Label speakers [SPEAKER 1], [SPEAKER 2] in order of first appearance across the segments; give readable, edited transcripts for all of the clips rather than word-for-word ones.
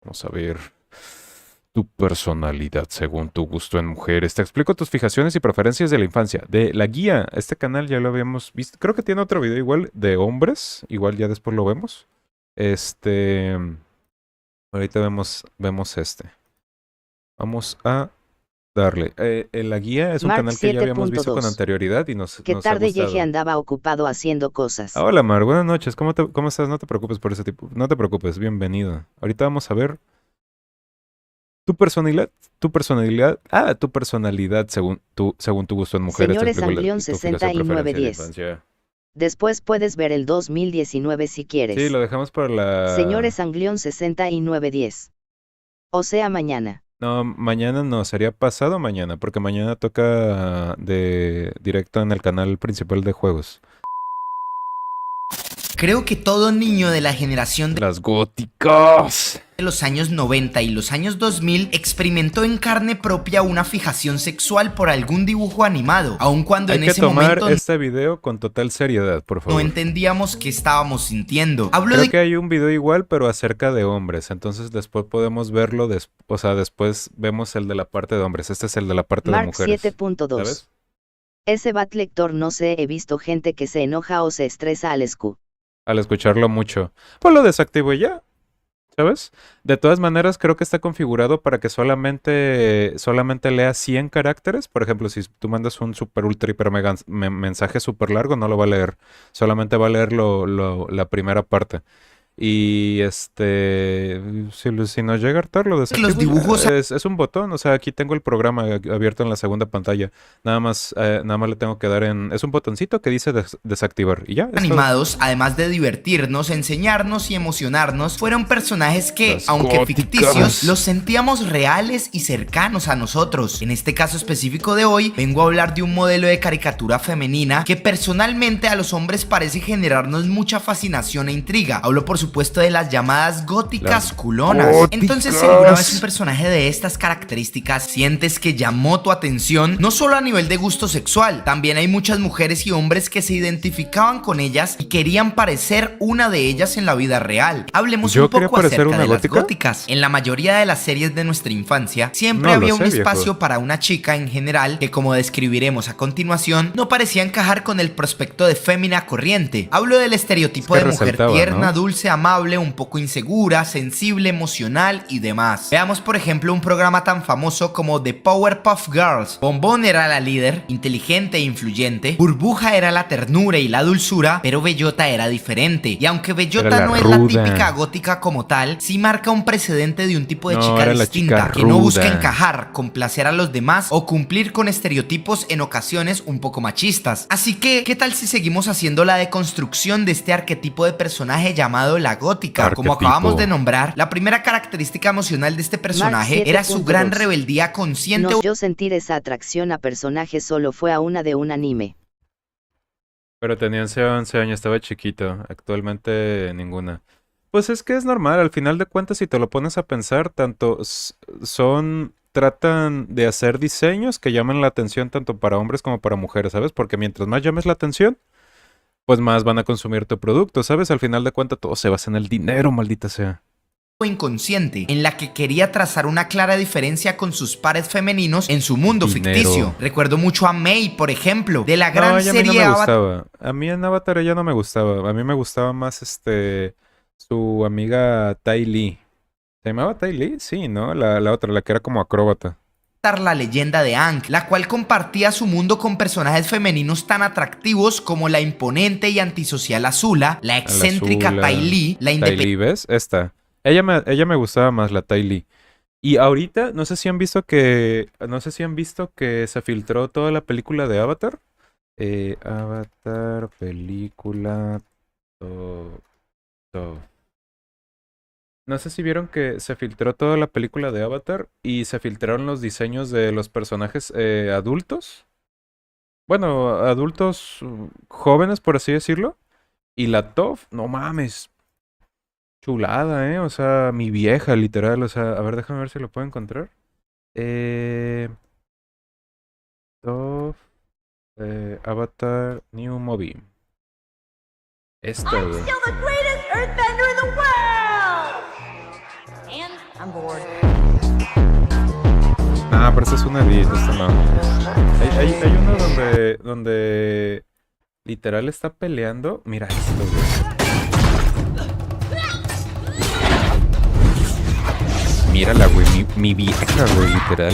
[SPEAKER 1] Vamos a ver tu personalidad según tu gusto en mujeres. Te explico tus fijaciones y preferencias de la infancia. De la guía, este canal ya lo habíamos visto. Creo que tiene otro video igual de hombres. Igual ya después lo vemos. Ahorita vemos este. Vamos a darle. La guía es un
[SPEAKER 2] Mark
[SPEAKER 1] canal que ya habíamos visto con
[SPEAKER 2] 7.2.
[SPEAKER 1] anterioridad y nos
[SPEAKER 2] Qué
[SPEAKER 1] ha
[SPEAKER 2] tarde Yeje
[SPEAKER 1] gustado.
[SPEAKER 2] andaba ocupado haciendo cosas.
[SPEAKER 1] Hola Mar, buenas noches. ¿Cómo estás? No te preocupes por ese tipo. No te preocupes, bienvenido. Ahorita vamos a ver tu personalidad según tu gusto en mujeres.
[SPEAKER 2] Señores Anglión
[SPEAKER 1] Y tu fijación preferencia de la
[SPEAKER 2] 6910.
[SPEAKER 1] infancia.
[SPEAKER 2] Después puedes ver el 2019 si
[SPEAKER 1] Sí,
[SPEAKER 2] quieres.
[SPEAKER 1] lo dejamos para la...
[SPEAKER 2] Señores Anglión 6910. O sea, mañana.
[SPEAKER 1] No, mañana no, sería pasado mañana, porque mañana toca de directo en el canal principal de juegos.
[SPEAKER 3] Creo que todo niño de la generación de
[SPEAKER 1] Las góticas.
[SPEAKER 3] los años 90 y los años 2000 experimentó en carne propia una fijación sexual por algún dibujo animado, aun cuando
[SPEAKER 1] Hay
[SPEAKER 3] en
[SPEAKER 1] que
[SPEAKER 3] ese
[SPEAKER 1] tomar
[SPEAKER 3] momento
[SPEAKER 1] este video con total seriedad, por
[SPEAKER 3] no
[SPEAKER 1] favor.
[SPEAKER 3] entendíamos qué estábamos sintiendo. Hablo
[SPEAKER 1] Creo
[SPEAKER 3] de
[SPEAKER 1] que hay un video igual, pero acerca de hombres. Entonces después podemos verlo, o sea, después vemos el de la parte de hombres. Este es el de la parte de
[SPEAKER 2] Mark
[SPEAKER 1] mujeres.
[SPEAKER 2] 7.2.
[SPEAKER 1] ¿Sabes?
[SPEAKER 2] Ese bat lector no sé, he visto gente que se enoja o se estresa al escu.
[SPEAKER 1] Al escucharlo mucho. Pues lo desactivo y ya. ¿Sabes? De todas maneras, creo que está configurado para que solamente lea 100 caracteres. Por ejemplo, si tú mandas un super ultra hiper mega mensaje súper largo, no lo va a leer. Solamente va a leer la primera parte. Y si no llega a hartar, lo desactivo.
[SPEAKER 3] los dibujos
[SPEAKER 1] Es un botón, o sea, aquí tengo el programa abierto en la segunda pantalla. Nada más le tengo que dar en... Es un botoncito que dice desactivar. Y ya, es todo.
[SPEAKER 3] animados, además de divertirnos, enseñarnos y emocionarnos, fueron personajes que,
[SPEAKER 1] Las
[SPEAKER 3] aunque
[SPEAKER 1] góticas.
[SPEAKER 3] ficticios, los sentíamos reales y cercanos a nosotros. En este caso específico de hoy, vengo a hablar de un modelo de caricatura femenina que personalmente a los hombres parece generarnos mucha fascinación e intriga. Hablo por supuesto de las llamadas góticas
[SPEAKER 1] Las
[SPEAKER 3] culonas.
[SPEAKER 1] góticas.
[SPEAKER 3] Entonces, si alguna vez un personaje de estas características sientes que llamó tu atención, no solo a nivel de gusto sexual, también hay muchas mujeres y hombres que se identificaban con ellas y querían parecer una de ellas en la vida real. Hablemos
[SPEAKER 1] ¿Yo
[SPEAKER 3] un
[SPEAKER 1] quería
[SPEAKER 3] poco
[SPEAKER 1] parecer
[SPEAKER 3] acerca
[SPEAKER 1] una
[SPEAKER 3] de las
[SPEAKER 1] gótica?
[SPEAKER 3] góticas. En la mayoría de las series de nuestra infancia, siempre
[SPEAKER 1] No lo
[SPEAKER 3] había un
[SPEAKER 1] sé, viejo.
[SPEAKER 3] espacio para una chica en general que, como describiremos a continuación, no parecía encajar con el prospecto de fémina corriente. Hablo del estereotipo
[SPEAKER 1] Es que
[SPEAKER 3] de mujer
[SPEAKER 1] resaltaba,
[SPEAKER 3] tierna,
[SPEAKER 1] ¿no?
[SPEAKER 3] dulce, amable, un poco insegura, sensible, emocional y demás. Veamos por ejemplo un programa tan famoso como The Powerpuff Girls. Bombón era la líder, inteligente e influyente. Burbuja era la ternura y la dulzura, pero Bellota era diferente. Y aunque
[SPEAKER 1] Era
[SPEAKER 3] Bellota
[SPEAKER 1] la
[SPEAKER 3] no es la
[SPEAKER 1] ruda.
[SPEAKER 3] típica gótica como tal, sí marca un precedente de un tipo de
[SPEAKER 1] No,
[SPEAKER 3] chica
[SPEAKER 1] era la
[SPEAKER 3] distinta,
[SPEAKER 1] chica
[SPEAKER 3] que no busca
[SPEAKER 1] ruda.
[SPEAKER 3] encajar, complacer a los demás o cumplir con estereotipos en ocasiones un poco machistas. Así que, ¿qué tal si seguimos haciendo la deconstrucción de este arquetipo de personaje llamado la gótica? Como
[SPEAKER 1] Arquetipo.
[SPEAKER 3] acabamos de nombrar, la primera característica emocional de este personaje era su gran
[SPEAKER 2] 7.2.
[SPEAKER 3] rebeldía consciente.
[SPEAKER 2] No, yo sentir esa atracción a personajes solo fue a una de un anime.
[SPEAKER 1] Pero tenía 11 años, estaba chiquito. Actualmente ninguna. Pues es que es normal, al final de cuentas, si te lo pones a pensar, tratan de hacer diseños que llamen la atención tanto para hombres como para mujeres, ¿sabes? Porque mientras más llames la atención, pues más van a consumir tu producto, ¿sabes? Al final de cuentas todo se basa en el dinero, maldita sea.
[SPEAKER 3] Inconsciente, en la que quería trazar una clara diferencia con sus pares femeninos en su mundo
[SPEAKER 1] Dinero.
[SPEAKER 3] ficticio. Recuerdo mucho a May, por ejemplo, de la gran
[SPEAKER 1] No, ella a mí no
[SPEAKER 3] serie
[SPEAKER 1] me
[SPEAKER 3] Avatar.
[SPEAKER 1] gustaba. A mí en Avatar ella no me gustaba. A mí me gustaba más su amiga Tai Lee. ¿Se llamaba Tai Lee? Sí, ¿no? La otra, la que era como acróbata.
[SPEAKER 3] La leyenda de Aang, la cual compartía su mundo con personajes femeninos tan atractivos como la imponente y antisocial Azula, la excéntrica
[SPEAKER 1] Azula,
[SPEAKER 3] Tai Lee, la
[SPEAKER 1] Tai
[SPEAKER 3] independiente
[SPEAKER 1] Lee, ¿ves? Esta. Ella me gustaba más, la Tai Lee. Y ahorita, no sé si han visto que se filtró toda la película de Avatar. Avatar, película, todo. No sé si vieron que se filtró toda la película de Avatar y se filtraron los diseños de los personajes adultos. Bueno, adultos jóvenes, por así decirlo. Y la Toph, no mames. Chulada, ¿eh? O sea, mi vieja, literal. O sea, a ver, déjame ver si lo puedo encontrar. Toph, Avatar, New Movie. Esta,
[SPEAKER 4] I'm
[SPEAKER 1] güey.
[SPEAKER 4] still the greatest earthbender in the world! And
[SPEAKER 1] Ah, pero ese es un edit, esto no. Hay uno donde literal está peleando. Mira esto, güey. Mírala, güey, mi vieja, güey, literal.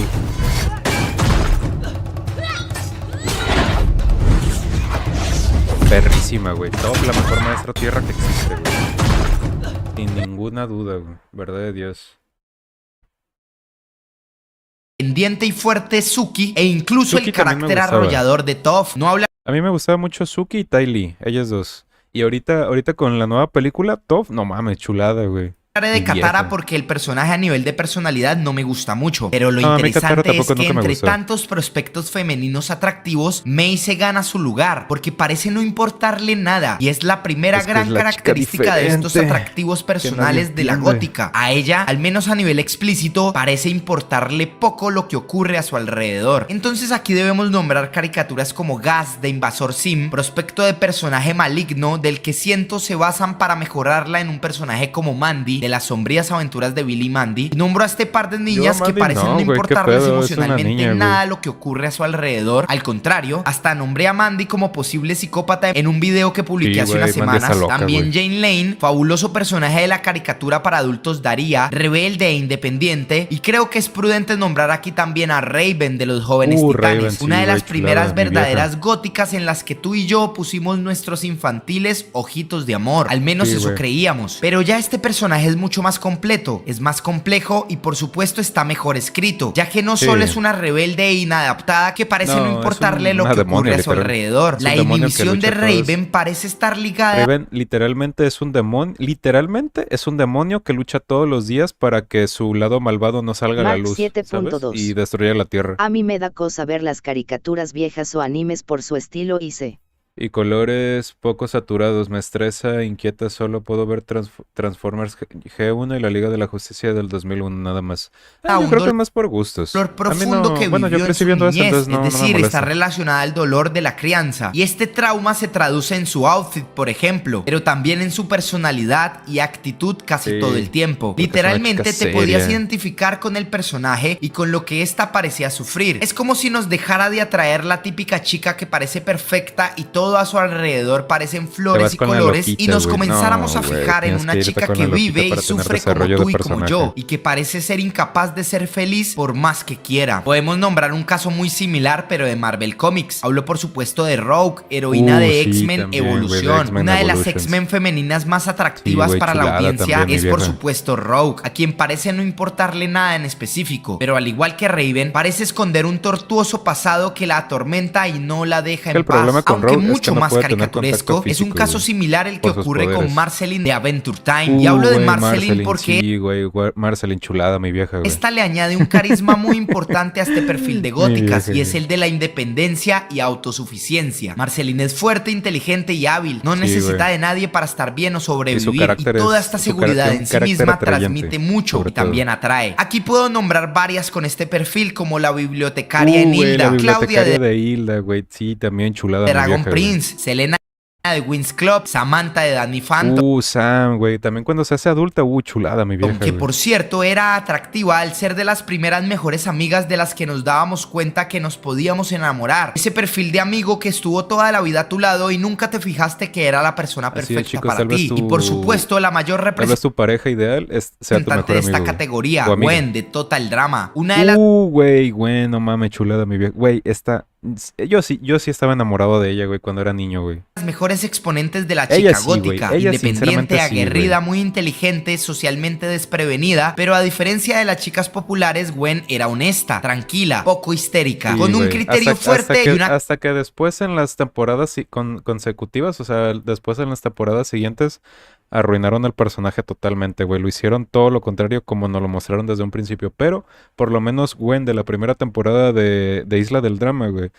[SPEAKER 1] Perrísima, güey. Top, la mejor maestra tierra que existe, güey. Sin ninguna duda, güey. Verdad de Dios.
[SPEAKER 3] Independiente y fuerte Suki e incluso
[SPEAKER 1] Suki
[SPEAKER 3] el
[SPEAKER 1] también me
[SPEAKER 3] carácter
[SPEAKER 1] gustaba.
[SPEAKER 3] arrollador de Toph. No habla
[SPEAKER 1] A mí me gustaba mucho Suki y Ty Lee, ellas dos. Y ahorita con la nueva película, Toph, no mames, chulada, güey.
[SPEAKER 3] de
[SPEAKER 1] Mi
[SPEAKER 3] Katara
[SPEAKER 1] vieja.
[SPEAKER 3] porque el personaje a nivel de personalidad no me gusta mucho. Pero lo
[SPEAKER 1] No, a mí Katara
[SPEAKER 3] interesante es
[SPEAKER 1] tampoco
[SPEAKER 3] que
[SPEAKER 1] nunca me
[SPEAKER 3] entre
[SPEAKER 1] gustó.
[SPEAKER 3] tantos prospectos femeninos atractivos, Mei se gana su lugar porque parece no importarle nada. Y es la primera
[SPEAKER 1] Es que
[SPEAKER 3] gran
[SPEAKER 1] es la chica
[SPEAKER 3] característica de estos
[SPEAKER 1] diferente,
[SPEAKER 3] atractivos
[SPEAKER 1] nadie
[SPEAKER 3] personales de la
[SPEAKER 1] entiende.
[SPEAKER 3] gótica. A ella, al menos a nivel explícito, parece importarle poco lo que ocurre a su alrededor. Entonces aquí debemos nombrar caricaturas como Gas de Invasor Sim, prospecto de personaje maligno del que siento se basan para mejorarla en un personaje como Mandy de las sombrías aventuras de Billy y Mandy. Y nombro a este par de niñas
[SPEAKER 1] Yo a
[SPEAKER 3] que
[SPEAKER 1] Mandy
[SPEAKER 3] parecen no
[SPEAKER 1] no, güey, qué
[SPEAKER 3] importarles
[SPEAKER 1] pedo, es una
[SPEAKER 3] emocionalmente
[SPEAKER 1] niña, güey.
[SPEAKER 3] nada lo que ocurre a su alrededor. Al contrario, hasta nombré a Mandy como posible psicópata en un video que publiqué
[SPEAKER 1] Sí,
[SPEAKER 3] hace
[SPEAKER 1] güey,
[SPEAKER 3] unas
[SPEAKER 1] Mandy está
[SPEAKER 3] semanas.
[SPEAKER 1] loca,
[SPEAKER 3] También
[SPEAKER 1] güey.
[SPEAKER 3] Jane Lane, fabuloso personaje de la caricatura para adultos Daría, rebelde e independiente. Y creo que es prudente nombrar aquí también a Raven de los Jóvenes Titanes,
[SPEAKER 1] Raven, sí,
[SPEAKER 3] una de las
[SPEAKER 1] güey,
[SPEAKER 3] primeras
[SPEAKER 1] chulada, mi
[SPEAKER 3] verdaderas
[SPEAKER 1] vieja.
[SPEAKER 3] góticas en las que tú y yo pusimos nuestros infantiles ojitos de amor. Al menos
[SPEAKER 1] Sí,
[SPEAKER 3] eso
[SPEAKER 1] güey.
[SPEAKER 3] creíamos. Pero ya este personaje es mucho más completo, es más complejo y por supuesto está mejor escrito, ya que no
[SPEAKER 1] Sí.
[SPEAKER 3] solo es una rebelde e inadaptada que parece no
[SPEAKER 1] No, es
[SPEAKER 3] importarle lo
[SPEAKER 1] una
[SPEAKER 3] que ocurre
[SPEAKER 1] demonio,
[SPEAKER 3] a su
[SPEAKER 1] literal.
[SPEAKER 3] alrededor.
[SPEAKER 1] Es un
[SPEAKER 3] La
[SPEAKER 1] demonio que
[SPEAKER 3] inhibición de
[SPEAKER 1] lucha a todos.
[SPEAKER 3] Raven parece estar ligada
[SPEAKER 1] Raven literalmente es un demonio, que lucha todos los días para que su lado malvado no salga a la
[SPEAKER 2] Mark
[SPEAKER 1] luz,
[SPEAKER 2] 7.2.
[SPEAKER 1] ¿sabes? Y destruya la tierra.
[SPEAKER 2] A mí me da cosa ver las caricaturas viejas o animes por su estilo y se
[SPEAKER 1] Y colores poco saturados, me estresa, inquieta, solo puedo ver Transformers G1 y la Liga de la Justicia del 2001, nada más.
[SPEAKER 3] a
[SPEAKER 1] Yo
[SPEAKER 3] un
[SPEAKER 1] creo que
[SPEAKER 3] dolor
[SPEAKER 1] es más por gustos. A mí
[SPEAKER 3] profundo
[SPEAKER 1] no,
[SPEAKER 3] que
[SPEAKER 1] bueno, yo
[SPEAKER 3] vivió en
[SPEAKER 1] crecí
[SPEAKER 3] su
[SPEAKER 1] viendo eso,
[SPEAKER 3] niñez,
[SPEAKER 1] entonces no,
[SPEAKER 3] es
[SPEAKER 1] no me
[SPEAKER 3] decir, está
[SPEAKER 1] molesta.
[SPEAKER 3] relacionada al dolor de la crianza. Y este trauma se traduce en su outfit, por ejemplo, pero también en su personalidad y actitud casi
[SPEAKER 1] Sí,
[SPEAKER 3] todo el tiempo.
[SPEAKER 1] porque es una
[SPEAKER 3] Literalmente
[SPEAKER 1] chica
[SPEAKER 3] te podías
[SPEAKER 1] seria.
[SPEAKER 3] identificar con el personaje y con lo que ésta parecía sufrir. Es como si nos dejara de atraer la típica chica que parece perfecta y todo a su alrededor parecen
[SPEAKER 1] Te
[SPEAKER 3] flores
[SPEAKER 1] vas
[SPEAKER 3] y
[SPEAKER 1] con la
[SPEAKER 3] colores y
[SPEAKER 1] loquita,
[SPEAKER 3] nos
[SPEAKER 1] güey.
[SPEAKER 3] comenzáramos
[SPEAKER 1] No,
[SPEAKER 3] a
[SPEAKER 1] güey,
[SPEAKER 3] fijar en
[SPEAKER 1] tienes
[SPEAKER 3] una
[SPEAKER 1] que irte
[SPEAKER 3] chica
[SPEAKER 1] con
[SPEAKER 3] que
[SPEAKER 1] la loquita
[SPEAKER 3] vive y
[SPEAKER 1] para tener
[SPEAKER 3] sufre como
[SPEAKER 1] desarrollo
[SPEAKER 3] tú
[SPEAKER 1] de
[SPEAKER 3] y como yo
[SPEAKER 1] personaje.
[SPEAKER 3] y que parece ser incapaz de ser feliz por más que quiera. Podemos nombrar un caso muy similar pero de Marvel Comics. Hablo por supuesto de Rogue, heroína de
[SPEAKER 1] Sí,
[SPEAKER 3] X-Men
[SPEAKER 1] también, güey, de
[SPEAKER 3] Evolución.
[SPEAKER 1] X-Men
[SPEAKER 3] Una de las
[SPEAKER 1] Evolutions.
[SPEAKER 3] X-Men femeninas más atractivas
[SPEAKER 1] Sí, güey,
[SPEAKER 3] para la
[SPEAKER 1] chulada
[SPEAKER 3] audiencia
[SPEAKER 1] también, mi
[SPEAKER 3] es por
[SPEAKER 1] vieja.
[SPEAKER 3] supuesto Rogue, a quien parece no importarle nada en específico, pero al igual que Raven, parece esconder un tortuoso pasado que la atormenta y no la deja en
[SPEAKER 1] El
[SPEAKER 3] paz.
[SPEAKER 1] problema con
[SPEAKER 3] Aunque
[SPEAKER 1] Rogue es que
[SPEAKER 3] mucho
[SPEAKER 1] no
[SPEAKER 3] más
[SPEAKER 1] puede tener
[SPEAKER 3] caricaturesco,
[SPEAKER 1] contacto
[SPEAKER 3] es un
[SPEAKER 1] físico,
[SPEAKER 3] caso
[SPEAKER 1] güey,
[SPEAKER 3] similar el que
[SPEAKER 1] por sus
[SPEAKER 3] ocurre con
[SPEAKER 1] poderes.
[SPEAKER 3] Marceline de Adventure Time. Y hablo de
[SPEAKER 1] Güey,
[SPEAKER 3] Marceline porque
[SPEAKER 1] sí, güey, Marceline chulada, mi vieja, güey.
[SPEAKER 3] esta le añade un carisma muy importante a este perfil de góticas
[SPEAKER 1] vieja,
[SPEAKER 3] y es
[SPEAKER 1] güey.
[SPEAKER 3] el de la independencia y autosuficiencia. Marceline es fuerte, inteligente y hábil. No
[SPEAKER 1] Sí,
[SPEAKER 3] necesita
[SPEAKER 1] güey.
[SPEAKER 3] de nadie para estar bien o
[SPEAKER 1] Y su
[SPEAKER 3] sobrevivir. Y
[SPEAKER 1] carácter
[SPEAKER 3] toda
[SPEAKER 1] es-
[SPEAKER 3] esta
[SPEAKER 1] su
[SPEAKER 3] seguridad
[SPEAKER 1] carácter-
[SPEAKER 3] en
[SPEAKER 1] un
[SPEAKER 3] sí
[SPEAKER 1] carácter
[SPEAKER 3] misma
[SPEAKER 1] atrayente,
[SPEAKER 3] transmite mucho
[SPEAKER 1] sobre
[SPEAKER 3] y también
[SPEAKER 1] todo.
[SPEAKER 3] atrae. Aquí puedo nombrar varias con este perfil como la bibliotecaria en
[SPEAKER 1] Güey, la
[SPEAKER 3] Hilda, Claudia
[SPEAKER 1] bibliotecaria
[SPEAKER 3] de
[SPEAKER 1] de Hilda, güey. Sí, también chulada, mi
[SPEAKER 3] Dragon
[SPEAKER 1] vieja, güey.
[SPEAKER 3] Prince, Selena de Wings Club, Samantha de Danny Phantom.
[SPEAKER 1] Sam, güey. También cuando se hace adulta, chulada, mi vieja,
[SPEAKER 3] Que
[SPEAKER 1] güey.
[SPEAKER 3] por cierto era atractiva al ser de las primeras mejores amigas de las que nos dábamos cuenta que nos podíamos enamorar. Ese perfil de amigo que estuvo toda la vida a tu lado y nunca te fijaste que era la persona
[SPEAKER 1] Así es,
[SPEAKER 3] perfecta
[SPEAKER 1] chicos,
[SPEAKER 3] para
[SPEAKER 1] tal vez
[SPEAKER 3] ti.
[SPEAKER 1] tu-
[SPEAKER 3] Y por supuesto la mayor
[SPEAKER 1] Tal vez
[SPEAKER 3] representante
[SPEAKER 1] tu pareja ideal sea tu mejor
[SPEAKER 3] de esta
[SPEAKER 1] amigo, güey.
[SPEAKER 3] categoría,
[SPEAKER 1] O amiga.
[SPEAKER 3] Gwen de Total Drama. Una de las
[SPEAKER 1] Güey, no mames, chulada, mi vieja. Güey, yo sí estaba enamorado de ella, güey, cuando era niño, güey.
[SPEAKER 3] mejores exponentes de la
[SPEAKER 1] Ella
[SPEAKER 3] chica
[SPEAKER 1] sí, güey.
[SPEAKER 3] gótica,
[SPEAKER 1] Ella
[SPEAKER 3] independiente,
[SPEAKER 1] sinceramente sí,
[SPEAKER 3] aguerrida,
[SPEAKER 1] güey.
[SPEAKER 3] muy inteligente, socialmente desprevenida, pero a diferencia de las chicas populares, Gwen era honesta, tranquila, poco histérica,
[SPEAKER 1] Sí,
[SPEAKER 3] con un
[SPEAKER 1] güey.
[SPEAKER 3] criterio fuerte y una
[SPEAKER 1] Hasta que después en las temporadas consecutivas, o sea, después en las temporadas siguientes, arruinaron el personaje totalmente, güey. Lo hicieron todo lo contrario como nos lo mostraron desde un principio. Pero, por lo menos, Gwen de la primera temporada de Isla del Drama, güey.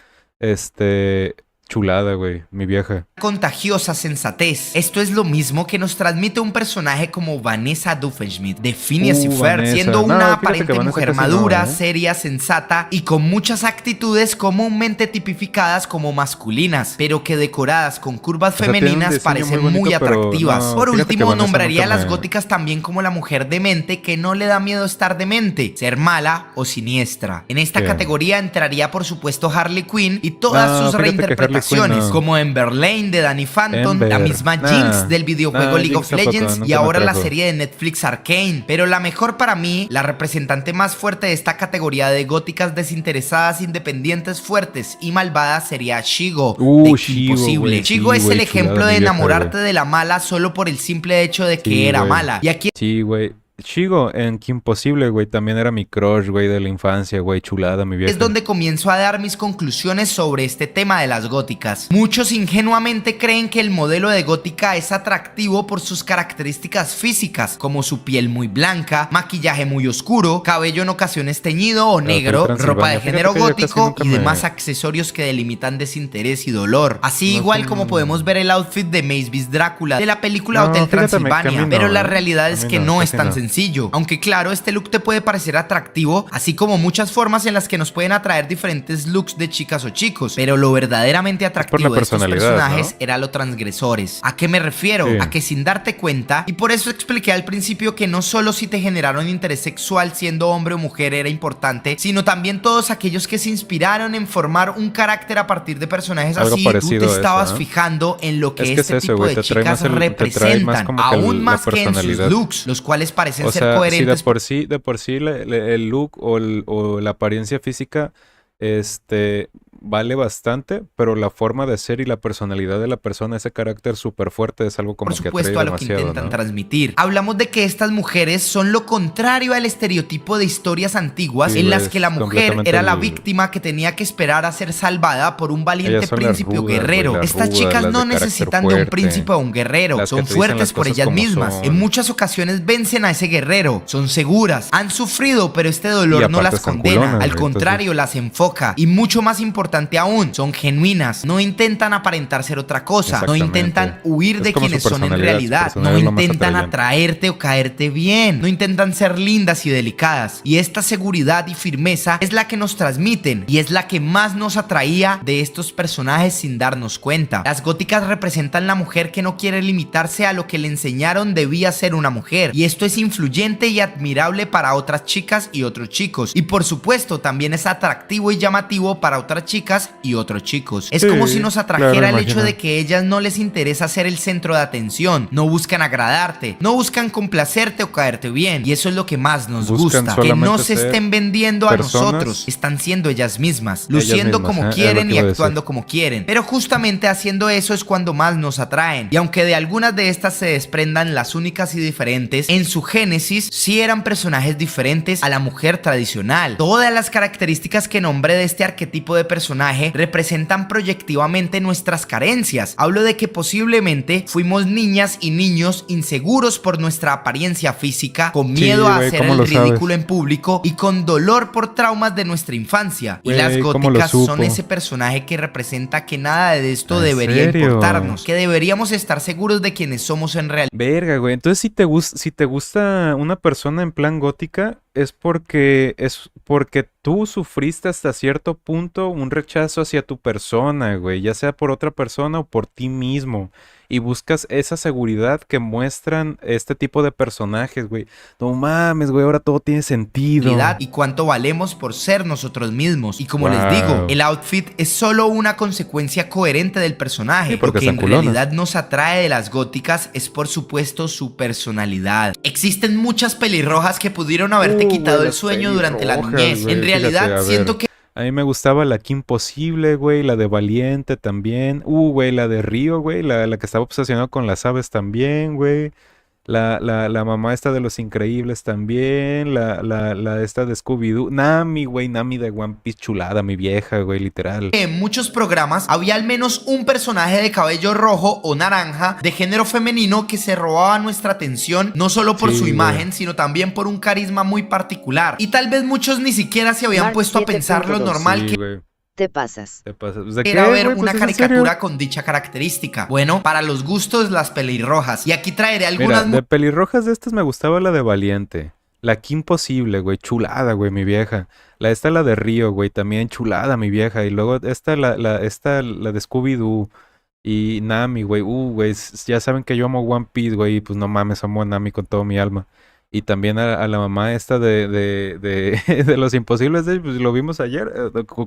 [SPEAKER 1] Chulada, güey. Mi vieja.
[SPEAKER 3] Contagiosa sensatez. Esto es lo mismo que nos transmite un personaje como Vanessa Doofenshmirtz de Phineas y Ferb,
[SPEAKER 1] Vanessa.
[SPEAKER 3] siendo
[SPEAKER 1] No,
[SPEAKER 3] una
[SPEAKER 1] fíjate
[SPEAKER 3] aparente
[SPEAKER 1] que Vanessa
[SPEAKER 3] mujer
[SPEAKER 1] casi
[SPEAKER 3] madura,
[SPEAKER 1] no, ¿eh?
[SPEAKER 3] seria, sensata y con muchas actitudes comúnmente tipificadas como masculinas, pero que decoradas con curvas
[SPEAKER 1] sea, tiene un
[SPEAKER 3] femeninas
[SPEAKER 1] diseño
[SPEAKER 3] parecen
[SPEAKER 1] muy
[SPEAKER 3] muy
[SPEAKER 1] bonito, pero
[SPEAKER 3] atractivas.
[SPEAKER 1] no,
[SPEAKER 3] Por
[SPEAKER 1] fíjate que
[SPEAKER 3] último,
[SPEAKER 1] Vanessa
[SPEAKER 3] nombraría a
[SPEAKER 1] nunca
[SPEAKER 3] las
[SPEAKER 1] me-
[SPEAKER 3] góticas también como la mujer demente que no le da miedo estar demente, ser mala o siniestra. En esta
[SPEAKER 1] Sí.
[SPEAKER 3] categoría entraría por supuesto Harley Quinn y todas
[SPEAKER 1] No,
[SPEAKER 3] sus
[SPEAKER 1] fíjate que Harley Quinn
[SPEAKER 3] reinterpretaciones,
[SPEAKER 1] no.
[SPEAKER 3] como Amber Lane de Danny Phantom, la
[SPEAKER 1] Ember.
[SPEAKER 3] misma
[SPEAKER 1] Nah.
[SPEAKER 3] Jinx del videojuego
[SPEAKER 1] Nah,
[SPEAKER 3] League
[SPEAKER 1] Jinx
[SPEAKER 3] of
[SPEAKER 1] tampoco,
[SPEAKER 3] Legends y
[SPEAKER 1] nunca me
[SPEAKER 3] ahora la
[SPEAKER 1] atrajo.
[SPEAKER 3] serie de Netflix Arcane. Pero la mejor para mí, la representante más fuerte de esta categoría de góticas desinteresadas, independientes, fuertes y malvadas sería Shigo de
[SPEAKER 1] Shigo,
[SPEAKER 3] Imposible.
[SPEAKER 1] güey,
[SPEAKER 3] Shigo
[SPEAKER 1] sí,
[SPEAKER 3] es
[SPEAKER 1] güey,
[SPEAKER 3] el ejemplo
[SPEAKER 1] chulada,
[SPEAKER 3] de
[SPEAKER 1] mi vieja,
[SPEAKER 3] enamorarte
[SPEAKER 1] güey.
[SPEAKER 3] de la mala solo por el simple hecho de que
[SPEAKER 1] Sí,
[SPEAKER 3] era
[SPEAKER 1] güey.
[SPEAKER 3] mala. Y aquí
[SPEAKER 1] Sí, güey. Shigo en Kim Possible, güey, también era mi crush, güey, de la infancia, güey, chulada, mi vieja.
[SPEAKER 3] es donde comienzo a dar mis conclusiones sobre este tema de las góticas. Muchos ingenuamente creen que el modelo de gótica es atractivo por sus características físicas, como su piel muy blanca, maquillaje muy oscuro, cabello en ocasiones teñido o
[SPEAKER 1] Hotel
[SPEAKER 3] negro,
[SPEAKER 1] Transilvania.
[SPEAKER 3] ropa de
[SPEAKER 1] Fíjate
[SPEAKER 3] género
[SPEAKER 1] que yo casi
[SPEAKER 3] gótico
[SPEAKER 1] nunca
[SPEAKER 3] y
[SPEAKER 1] me-
[SPEAKER 3] demás accesorios que delimitan desinterés y dolor. Así
[SPEAKER 1] No
[SPEAKER 3] igual
[SPEAKER 1] son-
[SPEAKER 3] como podemos ver el outfit de Mace's Drácula de la película
[SPEAKER 1] No,
[SPEAKER 3] Hotel
[SPEAKER 1] fíjate que a mí
[SPEAKER 3] Transilvania, pero la
[SPEAKER 1] no,
[SPEAKER 3] realidad
[SPEAKER 1] a
[SPEAKER 3] es
[SPEAKER 1] mí
[SPEAKER 3] que
[SPEAKER 1] no,
[SPEAKER 3] no es
[SPEAKER 1] casi
[SPEAKER 3] tan
[SPEAKER 1] no.
[SPEAKER 3] sencillo. Aunque claro, este look te puede parecer atractivo, así como muchas formas en las que nos pueden atraer diferentes looks de chicas o chicos, pero lo verdaderamente atractivo de estos
[SPEAKER 1] personalidad,
[SPEAKER 3] personajes
[SPEAKER 1] ¿no?
[SPEAKER 3] era lo transgresores. ¿A qué me refiero?
[SPEAKER 1] Sí.
[SPEAKER 3] A que sin darte cuenta, y por eso expliqué al principio que no solo si te generaron interés sexual siendo hombre o mujer era importante, sino también todos aquellos que se inspiraron en formar un carácter a partir de personajes
[SPEAKER 1] Algo
[SPEAKER 3] así, tú
[SPEAKER 1] parecido
[SPEAKER 3] te
[SPEAKER 1] a eso,
[SPEAKER 3] estabas
[SPEAKER 1] ¿no?
[SPEAKER 3] fijando en lo que
[SPEAKER 1] Es que
[SPEAKER 3] este
[SPEAKER 1] es eso,
[SPEAKER 3] tipo
[SPEAKER 1] güey,
[SPEAKER 3] de
[SPEAKER 1] te trae
[SPEAKER 3] chicas
[SPEAKER 1] más te trae más
[SPEAKER 3] representan,
[SPEAKER 1] como que
[SPEAKER 3] aún
[SPEAKER 1] la
[SPEAKER 3] más que en sus
[SPEAKER 1] personalidad.
[SPEAKER 3] looks, los cuales parecen
[SPEAKER 1] O
[SPEAKER 3] ser
[SPEAKER 1] sea, si
[SPEAKER 3] coherentes.
[SPEAKER 1] de por sí el look o la apariencia física, vale bastante, pero la forma de ser y la personalidad de la persona, ese carácter súper fuerte es algo como
[SPEAKER 3] Por
[SPEAKER 1] que
[SPEAKER 3] supuesto,
[SPEAKER 1] atrae
[SPEAKER 3] a lo que
[SPEAKER 1] demasiado,
[SPEAKER 3] intentan
[SPEAKER 1] ¿no?
[SPEAKER 3] transmitir. Hablamos de que estas mujeres son lo contrario al estereotipo de historias antiguas
[SPEAKER 1] Sí,
[SPEAKER 3] en
[SPEAKER 1] güey,
[SPEAKER 3] las que
[SPEAKER 1] es
[SPEAKER 3] la mujer
[SPEAKER 1] completamente
[SPEAKER 3] era la
[SPEAKER 1] el-
[SPEAKER 3] víctima que tenía que esperar a ser salvada por un valiente
[SPEAKER 1] Ellas son las
[SPEAKER 3] príncipe o
[SPEAKER 1] rudas,
[SPEAKER 3] guerrero.
[SPEAKER 1] güey, las
[SPEAKER 3] Estas
[SPEAKER 1] rudas,
[SPEAKER 3] chicas
[SPEAKER 1] las
[SPEAKER 3] no
[SPEAKER 1] de carácter
[SPEAKER 3] necesitan de un
[SPEAKER 1] fuerte,
[SPEAKER 3] príncipe o un guerrero,
[SPEAKER 1] las que
[SPEAKER 3] son
[SPEAKER 1] te dicen
[SPEAKER 3] fuertes
[SPEAKER 1] las
[SPEAKER 3] por
[SPEAKER 1] cosas
[SPEAKER 3] ellas
[SPEAKER 1] como
[SPEAKER 3] mismas.
[SPEAKER 1] son.
[SPEAKER 3] En muchas ocasiones vencen a ese guerrero, son seguras, han sufrido, pero este
[SPEAKER 1] Y
[SPEAKER 3] dolor no
[SPEAKER 1] aparte
[SPEAKER 3] las
[SPEAKER 1] están
[SPEAKER 3] condena,
[SPEAKER 1] culonas,
[SPEAKER 3] al
[SPEAKER 1] güey,
[SPEAKER 3] contrario, las enfoca. Y mucho más importante aún, son genuinas, no intentan aparentar ser otra cosa, no
[SPEAKER 1] Exactamente.
[SPEAKER 3] intentan huir
[SPEAKER 1] Es
[SPEAKER 3] de
[SPEAKER 1] como su
[SPEAKER 3] quienes son en
[SPEAKER 1] personalidad, su
[SPEAKER 3] realidad, no
[SPEAKER 1] personalidad es lo más
[SPEAKER 3] intentan
[SPEAKER 1] atrayente.
[SPEAKER 3] atraerte o caerte bien, no intentan ser lindas y delicadas. Y esta seguridad y firmeza es la que nos transmiten y es la que más nos atraía de estos personajes sin darnos cuenta. Las góticas representan la mujer que no quiere limitarse a lo que le enseñaron debía ser una mujer, y esto es influyente y admirable para otras chicas y otros chicos, y por supuesto también es atractivo y llamativo para otras chicas y otros chicos. Es
[SPEAKER 1] Sí,
[SPEAKER 3] como si nos atrajera
[SPEAKER 1] claro,
[SPEAKER 3] el hecho
[SPEAKER 1] imagino.
[SPEAKER 3] de que ellas no les interesa ser el centro de atención, no buscan agradarte, no buscan complacerte o caerte bien, y eso es lo que más nos
[SPEAKER 1] Buscan
[SPEAKER 3] gusta, que no
[SPEAKER 1] solamente
[SPEAKER 3] se
[SPEAKER 1] ser
[SPEAKER 3] estén vendiendo a
[SPEAKER 1] personas.
[SPEAKER 3] nosotros, están siendo ellas mismas, luciendo
[SPEAKER 1] mismas,
[SPEAKER 3] como
[SPEAKER 1] es lo
[SPEAKER 3] quieren
[SPEAKER 1] que
[SPEAKER 3] y
[SPEAKER 1] iba a
[SPEAKER 3] actuando
[SPEAKER 1] decir.
[SPEAKER 3] como quieren, pero justamente haciendo eso es cuando más nos atraen. Y aunque de algunas de estas se desprendan las únicas y diferentes, en su génesis sí eran personajes diferentes a la mujer tradicional. Todas las características que nombré de este arquetipo de personaje representan proyectivamente nuestras carencias. Hablo de que posiblemente fuimos niñas y niños inseguros por nuestra apariencia física, con miedo a
[SPEAKER 1] güey,
[SPEAKER 3] hacer
[SPEAKER 1] ¿cómo
[SPEAKER 3] el
[SPEAKER 1] lo sabes?
[SPEAKER 3] ridículo en público y con dolor por traumas de nuestra infancia. Y
[SPEAKER 1] Güey,
[SPEAKER 3] las
[SPEAKER 1] ¿cómo lo
[SPEAKER 3] góticas son
[SPEAKER 1] supo?
[SPEAKER 3] ese personaje que representa que nada de esto
[SPEAKER 1] ¿En
[SPEAKER 3] debería
[SPEAKER 1] serio?
[SPEAKER 3] importarnos, que deberíamos estar seguros de quienes somos en realidad.
[SPEAKER 1] Verga, güey. Entonces, si te gusta una persona en plan gótica, es porque tú sufriste hasta cierto punto un rechazo hacia tu persona, güey, ya sea por otra persona o por ti mismo. Y buscas esa seguridad que muestran este tipo de personajes, güey. No mames, güey, ahora todo tiene sentido.
[SPEAKER 3] Y cuánto valemos por ser nosotros mismos. Y como les
[SPEAKER 1] Wow.
[SPEAKER 3] digo, el outfit es solo una consecuencia coherente del personaje.
[SPEAKER 1] Sí, porque
[SPEAKER 3] Lo que en
[SPEAKER 1] están culonas.
[SPEAKER 3] realidad nos atrae de las góticas es por supuesto su personalidad. Existen muchas pelirrojas que pudieron haberte quitado
[SPEAKER 1] güey,
[SPEAKER 3] el
[SPEAKER 1] las
[SPEAKER 3] sueño durante la
[SPEAKER 1] pelirrojas,
[SPEAKER 3] niñez.
[SPEAKER 1] güey,
[SPEAKER 3] En realidad
[SPEAKER 1] fíjate, a
[SPEAKER 3] siento
[SPEAKER 1] ver.
[SPEAKER 3] que
[SPEAKER 1] A mí me gustaba la Kim Possible, güey, la de Valiente también. Güey, la de Río, güey, la que estaba obsesionada con las aves también, güey. La mamá esta de Los Increíbles también. La esta de Scooby-Doo. Nami, güey, Nami de One Piece, chulada, mi vieja, güey, literal.
[SPEAKER 3] en muchos programas había al menos un personaje de cabello rojo o naranja de género femenino que se robaba nuestra atención, no solo por
[SPEAKER 1] Sí,
[SPEAKER 3] su
[SPEAKER 1] güey.
[SPEAKER 3] imagen, sino también por un carisma muy particular. Y tal vez muchos ni siquiera se habían
[SPEAKER 2] Mark
[SPEAKER 3] puesto a
[SPEAKER 2] 7.2.
[SPEAKER 3] pensar lo normal
[SPEAKER 1] Sí,
[SPEAKER 3] que
[SPEAKER 1] güey.
[SPEAKER 2] Te pasas.
[SPEAKER 1] Te pasa. Pues, ¿de
[SPEAKER 3] Era
[SPEAKER 1] qué,
[SPEAKER 3] ver
[SPEAKER 1] güey?
[SPEAKER 3] una
[SPEAKER 1] Pues, ¿es en
[SPEAKER 3] caricatura
[SPEAKER 1] serio?
[SPEAKER 3] con dicha característica. Bueno, para los gustos, las pelirrojas. Y aquí traeré
[SPEAKER 1] Mira,
[SPEAKER 3] algunas
[SPEAKER 1] de pelirrojas de estas me gustaba la de Valiente. La Kim Possible, güey, chulada, güey, mi vieja. La de Río, güey, también chulada, mi vieja. Y luego la de Scooby-Doo. Y Nami, güey, güey, ya saben que yo amo One Piece, güey, y pues no mames, amo a Nami con todo mi alma. Y también a la mamá esta de Los Imposibles, pues lo vimos ayer.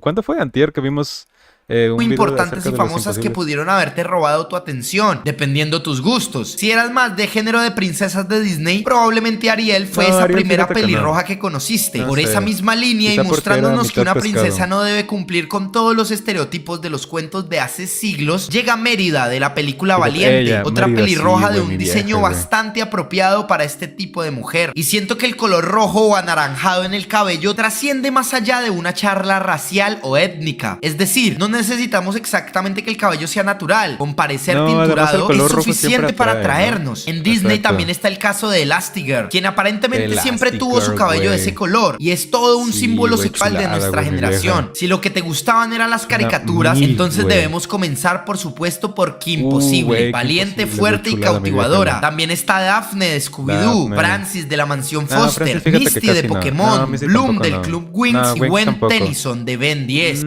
[SPEAKER 1] ¿Cuándo fue? Antier que vimos
[SPEAKER 3] muy
[SPEAKER 1] un video
[SPEAKER 3] importantes
[SPEAKER 1] acerca
[SPEAKER 3] y
[SPEAKER 1] de Los
[SPEAKER 3] famosas que
[SPEAKER 1] Imposibles.
[SPEAKER 3] pudieron haberte robado tu atención, dependiendo tus gustos. Si eras más de género de princesas de Disney, probablemente Ariel fue
[SPEAKER 1] No,
[SPEAKER 3] esa
[SPEAKER 1] Ariel,
[SPEAKER 3] primera
[SPEAKER 1] fíjate que no.
[SPEAKER 3] pelirroja que conociste.
[SPEAKER 1] No
[SPEAKER 3] Por esa
[SPEAKER 1] sé.
[SPEAKER 3] misma línea y
[SPEAKER 1] Quizá porque era
[SPEAKER 3] mostrándonos que
[SPEAKER 1] mitad
[SPEAKER 3] una princesa
[SPEAKER 1] pescado.
[SPEAKER 3] no debe cumplir con todos los estereotipos de los cuentos de hace siglos, llega Mérida de la película
[SPEAKER 1] Fíjate,
[SPEAKER 3] Valiente,
[SPEAKER 1] ella,
[SPEAKER 3] otra
[SPEAKER 1] Mérida,
[SPEAKER 3] pelirroja
[SPEAKER 1] sí,
[SPEAKER 3] de
[SPEAKER 1] güey,
[SPEAKER 3] un
[SPEAKER 1] mi
[SPEAKER 3] diseño
[SPEAKER 1] vieja, güey.
[SPEAKER 3] bastante apropiado para este tipo de mujer. Y siento que el color rojo o anaranjado en el cabello trasciende más allá de una charla racial o étnica. Es decir, no necesitamos exactamente que el cabello sea natural. Con parecer
[SPEAKER 1] No, además el
[SPEAKER 3] tinturado
[SPEAKER 1] color
[SPEAKER 3] es
[SPEAKER 1] rojo
[SPEAKER 3] suficiente
[SPEAKER 1] siempre
[SPEAKER 3] para
[SPEAKER 1] atrae, ¿no?
[SPEAKER 3] atraernos. En Disney
[SPEAKER 1] Exacto.
[SPEAKER 3] también está el caso de Elastigirl, quien aparentemente siempre tuvo su
[SPEAKER 1] Elastigirl,
[SPEAKER 3] cabello de
[SPEAKER 1] güey.
[SPEAKER 3] ese color. Y es todo un
[SPEAKER 1] Sí,
[SPEAKER 3] símbolo
[SPEAKER 1] güey,
[SPEAKER 3] sexual de
[SPEAKER 1] chulada,
[SPEAKER 3] nuestra
[SPEAKER 1] güey, mi
[SPEAKER 3] generación.
[SPEAKER 1] vieja.
[SPEAKER 3] Si lo que te gustaban eran las
[SPEAKER 1] Una
[SPEAKER 3] caricaturas,
[SPEAKER 1] mil,
[SPEAKER 3] entonces
[SPEAKER 1] güey.
[SPEAKER 3] debemos comenzar, por supuesto, por Kim Possible.
[SPEAKER 1] Güey, Kim
[SPEAKER 3] Valiente,
[SPEAKER 1] Possible,
[SPEAKER 3] fuerte
[SPEAKER 1] güey,
[SPEAKER 3] y
[SPEAKER 1] chulada, mi vieja,
[SPEAKER 3] cautivadora.
[SPEAKER 1] güey.
[SPEAKER 3] También está Daphne de Scooby-Doo,
[SPEAKER 1] Daphne.
[SPEAKER 3] Francis de la Mansión
[SPEAKER 1] No,
[SPEAKER 3] Foster,
[SPEAKER 1] Francis, fíjate que
[SPEAKER 3] Misty de
[SPEAKER 1] casi no.
[SPEAKER 3] Pokémon,
[SPEAKER 1] No, Misty
[SPEAKER 3] Bloom
[SPEAKER 1] tampoco
[SPEAKER 3] del
[SPEAKER 1] no.
[SPEAKER 3] Club Wings
[SPEAKER 1] No,
[SPEAKER 3] y
[SPEAKER 1] Wings
[SPEAKER 3] Gwen
[SPEAKER 1] tampoco.
[SPEAKER 3] Tennyson de Ben 10.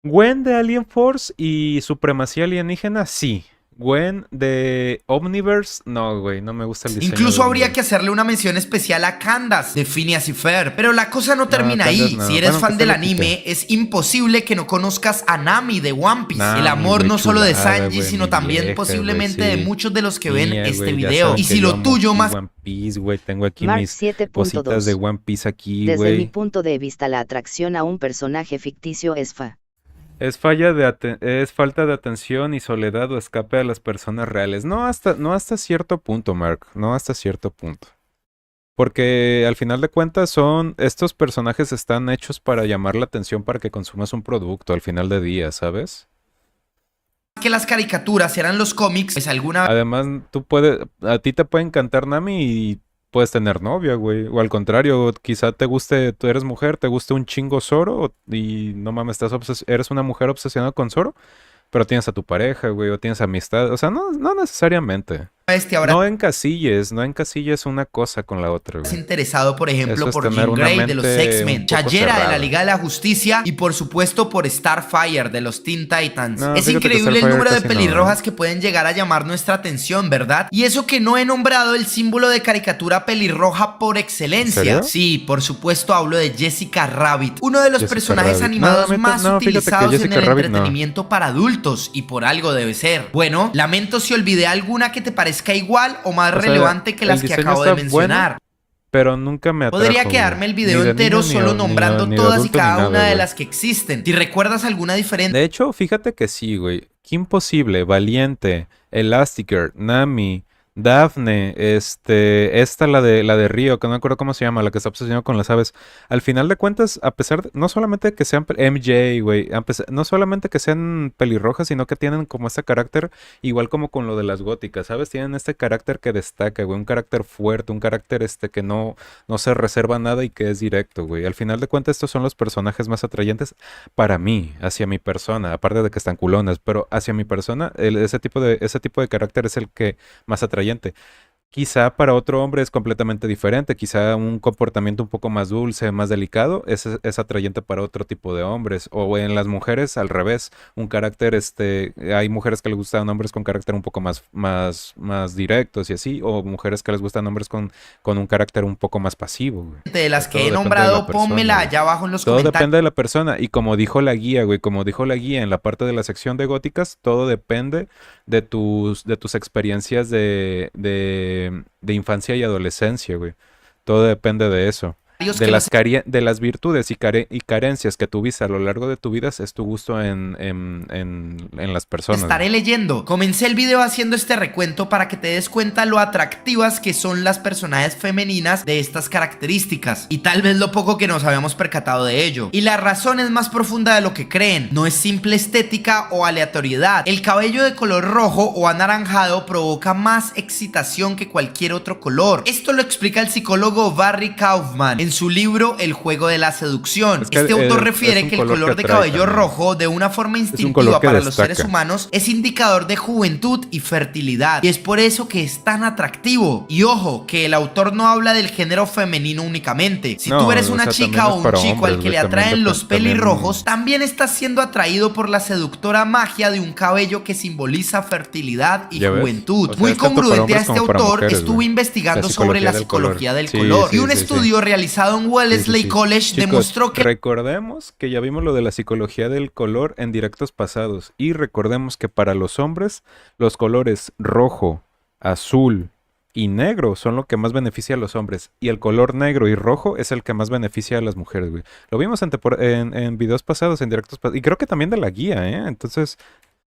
[SPEAKER 1] Gwen de Alien Force y Supremacía Alienígena, sí. Gwen de Omniverse, no, güey, no me gusta el diseño.
[SPEAKER 3] Incluso
[SPEAKER 1] de
[SPEAKER 3] habría
[SPEAKER 1] Gwen.
[SPEAKER 3] que hacerle una mención especial a Candace de Phineas y Ferb. Pero la cosa no termina
[SPEAKER 1] Candace
[SPEAKER 3] ahí.
[SPEAKER 1] no.
[SPEAKER 3] Si eres
[SPEAKER 1] Bueno,
[SPEAKER 3] fan
[SPEAKER 1] que
[SPEAKER 3] del
[SPEAKER 1] se lo quite.
[SPEAKER 3] anime, es imposible que no conozcas a Nami de One Piece.
[SPEAKER 1] Nami,
[SPEAKER 3] El amor
[SPEAKER 1] güey,
[SPEAKER 3] no solo de
[SPEAKER 1] chulada,
[SPEAKER 3] Sanji,
[SPEAKER 1] güey,
[SPEAKER 3] sino
[SPEAKER 1] mi
[SPEAKER 3] también
[SPEAKER 1] vieja,
[SPEAKER 3] posiblemente
[SPEAKER 1] güey, sí.
[SPEAKER 3] de muchos de los que ven
[SPEAKER 1] Mía,
[SPEAKER 3] este
[SPEAKER 1] güey, ya
[SPEAKER 3] video.
[SPEAKER 1] saben
[SPEAKER 3] Y
[SPEAKER 1] que
[SPEAKER 3] si
[SPEAKER 1] yo
[SPEAKER 3] lo
[SPEAKER 1] amo
[SPEAKER 3] tuyo
[SPEAKER 1] aquí
[SPEAKER 3] más
[SPEAKER 1] One Piece, güey, tengo aquí
[SPEAKER 2] Mark
[SPEAKER 1] mis cositas
[SPEAKER 2] 7.2.
[SPEAKER 1] de One Piece aquí,
[SPEAKER 2] Desde mi
[SPEAKER 1] güey.
[SPEAKER 2] punto de vista, la atracción a un personaje ficticio es
[SPEAKER 1] Es falta de atención y soledad o escape a las personas reales. No hasta cierto punto, Mark. No hasta cierto punto. Porque al final de cuentas estos personajes están hechos para llamar la atención para que consumas un producto al final de día, ¿sabes?
[SPEAKER 3] que las caricaturas eran los cómics, pues alguna
[SPEAKER 1] Además, a ti te puede encantar Nami y puedes tener novia, güey. O al contrario, quizá tú eres mujer, te guste un chingo Zoro y no mames, eres una mujer obsesionada con Zoro, pero tienes a tu pareja, güey, o tienes amistad. O sea, no necesariamente.
[SPEAKER 3] ahora
[SPEAKER 1] No encasilles una cosa con la otra,
[SPEAKER 3] estás
[SPEAKER 1] güey.
[SPEAKER 3] interesado, por ejemplo,
[SPEAKER 1] Eso es
[SPEAKER 3] por
[SPEAKER 1] tener
[SPEAKER 3] Jean
[SPEAKER 1] una
[SPEAKER 3] Grey de los
[SPEAKER 1] mente
[SPEAKER 3] X-Men,
[SPEAKER 1] un poco
[SPEAKER 3] Chayera de la
[SPEAKER 1] cerrada.
[SPEAKER 3] Liga de la Justicia y por supuesto por Starfire de los Teen Titans.
[SPEAKER 1] No,
[SPEAKER 3] Es
[SPEAKER 1] fíjate que
[SPEAKER 3] increíble el
[SPEAKER 1] Starfire
[SPEAKER 3] número de
[SPEAKER 1] casi no,
[SPEAKER 3] pelirrojas que pueden llegar a llamar nuestra atención, ¿verdad? Y eso que no he nombrado el símbolo de caricatura pelirroja por excelencia.
[SPEAKER 1] ¿En serio?
[SPEAKER 3] Sí, por supuesto hablo de Jessica Rabbit, uno de los
[SPEAKER 1] Jessica
[SPEAKER 3] personajes
[SPEAKER 1] Rabbit.
[SPEAKER 3] animados
[SPEAKER 1] No, neta,
[SPEAKER 3] más
[SPEAKER 1] no, fíjate que
[SPEAKER 3] utilizados en
[SPEAKER 1] Jessica
[SPEAKER 3] el
[SPEAKER 1] Rabbit no.
[SPEAKER 3] entretenimiento para adultos y por algo debe ser. Bueno, lamento si olvidé alguna que te parezca igual o más
[SPEAKER 1] O sea,
[SPEAKER 3] relevante que
[SPEAKER 1] el
[SPEAKER 3] las que
[SPEAKER 1] diseño
[SPEAKER 3] acabo de
[SPEAKER 1] está bueno,
[SPEAKER 3] mencionar.
[SPEAKER 1] pero nunca me atrajo.
[SPEAKER 3] Podría quedarme el video
[SPEAKER 1] Ni de
[SPEAKER 3] entero
[SPEAKER 1] niño,
[SPEAKER 3] solo
[SPEAKER 1] ni
[SPEAKER 3] nombrando
[SPEAKER 1] de
[SPEAKER 3] todas y
[SPEAKER 1] adulto, ni
[SPEAKER 3] cada
[SPEAKER 1] nada,
[SPEAKER 3] una de
[SPEAKER 1] güey.
[SPEAKER 3] las que existen. Si recuerdas alguna diferente
[SPEAKER 1] De hecho, fíjate que sí, güey. Kim Possible, Valiente, Elastigirl, Nami, Daphne, la de Río, que no me acuerdo cómo se llama, la que está obsesionada con las aves. Al final de cuentas, a pesar de, no solamente que sean MJ, güey, no solamente que sean pelirrojas, sino que tienen como este carácter, igual como con lo de las góticas, ¿sabes? Tienen este carácter que destaca, güey, un carácter fuerte, un carácter que no se reserva nada y que es directo, güey. Al final de cuentas, estos son los personajes más atrayentes para mí, hacia mi persona, aparte de que están culonas, pero hacia mi persona, ese tipo de carácter es el que más atrayente. Quizá para otro hombre es completamente diferente, quizá un comportamiento un poco más dulce, más delicado, es atrayente para otro tipo de hombres, o en las mujeres al revés, un carácter, hay mujeres que les gustan hombres con carácter un poco más directos y así, o mujeres que les gustan hombres con un carácter un poco más pasivo, güey.
[SPEAKER 3] de las
[SPEAKER 1] Todo
[SPEAKER 3] que he
[SPEAKER 1] depende de
[SPEAKER 3] nombrado,
[SPEAKER 1] la persona,
[SPEAKER 3] pónmela
[SPEAKER 1] güey.
[SPEAKER 3] allá abajo en los
[SPEAKER 1] Todo
[SPEAKER 3] comentarios.
[SPEAKER 1] depende de la persona. Y como dijo la guía, güey, en la parte de la sección de góticas, todo depende de tus experiencias de infancia y adolescencia, güey. Todo depende de eso. De las virtudes y carencias que tuviste a lo largo de tu vida es tu gusto en las personas.
[SPEAKER 3] Estaré leyendo. Comencé el video haciendo este recuento para que te des cuenta lo atractivas que son las personajes femeninas de estas características y tal vez lo poco que nos habíamos percatado de ello. Y la razón es más profunda de lo que creen. No es simple estética o aleatoriedad. El cabello de color rojo o anaranjado provoca más excitación que cualquier otro color. Esto lo explica el psicólogo Barry Kaufman en en su libro El juego de la seducción.
[SPEAKER 1] Es que,
[SPEAKER 3] Este autor
[SPEAKER 1] es
[SPEAKER 3] refiere
[SPEAKER 1] un
[SPEAKER 3] que el
[SPEAKER 1] color
[SPEAKER 3] color
[SPEAKER 1] que
[SPEAKER 3] de
[SPEAKER 1] atrae
[SPEAKER 3] cabello
[SPEAKER 1] también.
[SPEAKER 3] rojo, de una forma
[SPEAKER 1] color
[SPEAKER 3] instintiva
[SPEAKER 1] que
[SPEAKER 3] para los
[SPEAKER 1] destaca.
[SPEAKER 3] seres humanos, es indicador de juventud y fertilidad, y es por eso que es tan atractivo. Y ojo, que el autor no habla del género femenino únicamente. Si
[SPEAKER 1] No,
[SPEAKER 3] tú eres
[SPEAKER 1] o
[SPEAKER 3] una
[SPEAKER 1] sea,
[SPEAKER 3] chica
[SPEAKER 1] también
[SPEAKER 3] o
[SPEAKER 1] es
[SPEAKER 3] un
[SPEAKER 1] para
[SPEAKER 3] chico al
[SPEAKER 1] hombres,
[SPEAKER 3] que le
[SPEAKER 1] güey, también
[SPEAKER 3] atraen los
[SPEAKER 1] también-
[SPEAKER 3] pelirrojos, también estás siendo atraído por la seductora magia de un cabello que simboliza fertilidad y
[SPEAKER 1] ¿Ya ves?
[SPEAKER 3] juventud.
[SPEAKER 1] O sea,
[SPEAKER 3] Muy
[SPEAKER 1] es tanto para
[SPEAKER 3] congruente a
[SPEAKER 1] hombres
[SPEAKER 3] este
[SPEAKER 1] como para
[SPEAKER 3] autor,
[SPEAKER 1] mujeres,
[SPEAKER 3] estuvo
[SPEAKER 1] güey.
[SPEAKER 3] investigando
[SPEAKER 1] La
[SPEAKER 3] sobre la
[SPEAKER 1] psicología
[SPEAKER 3] psicología
[SPEAKER 1] del
[SPEAKER 3] del
[SPEAKER 1] color.
[SPEAKER 3] color.
[SPEAKER 1] Sí,
[SPEAKER 3] Y un
[SPEAKER 1] sí, sí.
[SPEAKER 3] estudio realizado en
[SPEAKER 1] Sí,
[SPEAKER 3] Wellesley
[SPEAKER 1] sí, sí.
[SPEAKER 3] College
[SPEAKER 1] Chicos,
[SPEAKER 3] demostró que
[SPEAKER 1] recordemos que ya vimos lo de la psicología del color en directos pasados y recordemos que para los hombres los colores rojo, azul y negro son lo que más beneficia a los hombres y el color negro y rojo es el que más beneficia a las mujeres, güey. Lo vimos en videos pasados, en directos pasados y creo que también de la guía, ¿eh? Entonces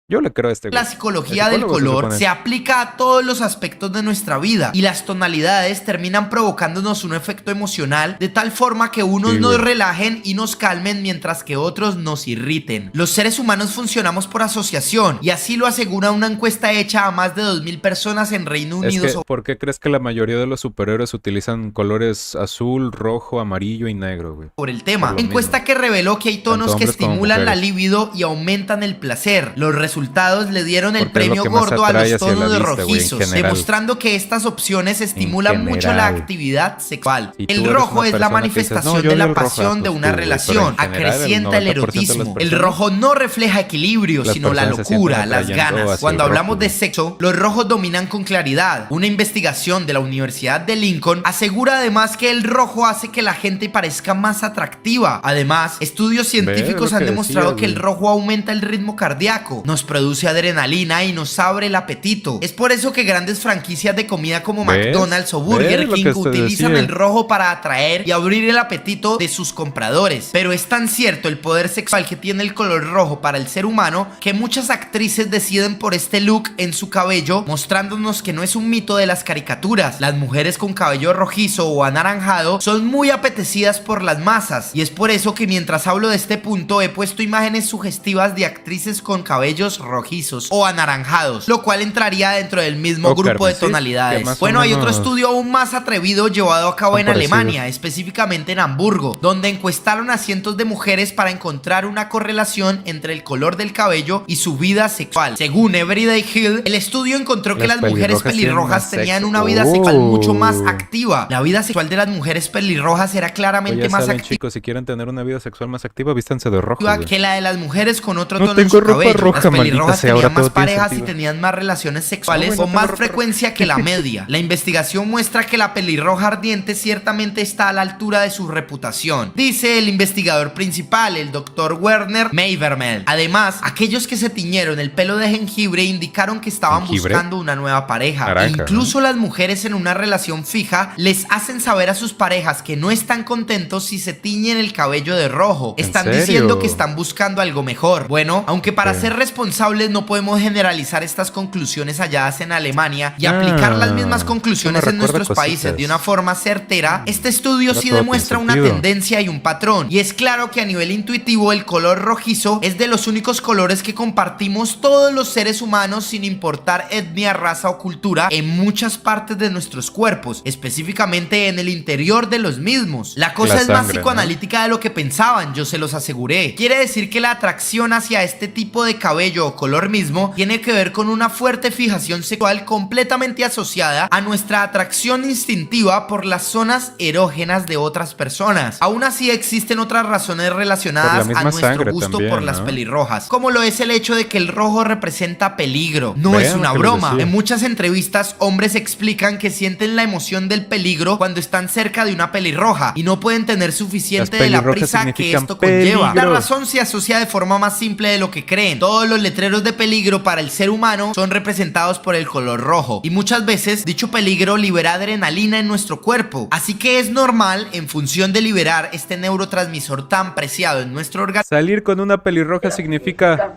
[SPEAKER 1] yo le creo a este güey.
[SPEAKER 3] la psicología
[SPEAKER 1] El
[SPEAKER 3] del
[SPEAKER 1] psicólogo se
[SPEAKER 3] color
[SPEAKER 1] supone.
[SPEAKER 3] se aplica a todos los aspectos de nuestra vida y las tonalidades terminan provocándonos un efecto emocional de tal forma que unos
[SPEAKER 1] Sí,
[SPEAKER 3] nos
[SPEAKER 1] güey.
[SPEAKER 3] relajen y nos calmen mientras que otros nos irriten. Los seres humanos funcionamos por asociación y así lo asegura una encuesta hecha a más de 2000 personas en Reino
[SPEAKER 1] Es
[SPEAKER 3] Unido
[SPEAKER 1] que, ¿por qué crees que la mayoría de los superhéroes utilizan colores azul, rojo, amarillo y negro, güey?
[SPEAKER 3] por el tema.
[SPEAKER 1] Por lo
[SPEAKER 3] Encuesta
[SPEAKER 1] mismo.
[SPEAKER 3] que reveló que hay tonos
[SPEAKER 1] Tanto
[SPEAKER 3] que
[SPEAKER 1] hombres como
[SPEAKER 3] estimulan la
[SPEAKER 1] mujeres.
[SPEAKER 3] libido y aumentan el placer. Los resultados le dieron el
[SPEAKER 1] Porque es lo
[SPEAKER 3] premio
[SPEAKER 1] que más
[SPEAKER 3] gordo a
[SPEAKER 1] atrae
[SPEAKER 3] los
[SPEAKER 1] hacia la
[SPEAKER 3] tonos de
[SPEAKER 1] vista, güey, en
[SPEAKER 3] rojizos,
[SPEAKER 1] general.
[SPEAKER 3] demostrando que estas opciones estimulan mucho la
[SPEAKER 1] general.
[SPEAKER 3] actividad sexual.
[SPEAKER 1] Si tú
[SPEAKER 3] el
[SPEAKER 1] eres
[SPEAKER 3] rojo
[SPEAKER 1] una
[SPEAKER 3] es la
[SPEAKER 1] persona que dices,
[SPEAKER 3] manifestación
[SPEAKER 1] "No, yo
[SPEAKER 3] de la
[SPEAKER 1] odio el rojo",
[SPEAKER 3] pasión de
[SPEAKER 1] pues
[SPEAKER 3] una
[SPEAKER 1] tú, güey,
[SPEAKER 3] relación,
[SPEAKER 1] pero en general,
[SPEAKER 3] acrecienta el
[SPEAKER 1] 90% de las
[SPEAKER 3] erotismo. El
[SPEAKER 1] personas-
[SPEAKER 3] rojo no refleja equilibrio,
[SPEAKER 1] Las
[SPEAKER 3] sino la
[SPEAKER 1] personas se sienten
[SPEAKER 3] locura, las
[SPEAKER 1] atrayendo
[SPEAKER 3] ganas.
[SPEAKER 1] hacia
[SPEAKER 3] Cuando
[SPEAKER 1] el rojo,
[SPEAKER 3] hablamos de
[SPEAKER 1] güey.
[SPEAKER 3] sexo, los rojos dominan con claridad. Una investigación de la Universidad de Lincoln asegura además que el rojo hace que la gente parezca más atractiva. Además, estudios científicos
[SPEAKER 1] lo
[SPEAKER 3] han
[SPEAKER 1] que
[SPEAKER 3] demostrado
[SPEAKER 1] decías,
[SPEAKER 3] que el
[SPEAKER 1] güey.
[SPEAKER 3] rojo aumenta el ritmo cardíaco, nos produce adrenalina y nos abre el apetito. Es por eso que grandes franquicias de comida como
[SPEAKER 1] ¿Ves?
[SPEAKER 3] McDonald's o
[SPEAKER 1] ¿Ves
[SPEAKER 3] Burger
[SPEAKER 1] lo
[SPEAKER 3] King
[SPEAKER 1] que te
[SPEAKER 3] utilizan
[SPEAKER 1] decía?
[SPEAKER 3] el rojo para atraer y abrir el apetito de sus compradores. Pero es tan cierto el poder sexual que tiene el color rojo para el ser humano que muchas actrices deciden por este look en su cabello, mostrándonos que no es un mito de las caricaturas. Las mujeres con cabello rojizo o anaranjado son muy apetecidas por las masas y es por eso que mientras hablo de este punto he puesto imágenes sugestivas de actrices con cabellos rojizos o anaranjados, lo cual entraría dentro del mismo
[SPEAKER 1] O
[SPEAKER 3] grupo de
[SPEAKER 1] carmesí, que
[SPEAKER 3] tonalidades.
[SPEAKER 1] más o
[SPEAKER 3] Bueno, hay otro
[SPEAKER 1] menos
[SPEAKER 3] estudio aún más atrevido llevado a cabo
[SPEAKER 1] son
[SPEAKER 3] en
[SPEAKER 1] parecidos.
[SPEAKER 3] Alemania, específicamente en Hamburgo, donde encuestaron a cientos de mujeres para encontrar una correlación entre el color del cabello y su vida sexual. Según Everyday Hill, el estudio encontró que
[SPEAKER 1] Las
[SPEAKER 3] las mujeres
[SPEAKER 1] pelirrojas tienen
[SPEAKER 3] pelirrojas
[SPEAKER 1] más
[SPEAKER 3] tenían
[SPEAKER 1] sexo.
[SPEAKER 3] una vida sexual mucho más
[SPEAKER 1] Oh.
[SPEAKER 3] activa. La vida sexual de las mujeres pelirrojas era
[SPEAKER 1] Pues
[SPEAKER 3] claramente
[SPEAKER 1] ya
[SPEAKER 3] más
[SPEAKER 1] saben,
[SPEAKER 3] activa
[SPEAKER 1] chicos, si quieren tener una vida sexual más activa, vístanse de rojo, güey.
[SPEAKER 3] que la de las mujeres con otro
[SPEAKER 1] No
[SPEAKER 3] tono en
[SPEAKER 1] tengo
[SPEAKER 3] su
[SPEAKER 1] ropa
[SPEAKER 3] cabello.
[SPEAKER 1] roja,
[SPEAKER 3] Las pelirrojas
[SPEAKER 1] maldita sea,
[SPEAKER 3] tenían
[SPEAKER 1] ahora
[SPEAKER 3] más
[SPEAKER 1] todo tiene
[SPEAKER 3] parejas y
[SPEAKER 1] sentido.
[SPEAKER 3] tenían más relaciones sexuales
[SPEAKER 1] No, güey, no
[SPEAKER 3] con
[SPEAKER 1] tengo
[SPEAKER 3] más
[SPEAKER 1] ropa
[SPEAKER 3] frecuencia que la media. La investigación muestra que la pelirroja ardiente ciertamente está a la altura de su reputación, dice el investigador principal, el Dr. Werner Meibermel. Además, aquellos que se tiñeron el pelo de jengibre indicaron que estaban
[SPEAKER 1] ¿Jengibre?
[SPEAKER 3] buscando una nueva pareja.
[SPEAKER 1] Naranja,
[SPEAKER 3] Incluso las mujeres en una relación fija les hacen saber a sus parejas que no están contentos si se tiñen el cabello de rojo.
[SPEAKER 1] ¿En
[SPEAKER 3] Están
[SPEAKER 1] serio?
[SPEAKER 3] diciendo que están buscando algo mejor. Bueno, aunque para
[SPEAKER 1] Sí.
[SPEAKER 3] ser responsables no podemos generalizar estas conclusiones halladas en Alemania y aplicar las mismas conclusiones
[SPEAKER 1] eso me
[SPEAKER 3] en nuestros
[SPEAKER 1] recuerda
[SPEAKER 3] países
[SPEAKER 1] cositas.
[SPEAKER 3] de una forma certera, este estudio
[SPEAKER 1] Ahora
[SPEAKER 3] sí
[SPEAKER 1] todo
[SPEAKER 3] demuestra
[SPEAKER 1] tiene
[SPEAKER 3] una
[SPEAKER 1] sentido.
[SPEAKER 3] tendencia y un patrón. Y es claro que a nivel intuitivo el color rojizo es de los únicos colores que compartimos todos los seres humanos sin importar etnia, raza o cultura en muchas partes de nuestros cuerpos, específicamente en el interior de los mismos. La cosa
[SPEAKER 1] La
[SPEAKER 3] es más
[SPEAKER 1] sangre, ¿no?
[SPEAKER 3] psicoanalítica de lo que pensaban, yo se los aseguré. Quiere decir que la atracción hacia este tipo de cabello o color mismo tiene que ver con una fuerte fijación sexual completamente asociada a nuestra atracción instintiva por las zonas erógenas de otras personas. Aún así existen otras razones relacionadas
[SPEAKER 1] Por la
[SPEAKER 3] a
[SPEAKER 1] misma
[SPEAKER 3] nuestro
[SPEAKER 1] sangre
[SPEAKER 3] gusto
[SPEAKER 1] también,
[SPEAKER 3] por las
[SPEAKER 1] ¿no?
[SPEAKER 3] pelirrojas, como lo es el hecho de que el rojo representa peligro. No
[SPEAKER 1] Vean
[SPEAKER 3] es una
[SPEAKER 1] lo que les
[SPEAKER 3] broma.
[SPEAKER 1] decía.
[SPEAKER 3] En muchas entrevistas, hombres explican que sienten la emoción del peligro cuando están cerca de una pelirroja y no pueden tener suficiente
[SPEAKER 1] Las
[SPEAKER 3] de la
[SPEAKER 1] pelirrojas
[SPEAKER 3] prisa que
[SPEAKER 1] significan
[SPEAKER 3] esto conlleva. La
[SPEAKER 1] peligro.
[SPEAKER 3] razón se asocia de forma más simple de lo que creen. Todos los letreros de peligro para el ser humano son representados por el color rojo y muchas veces dicho peligro libera adrenalina en nuestro cuerpo. Así que es normal, en función de liberar este neurotransmisor tan preciado en nuestro organismo,
[SPEAKER 1] Salir con una pelirroja significa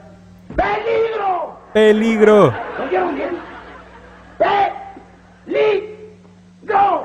[SPEAKER 4] ¡Peligro!
[SPEAKER 1] peligro.
[SPEAKER 4] ¿Lo oyeron bien? ¡Peligro!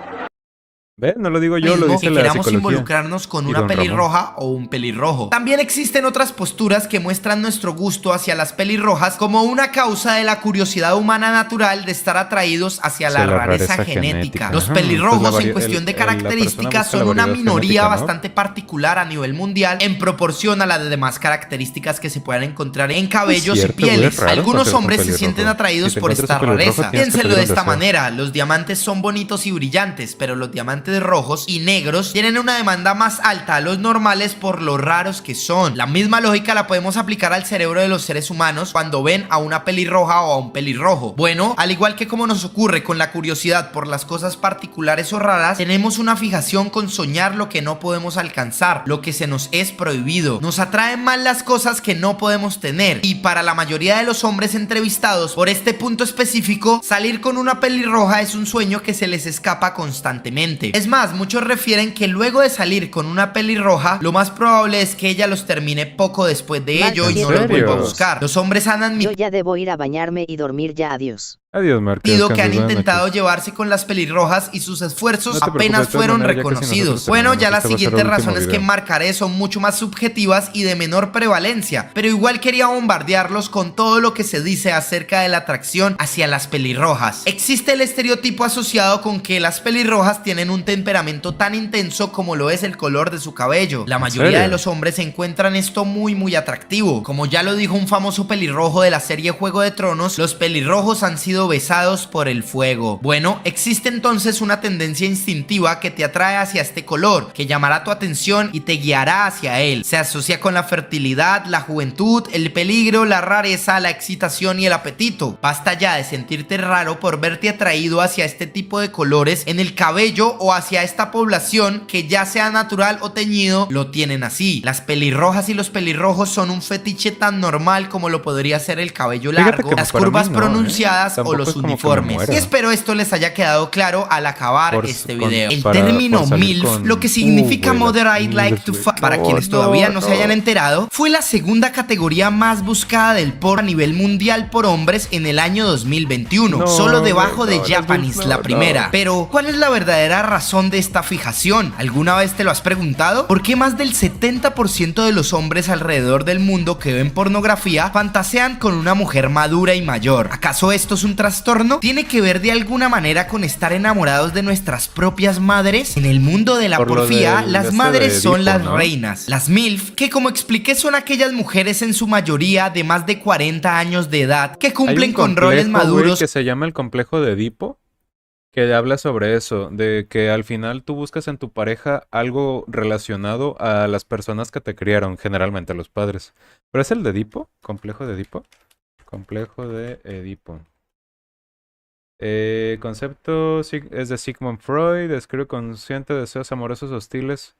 [SPEAKER 1] ¿Ve? No lo digo yo, lo
[SPEAKER 3] Mismo
[SPEAKER 1] dice
[SPEAKER 3] que
[SPEAKER 1] la
[SPEAKER 3] queramos
[SPEAKER 1] psicología.
[SPEAKER 3] involucrarnos con
[SPEAKER 1] Y
[SPEAKER 3] una
[SPEAKER 1] don Ramón.
[SPEAKER 3] pelirroja o un pelirrojo. También existen otras posturas que muestran nuestro gusto hacia las pelirrojas como una causa de la curiosidad humana natural de estar atraídos hacia la rareza genética. Los
[SPEAKER 1] Ajá,
[SPEAKER 3] pelirrojos
[SPEAKER 1] pues
[SPEAKER 3] en cuestión de
[SPEAKER 1] la persona
[SPEAKER 3] características
[SPEAKER 1] busca la
[SPEAKER 3] son una
[SPEAKER 1] variedad
[SPEAKER 3] minoría
[SPEAKER 1] genética, ¿no?
[SPEAKER 3] bastante particular a nivel mundial en proporción a las demás características que se puedan encontrar en cabellos
[SPEAKER 1] cierto,
[SPEAKER 3] y pieles.
[SPEAKER 1] güey, es raro
[SPEAKER 3] Algunos
[SPEAKER 1] encontrarte un
[SPEAKER 3] hombres se
[SPEAKER 1] pelirrojo.
[SPEAKER 3] sienten atraídos
[SPEAKER 1] Si te
[SPEAKER 3] por
[SPEAKER 1] encuentras
[SPEAKER 3] esta
[SPEAKER 1] un pelirrojo,
[SPEAKER 3] rareza.
[SPEAKER 1] tienes que
[SPEAKER 3] Piénselo de
[SPEAKER 1] pedir
[SPEAKER 3] esta
[SPEAKER 1] un deseo.
[SPEAKER 3] manera, los diamantes son bonitos y brillantes, pero los diamantes rojos y negros tienen una demanda más alta a los normales por lo raros que son. La misma lógica la podemos aplicar al cerebro de los seres humanos cuando ven a una pelirroja o a un pelirrojo. Bueno, al igual que como nos ocurre con la curiosidad por las cosas particulares o raras, tenemos una fijación con soñar lo que no podemos alcanzar, lo que se nos es prohibido. Nos atraen más las cosas que no podemos tener, y para la mayoría de los hombres entrevistados por este punto específico, salir con una pelirroja es un sueño que se les escapa constantemente. Es más, muchos refieren que luego de salir con una pelirroja, lo más probable es que ella los termine poco después de
[SPEAKER 2] Mark,
[SPEAKER 3] ello y
[SPEAKER 2] ¿en
[SPEAKER 3] no los vuelva a
[SPEAKER 1] serio?
[SPEAKER 3] buscar. Los hombres han
[SPEAKER 2] Yo
[SPEAKER 3] admitido
[SPEAKER 2] ya debo ir a bañarme y dormir ya, adiós.
[SPEAKER 1] Adiós, Mark.
[SPEAKER 3] que han
[SPEAKER 1] descanses, buenas
[SPEAKER 3] intentado
[SPEAKER 1] noches.
[SPEAKER 3] llevarse con las pelirrojas y sus esfuerzos
[SPEAKER 1] No te preocupes,
[SPEAKER 3] apenas
[SPEAKER 1] de todas
[SPEAKER 3] fueron
[SPEAKER 1] maneras, ya casi
[SPEAKER 3] reconocidos.
[SPEAKER 1] nosotros
[SPEAKER 3] Bueno, ya
[SPEAKER 1] terminamos.
[SPEAKER 3] las
[SPEAKER 1] Este va a ser
[SPEAKER 3] siguientes
[SPEAKER 1] el último
[SPEAKER 3] razones que
[SPEAKER 1] video.
[SPEAKER 3] marcaré son mucho más subjetivas y de menor prevalencia, pero igual quería bombardearlos con todo lo que se dice acerca de la atracción hacia las pelirrojas. Existe el estereotipo asociado con que las pelirrojas tienen un temperamento tan intenso como lo es el color de su cabello. La mayoría
[SPEAKER 1] serio?
[SPEAKER 3] de los hombres encuentran esto muy atractivo. Como ya lo dijo un famoso pelirrojo de la serie Juego de Tronos, los pelirrojos han sido besados por el fuego. Bueno, existe entonces una tendencia instintiva que te atrae hacia este color, que llamará tu atención y te guiará hacia él. Se asocia con la fertilidad, la juventud, el peligro, la rareza, la excitación y el apetito. Basta ya de sentirte raro por verte atraído hacia este tipo de colores en el cabello o hacia esta población que, ya sea natural o teñido, lo tienen así. Las pelirrojas y los pelirrojos son un fetiche tan normal como lo podría ser el cabello
[SPEAKER 1] Fíjate
[SPEAKER 3] largo,
[SPEAKER 1] que
[SPEAKER 3] las
[SPEAKER 1] para
[SPEAKER 3] curvas
[SPEAKER 1] mí no,
[SPEAKER 3] pronunciadas o
[SPEAKER 1] Tampoco
[SPEAKER 3] los
[SPEAKER 1] es como que me
[SPEAKER 3] uniformes.
[SPEAKER 1] muera.
[SPEAKER 3] Y espero esto les haya quedado claro al acabar
[SPEAKER 1] Por-
[SPEAKER 3] este
[SPEAKER 1] con-
[SPEAKER 3] video. El
[SPEAKER 1] para-
[SPEAKER 3] término
[SPEAKER 1] por salir
[SPEAKER 3] MILF,
[SPEAKER 1] con-
[SPEAKER 3] lo que significa
[SPEAKER 1] güey,
[SPEAKER 3] Mother
[SPEAKER 1] las
[SPEAKER 3] I'd Like
[SPEAKER 1] MILFs,
[SPEAKER 3] to
[SPEAKER 1] güey.
[SPEAKER 3] Fuck, para
[SPEAKER 1] No,
[SPEAKER 3] quienes
[SPEAKER 1] no,
[SPEAKER 3] todavía no se
[SPEAKER 1] no.
[SPEAKER 3] hayan enterado, fue la segunda categoría más buscada del porno a nivel mundial por hombres en el año 2021,
[SPEAKER 1] No,
[SPEAKER 3] solo debajo
[SPEAKER 1] güey,
[SPEAKER 3] de
[SPEAKER 1] no,
[SPEAKER 3] Japanese,
[SPEAKER 1] no,
[SPEAKER 3] la
[SPEAKER 1] no.
[SPEAKER 3] primera. Pero, ¿cuál es la verdadera razón de esta fijación? ¿Alguna vez te lo has preguntado? ¿Por qué más del 70% de los hombres alrededor del mundo que ven pornografía fantasean con una mujer madura y mayor? ¿Acaso esto es un trastorno? ¿Tiene que ver de alguna manera con estar enamorados de nuestras propias madres? En el mundo de la
[SPEAKER 1] Por lo
[SPEAKER 3] porfía,
[SPEAKER 1] del
[SPEAKER 3] las
[SPEAKER 1] este
[SPEAKER 3] madres
[SPEAKER 1] de
[SPEAKER 3] son
[SPEAKER 1] Edipo,
[SPEAKER 3] las
[SPEAKER 1] ¿no?
[SPEAKER 3] reinas. Las MILF, que como expliqué son aquellas mujeres en su mayoría de más de 40 años de edad que
[SPEAKER 1] Hay
[SPEAKER 3] cumplen
[SPEAKER 1] un
[SPEAKER 3] con roles
[SPEAKER 1] complejo, güey,
[SPEAKER 3] maduros.
[SPEAKER 1] que se llama el complejo de Edipo, que habla sobre eso, de que al final tú buscas en tu pareja algo relacionado a las personas que te criaron, generalmente los padres. ¿Pero es el de Edipo? ¿Complejo de Edipo? Complejo de Edipo. Concepto es de Sigmund Freud, describe consciente deseos amorosos hostiles.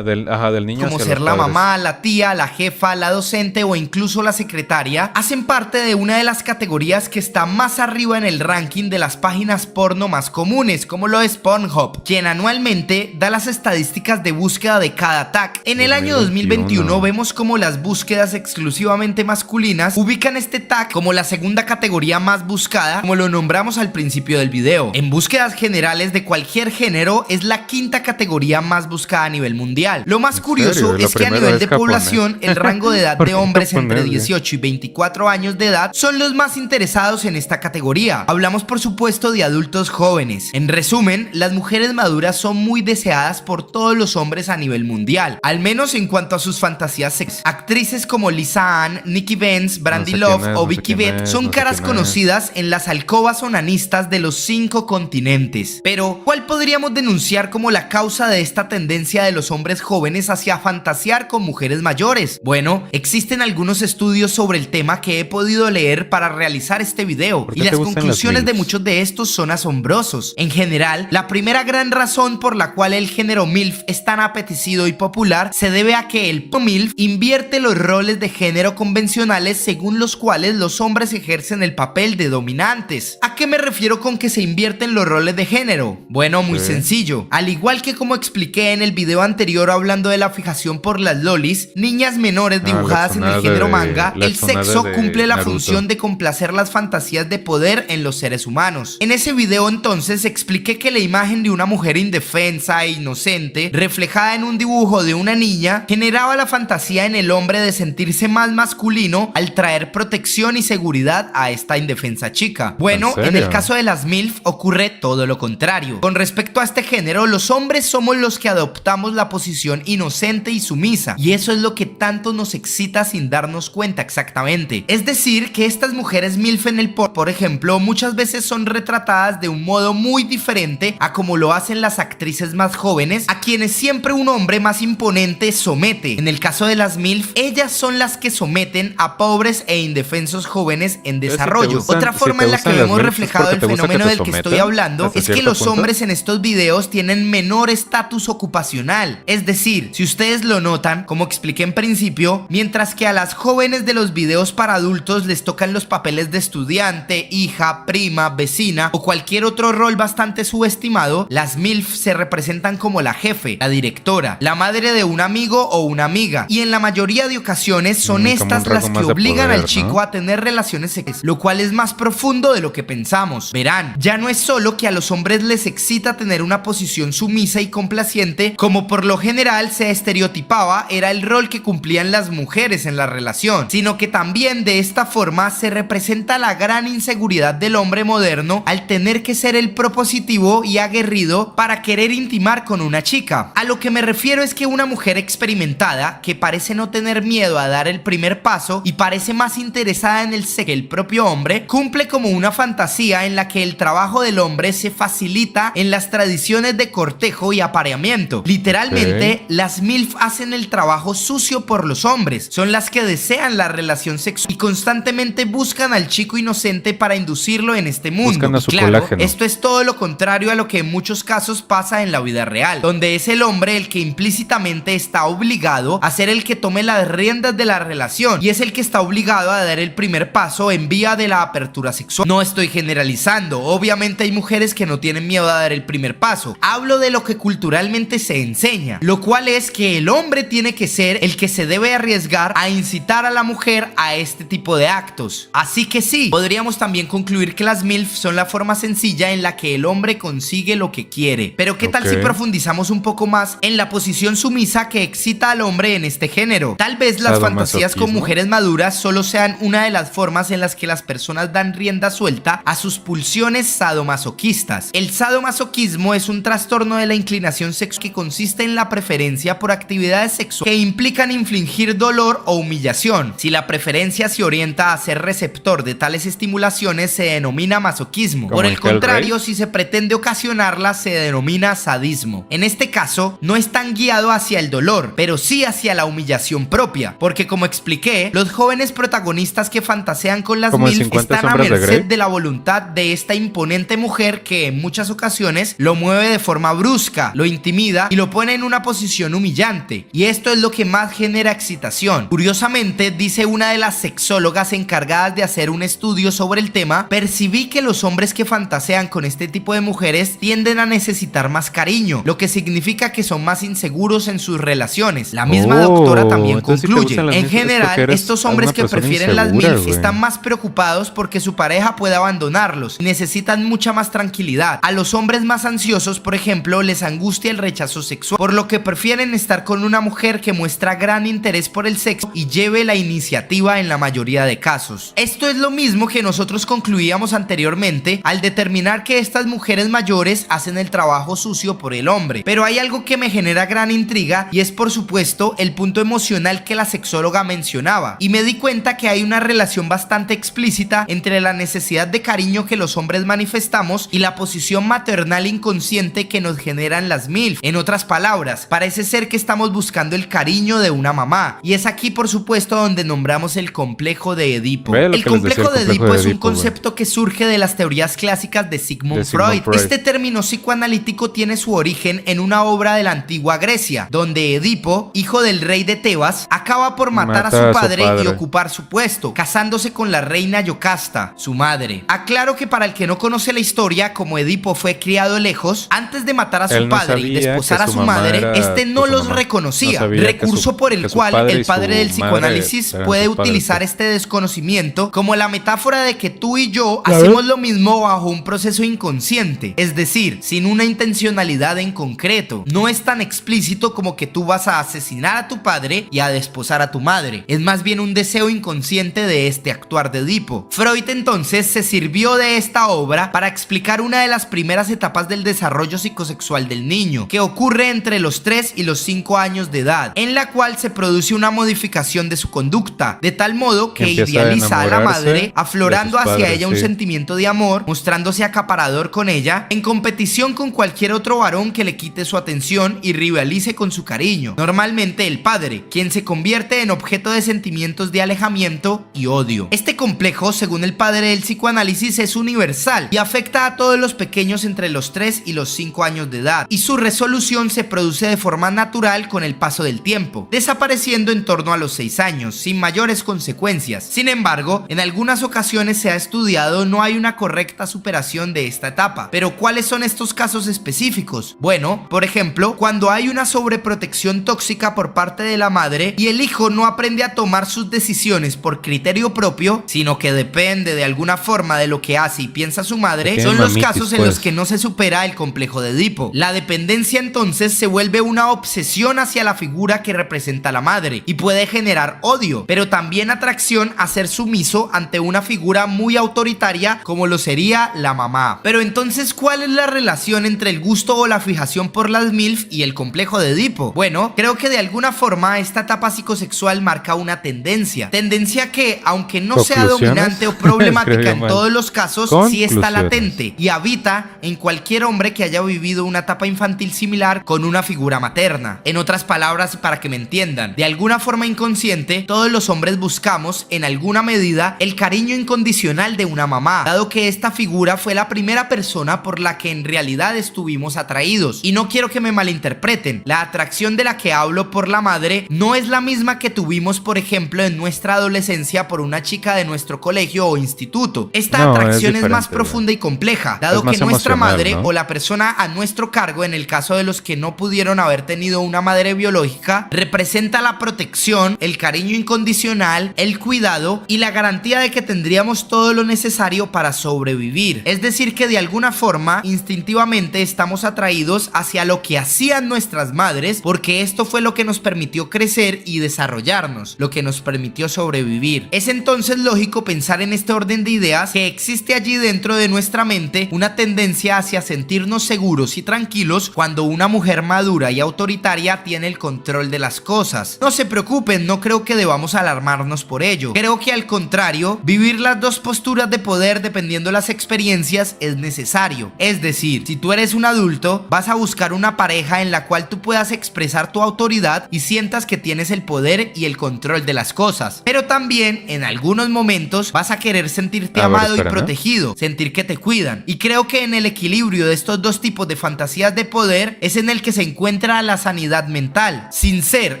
[SPEAKER 1] Del niño
[SPEAKER 3] Como
[SPEAKER 1] hacia
[SPEAKER 3] ser
[SPEAKER 1] los
[SPEAKER 3] la
[SPEAKER 1] padres.
[SPEAKER 3] mamá, la tía, la jefa, la docente o incluso la secretaria, hacen parte de una de las categorías que está más arriba en el ranking de las páginas porno más comunes, como lo es Pornhub, quien anualmente da las estadísticas de búsqueda de cada tag. En el año 2021 vemos como las búsquedas exclusivamente masculinas ubican este tag como la segunda categoría más buscada, como lo nombramos al principio del video. En búsquedas generales de cualquier género es la quinta categoría más buscada a nivel mundial. Lo más
[SPEAKER 1] ¿En
[SPEAKER 3] curioso
[SPEAKER 1] serio? La
[SPEAKER 3] es que a
[SPEAKER 1] primera
[SPEAKER 3] nivel
[SPEAKER 1] es
[SPEAKER 3] de
[SPEAKER 1] japonés.
[SPEAKER 3] población, el rango de edad
[SPEAKER 1] ¿Por
[SPEAKER 3] de
[SPEAKER 1] qué
[SPEAKER 3] hombres entre
[SPEAKER 1] japonés, güey?
[SPEAKER 3] 18 y 24 años de edad son los más interesados en esta categoría. Hablamos por supuesto de adultos jóvenes. En resumen, las mujeres maduras son muy deseadas por todos los hombres a nivel mundial, al menos en cuanto a sus fantasías sexuales. Actrices como Lisa Ann, Nikki Benz, Brandy
[SPEAKER 1] sé
[SPEAKER 3] Love
[SPEAKER 1] quién es,
[SPEAKER 3] o
[SPEAKER 1] no sé
[SPEAKER 3] Vicky
[SPEAKER 1] quién
[SPEAKER 3] Bett
[SPEAKER 1] es,
[SPEAKER 3] son
[SPEAKER 1] no sé
[SPEAKER 3] caras
[SPEAKER 1] quién es.
[SPEAKER 3] conocidas en las alcobas onanistas de los 5 continentes. Pero, ¿cuál podríamos denunciar como la causa de esta tendencia de los hombres jóvenes hacia fantasear con mujeres mayores? Bueno, existen algunos estudios sobre el tema que he podido leer para realizar este video,
[SPEAKER 1] ¿Por
[SPEAKER 3] y
[SPEAKER 1] qué te
[SPEAKER 3] las
[SPEAKER 1] gustan
[SPEAKER 3] conclusiones
[SPEAKER 1] las
[SPEAKER 3] de
[SPEAKER 1] MILFs?
[SPEAKER 3] muchos de estos son asombrosos. En general, la primera gran razón por la cual el género MILF es tan apetecido y popular se debe a que el MILF invierte los roles de género convencionales según los cuales los hombres ejercen el papel de dominantes. ¿A qué me refiero con que se invierten los roles de género? Bueno, muy
[SPEAKER 1] Sí.
[SPEAKER 3] sencillo. Al igual que como expliqué en el video anterior, anterior hablando de la fijación por las lolis, niñas menores dibujadas en el género manga, el sexo cumple la función de complacer las fantasías de poder en los seres humanos. En ese video entonces expliqué que la imagen de una mujer indefensa e inocente, reflejada en un dibujo de una niña, generaba la fantasía en el hombre de sentirse más masculino al traer protección y seguridad a esta indefensa chica. Bueno, en el caso de las MILF ocurre todo lo contrario. Con respecto a este género, los hombres somos los que adoptamos la posición inocente y sumisa, y eso es lo que tanto nos excita sin darnos cuenta exactamente. Es decir, que estas mujeres MILF en el por ejemplo, muchas veces son retratadas de un modo muy diferente a como lo hacen las actrices más jóvenes, a quienes siempre un hombre más imponente somete. En el caso de las MILF, ellas son las que someten a pobres e indefensos jóvenes en desarrollo. Otra forma en la que vemos reflejado el fenómeno del que estoy hablando es que los hombres en estos videos tienen menor estatus ocupacional. Es decir, si ustedes lo notan, como expliqué en principio, mientras que a las jóvenes de los videos para adultos les tocan los papeles de estudiante, hija, prima, vecina o cualquier otro rol bastante subestimado, las MILF se representan como la jefe, la directora, la madre de un amigo o una amiga, y en la mayoría de ocasiones son estas las que obligan al chico a tener relaciones sexuales, lo cual es más profundo de lo que pensamos. Verán, ya no es solo que a los hombres les excita tener una posición sumisa y complaciente, como por lo general se estereotipaba era el rol que cumplían las mujeres en la relación, sino que también de esta forma se representa la gran inseguridad del hombre moderno al tener que ser el propositivo y aguerrido para querer intimar con una chica. A lo que me refiero es que una mujer experimentada, que parece no tener miedo a dar el primer paso y parece más interesada en el sexo que el propio hombre, cumple como una fantasía en la que el trabajo del hombre se facilita en las tradiciones de cortejo y apareamiento. Literalmente, las MILF hacen el trabajo sucio por los hombres, son las que desean la relación sexual y constantemente buscan al chico inocente para inducirlo en este mundo. Y claro, esto es todo lo contrario a lo que en muchos casos pasa en la vida real, donde es el hombre el que implícitamente está obligado a ser el que tome las riendas de la relación y es el que está obligado a dar el primer paso en vía de la apertura sexual. No estoy generalizando, obviamente hay mujeres que no tienen miedo a dar el primer paso. Hablo de lo que culturalmente se enseña, lo cual es que el hombre tiene que ser el que se debe arriesgar a incitar a la mujer a este tipo de actos. Así que sí, podríamos también concluir que las MILF son la forma sencilla en la que el hombre consigue lo que quiere. Pero ¿qué tal si profundizamos un poco más en la posición sumisa que excita al hombre en este género? Tal vez las fantasías con mujeres maduras solo sean una de las formas en las que las personas dan rienda suelta a sus pulsiones sadomasoquistas. El sadomasoquismo es un trastorno de la inclinación sexual que consiste en la preferencia por actividades sexuales que implican infligir dolor o humillación. Si la preferencia se orienta a ser receptor de tales estimulaciones, se denomina masoquismo. Por el contrario, si se pretende ocasionarlas, se denomina sadismo. En este caso, no es tan guiado hacia el dolor, pero sí hacia la humillación propia, porque como expliqué, los jóvenes protagonistas que fantasean con las MILF están a merced de la voluntad de esta imponente mujer que en muchas ocasiones lo mueve de forma brusca, lo intimida y lo pone en una posición humillante, y esto es lo que más genera excitación. Curiosamente, dice una de las sexólogas encargadas de hacer un estudio sobre el tema, percibí que los hombres que fantasean con este tipo de mujeres tienden a necesitar más cariño, lo que significa que son más inseguros en sus relaciones. La misma doctora también concluye, en general, estos hombres que prefieren las MILF están más preocupados porque su pareja puede abandonarlos y necesitan mucha más tranquilidad. A los hombres más ansiosos, por ejemplo, les angustia el rechazo sexual, por lo que prefieren estar con una mujer que muestra gran interés por el sexo y lleve la iniciativa en la mayoría de casos. Esto es lo mismo que nosotros concluíamos anteriormente al determinar que estas mujeres mayores hacen el trabajo sucio por el hombre. Pero hay algo que me genera gran intriga y es por supuesto el punto emocional que la sexóloga mencionaba, y me di cuenta que hay una relación bastante explícita entre la necesidad de cariño que los hombres manifestamos y la posición maternal inconsciente que nos generan las MILF. En otras palabras, parece ser que estamos buscando el cariño de una mamá, y es aquí por supuesto donde nombramos el complejo de Edipo. El complejo de Edipo es un concepto que surge de las teorías clásicas de Sigmund Freud. Este término psicoanalítico tiene su origen en una obra de la antigua Grecia, donde Edipo, hijo del rey de Tebas, acaba por matar a su padre y ocupar su puesto, casándose con la reina Yocasta, su madre. Aclaro que para el que no conoce la historia, como Edipo fue criado lejos, antes de matar a su padre y desposar a su madre, madre,
[SPEAKER 1] era
[SPEAKER 3] este no
[SPEAKER 1] pues, su
[SPEAKER 3] los
[SPEAKER 1] mamá.
[SPEAKER 3] reconocía,
[SPEAKER 1] No sabía que
[SPEAKER 3] recurso por el
[SPEAKER 1] que su
[SPEAKER 3] cual
[SPEAKER 1] padre
[SPEAKER 3] el
[SPEAKER 1] y su
[SPEAKER 3] padre del
[SPEAKER 1] madre
[SPEAKER 3] psicoanálisis
[SPEAKER 1] eran
[SPEAKER 3] puede
[SPEAKER 1] sus padres,
[SPEAKER 3] utilizar
[SPEAKER 1] pues.
[SPEAKER 3] este desconocimiento como la metáfora de que tú y yo hacemos lo mismo bajo un proceso inconsciente, es decir, sin una intencionalidad en concreto. No es tan explícito como que tú vas a asesinar a tu padre y a desposar a tu madre, es más bien un deseo inconsciente de este actuar de Edipo. Freud entonces se sirvió de esta obra para explicar una de las primeras etapas del desarrollo psicosexual del niño, que ocurre entre los 3 y los 5 años de edad, en la cual se produce una modificación de su conducta, de tal modo que
[SPEAKER 1] Empieza a
[SPEAKER 3] idealiza a la
[SPEAKER 1] enamorarse
[SPEAKER 3] madre, aflorando
[SPEAKER 1] de sus
[SPEAKER 3] hacia
[SPEAKER 1] padres,
[SPEAKER 3] ella un
[SPEAKER 1] sí.
[SPEAKER 3] sentimiento de amor, mostrándose acaparador con ella, en competición con cualquier otro varón que le quite su atención y rivalice con su cariño, normalmente el padre, quien se convierte en objeto de sentimientos de alejamiento y odio. Este complejo, según el padre del psicoanálisis, es universal y afecta a todos los pequeños entre los 3 y los 5 años de edad, y su resolución se produce de forma natural con el paso del tiempo, desapareciendo en torno a los 6 años, sin mayores consecuencias. Sin embargo, en algunas ocasiones se ha estudiado no hay una correcta superación de esta etapa. Pero ¿cuáles son estos casos específicos? Bueno, por ejemplo, cuando hay una sobreprotección tóxica por parte de la madre y el hijo no aprende a tomar sus decisiones por criterio propio, sino que depende de alguna forma de lo que hace y piensa su madre,
[SPEAKER 1] Tiene
[SPEAKER 3] son los
[SPEAKER 1] mamitis,
[SPEAKER 3] casos en
[SPEAKER 1] pues.
[SPEAKER 3] los que no se supera el complejo de Edipo. La dependencia entonces se vuelve una obsesión hacia la figura que representa a la madre y puede generar odio, pero también atracción a ser sumiso ante una figura muy autoritaria como lo sería la mamá. Pero entonces, ¿cuál es la relación entre el gusto o la fijación por las MILF y el complejo de Edipo? Bueno, creo que de alguna forma esta etapa psicosexual marca una tendencia que, aunque no sea
[SPEAKER 1] ¿Conclusiones?
[SPEAKER 3] dominante o problemática
[SPEAKER 1] Escribió
[SPEAKER 3] en
[SPEAKER 1] mal.
[SPEAKER 3] todos los casos, sí está
[SPEAKER 1] Conclusiones.
[SPEAKER 3] latente y habita en cualquier hombre que haya vivido una etapa infantil similar con una figura materna. En otras palabras, para que me entiendan, de alguna forma inconsciente, todos los hombres buscamos, en alguna medida, el cariño incondicional de una mamá, dado que esta figura fue la primera persona por la que en realidad estuvimos atraídos. Y no quiero que me malinterpreten, la atracción de la que hablo por la madre no es la misma que tuvimos, por ejemplo, en nuestra adolescencia por una chica de nuestro colegio o instituto. Esta
[SPEAKER 1] No,
[SPEAKER 3] atracción
[SPEAKER 1] es
[SPEAKER 3] es más
[SPEAKER 1] diferente,
[SPEAKER 3] profunda y compleja, dado
[SPEAKER 1] Es más
[SPEAKER 3] que nuestra
[SPEAKER 1] emocional,
[SPEAKER 3] madre
[SPEAKER 1] ¿no?
[SPEAKER 3] o la persona a nuestro cargo, en el caso de los que no pudieron haber tenido una madre biológica, representa la protección, el cariño incondicional, el cuidado y la garantía de que tendríamos todo lo necesario para sobrevivir. Es decir, que de alguna forma, instintivamente estamos atraídos hacia lo que hacían nuestras madres, porque esto fue lo que nos permitió crecer y desarrollarnos, lo que nos permitió sobrevivir. Es entonces lógico pensar en este orden de ideas que existe allí dentro de nuestra mente una tendencia hacia sentirnos seguros y tranquilos cuando una mujer madura y autoritaria tiene el control de las cosas. No se preocupen, no creo que debamos alarmarnos por ello. Creo que al contrario, vivir las dos posturas de poder dependiendo de las experiencias es necesario. Es decir, si tú eres un adulto, vas a buscar una pareja en la cual tú puedas expresar tu autoridad y sientas que tienes el poder y el control de las cosas. Pero también, en algunos momentos, vas a querer sentirte amado y protegido, sentir que te cuidan. Y creo que en el equilibrio de estos dos tipos de fantasías de poder es en el que se encuentra la sanidad mental, sin ser